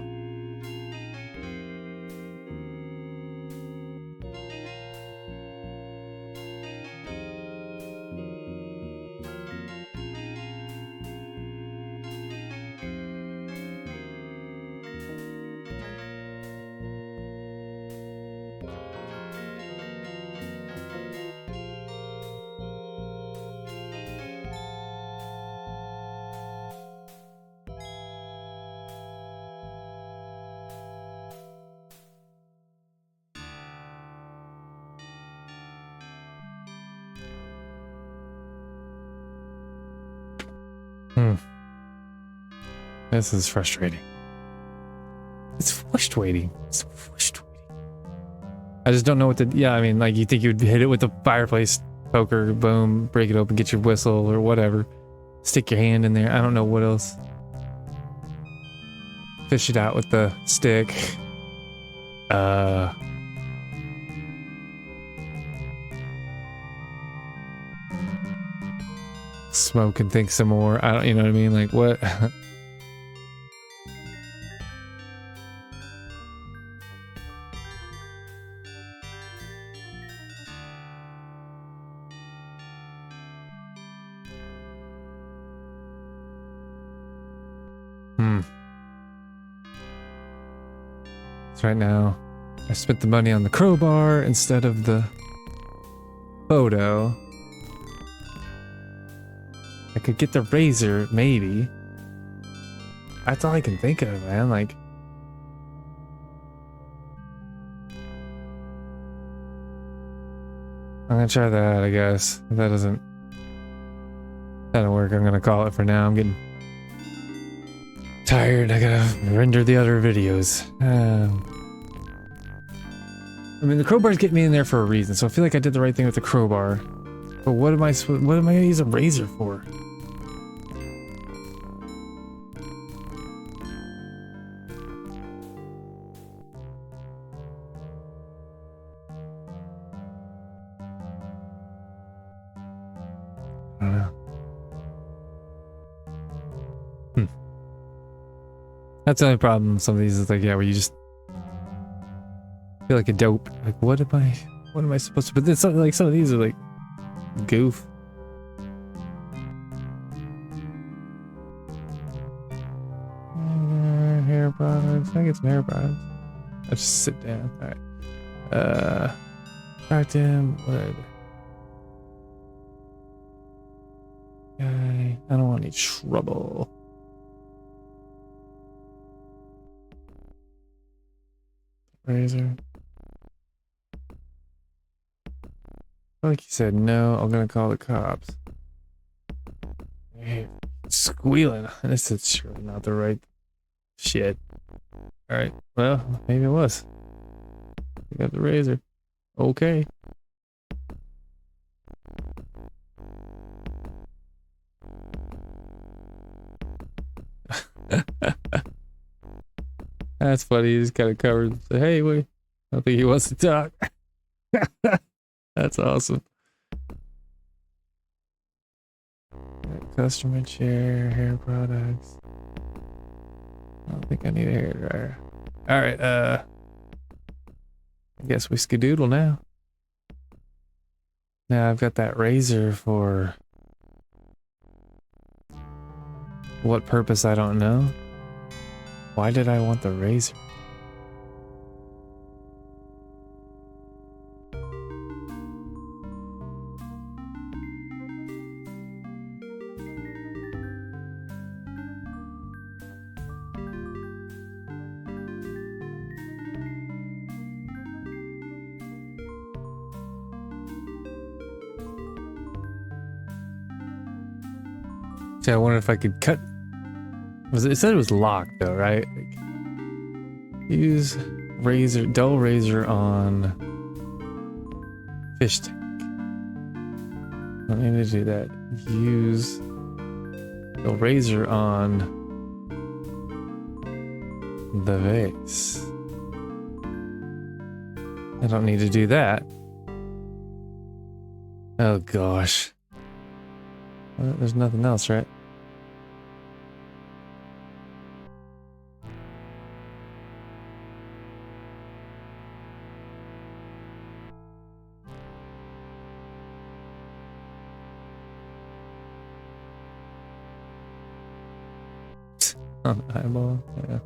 This is frustrating. It's frustrating. It's frustrating. I just don't know what to... Yeah, I mean, like, you think you'd hit it with the fireplace poker, boom, break it open, get your whistle or whatever. Stick your hand in there. I don't know what else. Fish it out with the stick. Smoke and think some more. I don't... You know what I mean? Like, what... Right now, I spent the money on the crowbar instead of the photo. I could get the razor, maybe. That's all I can think of, man. Like, I'm gonna try that, I guess. If that doesn't work, I'm gonna call it for now. I'm getting tired. I gotta render the other videos. I mean, the crowbar's getting me in there for a reason, so I feel like I did the right thing with the crowbar. But what am I gonna use a razor for? That's the only problem with some of these is like, yeah, where you just feel like a dope. Like, what am I supposed to, but then some, like some of these are like goof. Hair products. Can I get some hair products? Let's just sit down. Alright. Back to him. What are they? Guy. I don't want any trouble. Razor. Like you said, no, I'm gonna call the cops. Hey, squealing. This is surely not the right shit. Alright, well, maybe it was. We got the razor. Okay. That's funny. He's kind of covered. So, hey, wait. I don't think he wants to talk. That's awesome. Customer chair, hair products. I don't think I need a hair dryer. Alright, I guess we skedoodle now. Now I've got that razor for what purpose I don't know. Why did I want the razor? See, I wonder if I could cut. It said it was locked though, right? Like, use razor, dull razor on fish tank. I need to do that. Use dull razor on the vase. I don't need to do that. Oh gosh. Well, there's nothing else, right? On the eyeball, yeah.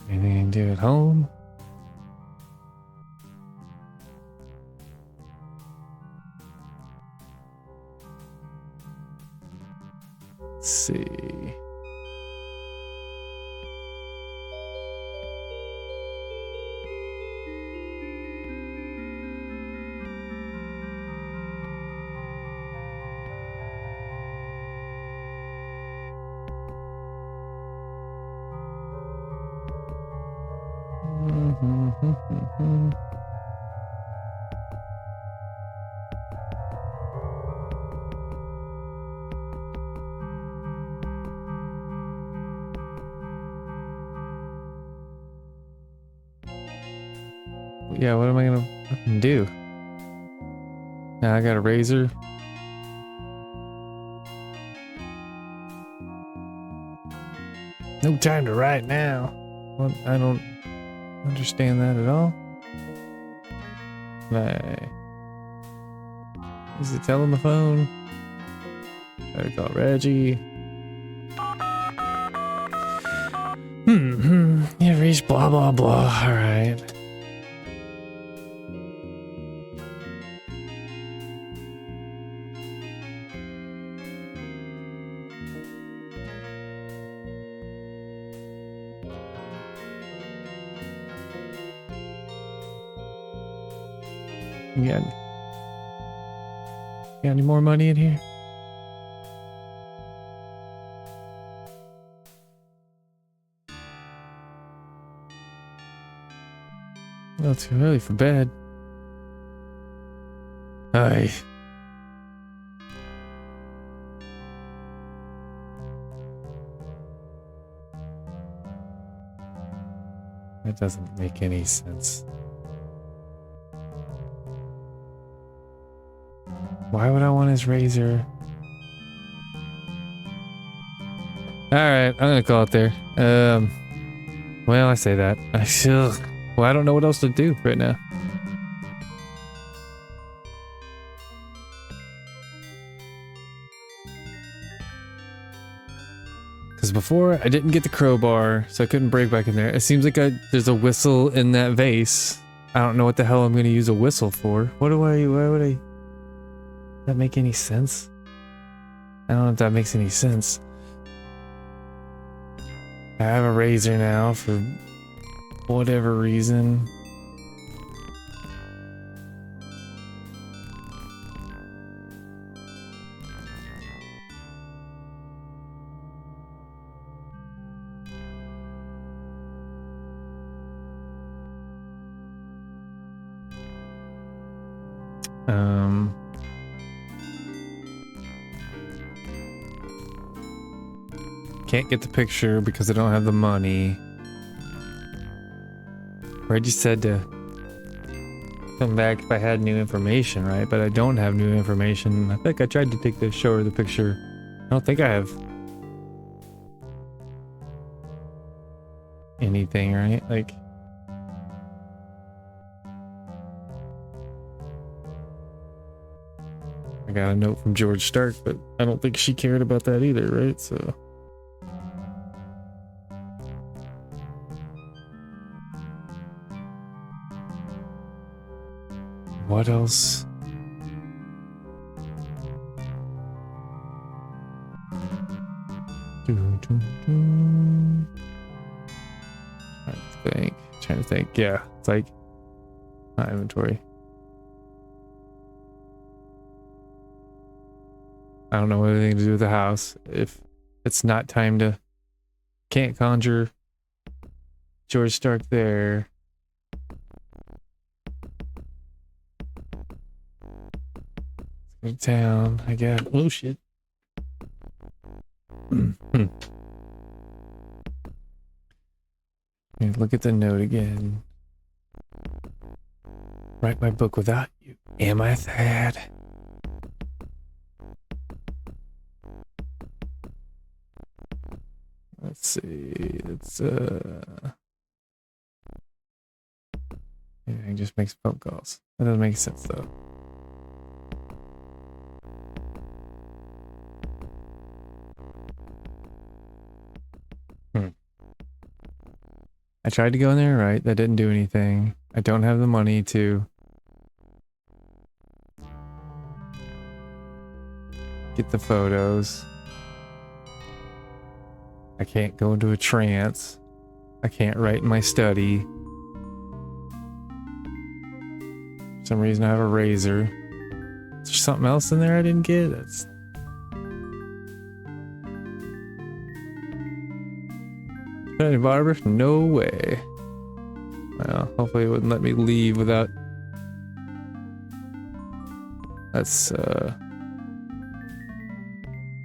Anything I can do at home? Let's see. Yeah, what am I gonna fucking do? Now I got a razor. No time to write now. What? I don't understand that at all. Is it telling the phone? Try to call Reggie. You reached blah blah blah. Alright. You got any more money in here? Well, too early for bed. Aye. That doesn't make any sense. Why would I want his razor? Alright, I'm gonna call it there. Well, I say that. Well, I don't know what else to do right now. Because before, I didn't get the crowbar, so I couldn't break back in there. It seems like there's a whistle in that vase. I don't know what the hell I'm gonna use a whistle for. Why would I... Does that make any sense? I don't know if that makes any sense. I have a razor now for whatever reason. Can't get the picture because I don't have the money. Reggie said to come back if I had new information, right? But I don't have new information. I think I tried to show her the picture. I don't think I have anything, right? Like, I got a note from George Stark, but I don't think she cared about that either, right? So. What else? Trying to think. Yeah, it's like not inventory. I don't know anything to do with the house. If it's not time to, can't conjure George Stark there. Town, I guess. Oh shit. Look at the note again. Write my book without you. Am I sad? Let's see. It's everything just makes phone calls. That doesn't make sense though. I tried to go in there, right? That didn't do anything. I don't have the money to get the photos. I can't go into a trance. I can't write in my study. For some reason I have a razor. Is there something else in there I didn't get? That's... Any barber? No way. Well, hopefully it wouldn't let me leave without... That's,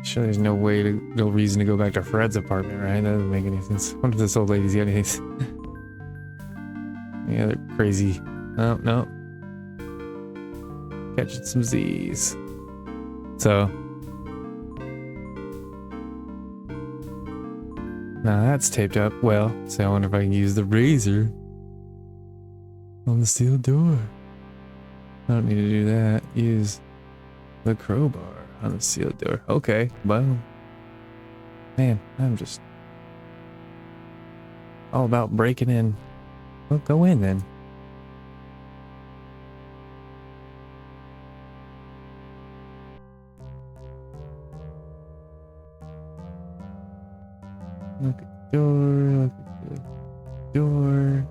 sure there's no reason to go back to Fred's apartment, right? That doesn't make any sense. I wonder if this old lady's got anything. Any other crazy... Oh, no. Catching some Z's. So... Now that's taped up well, so I wonder if I can use the razor on the steel door. I don't need to do that. Use the crowbar on the steel door. Okay, well, man, I'm just all about breaking in. Well, go in then. Look at the door, look at the door.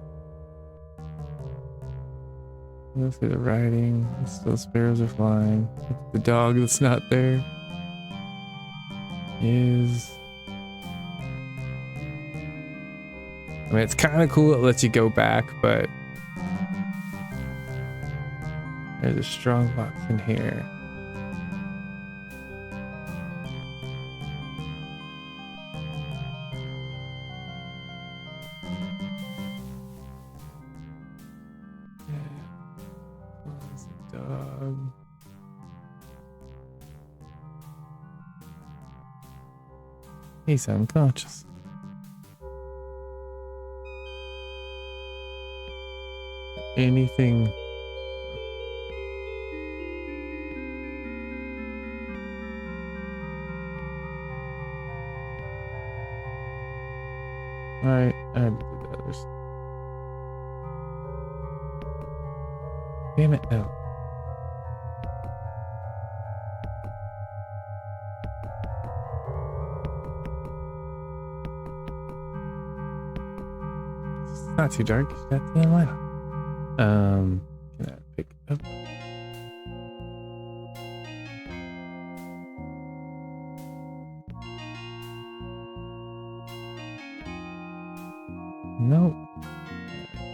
Let's see the writing. Still sparrows are flying. The dog that's not there is. I mean, it's kind of cool. It lets you go back, but there's a strong box in here. Dog. He's unconscious. Anything. Alright, I had to do the others. Damn it, no. It's not too dark. It's got the light on. Can I pick up? Nope.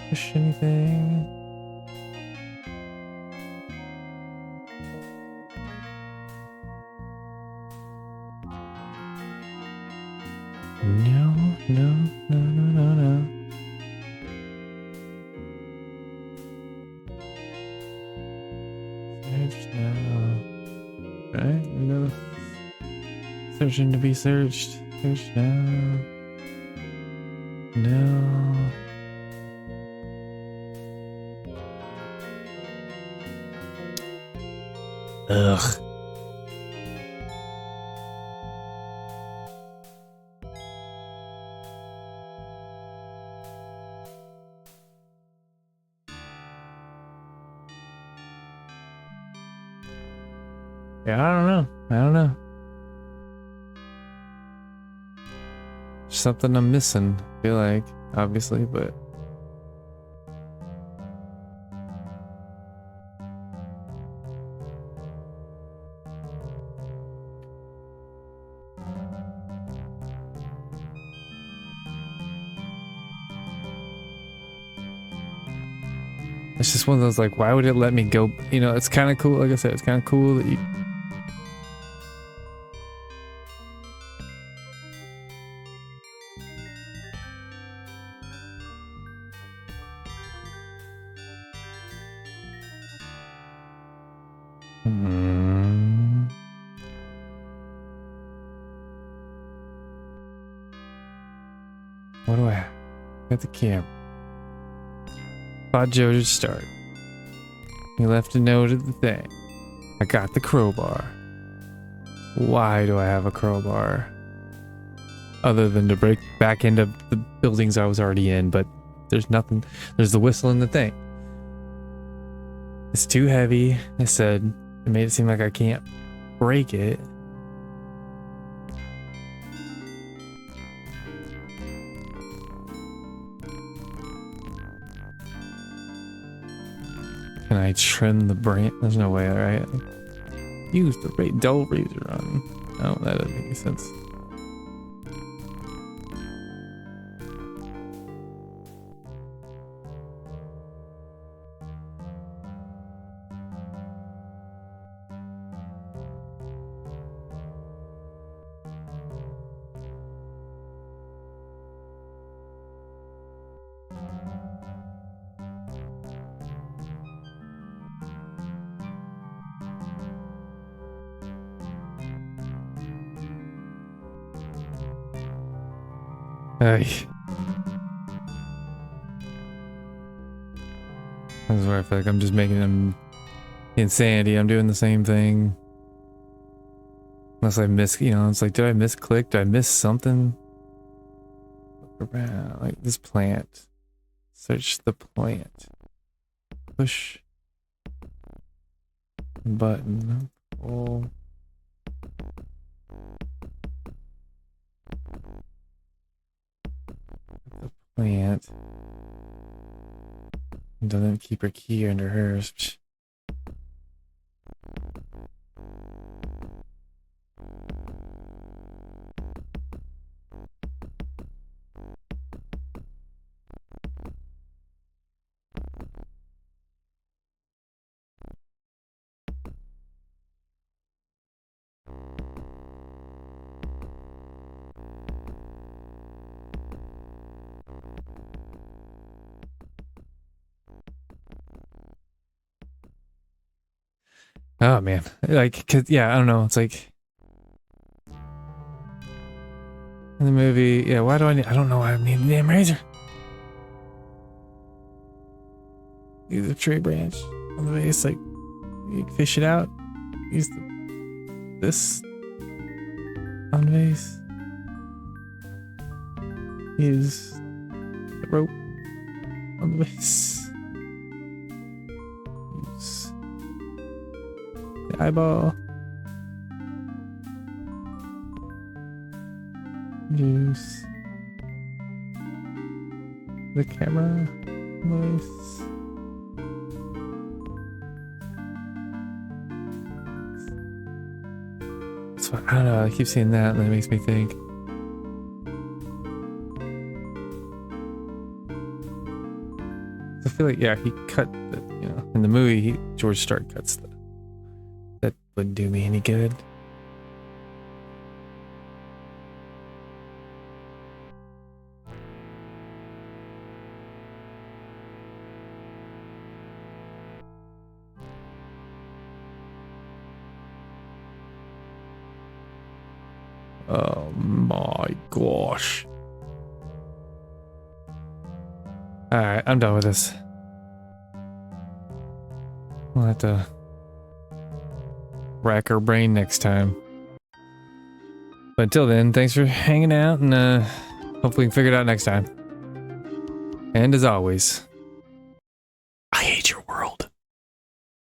Push anything? No, no, no, no, no, no. Search now. Right? No. Searching to be searched. Search now. No. Ugh. Yeah, I don't know. I don't know. Something I'm missing, I feel like, obviously, but it's just one of those, like, why would it let me go? You know, it's kind of cool. Like I said, it's kind of cool that you. What do I have? Got the camera. Thought Joe to start. He left a note at the thing. I got the crowbar. Why do I have a crowbar? Other than to break back into the buildings I was already in, but there's nothing. There's the whistle and the thing. It's too heavy. I said, it made it seem like I can't break it. Can I trim the branch? There's no way, right? Use the dull razor on. No, that doesn't make any sense. This is where I feel like I'm just making them insanity. I'm doing the same thing. Unless I miss, you know, it's like, did I misclick? Did I miss something? Look around, like this plant. Search the plant. Push button. Pull. The plant. Doesn't keep her key under hers. Psh. Oh man, like, 'cause, yeah, I don't know. It's like in the movie, yeah. Why do I need? I don't know why I need the damn razor. Use a tree branch on the base, like you fish it out. Use this on the base. Use the rope on the base. Use the eyeball. Use the camera. Nice. So I don't know. I keep seeing that, and that makes me think. I feel like, yeah, he cut the, you know, in the movie, George Stark cuts the. That wouldn't do me any good. Oh my gosh. Alright, I'm done with this. We'll have to rack our brain next time. But until then, thanks for hanging out, and hopefully we can figure it out next time. And as always,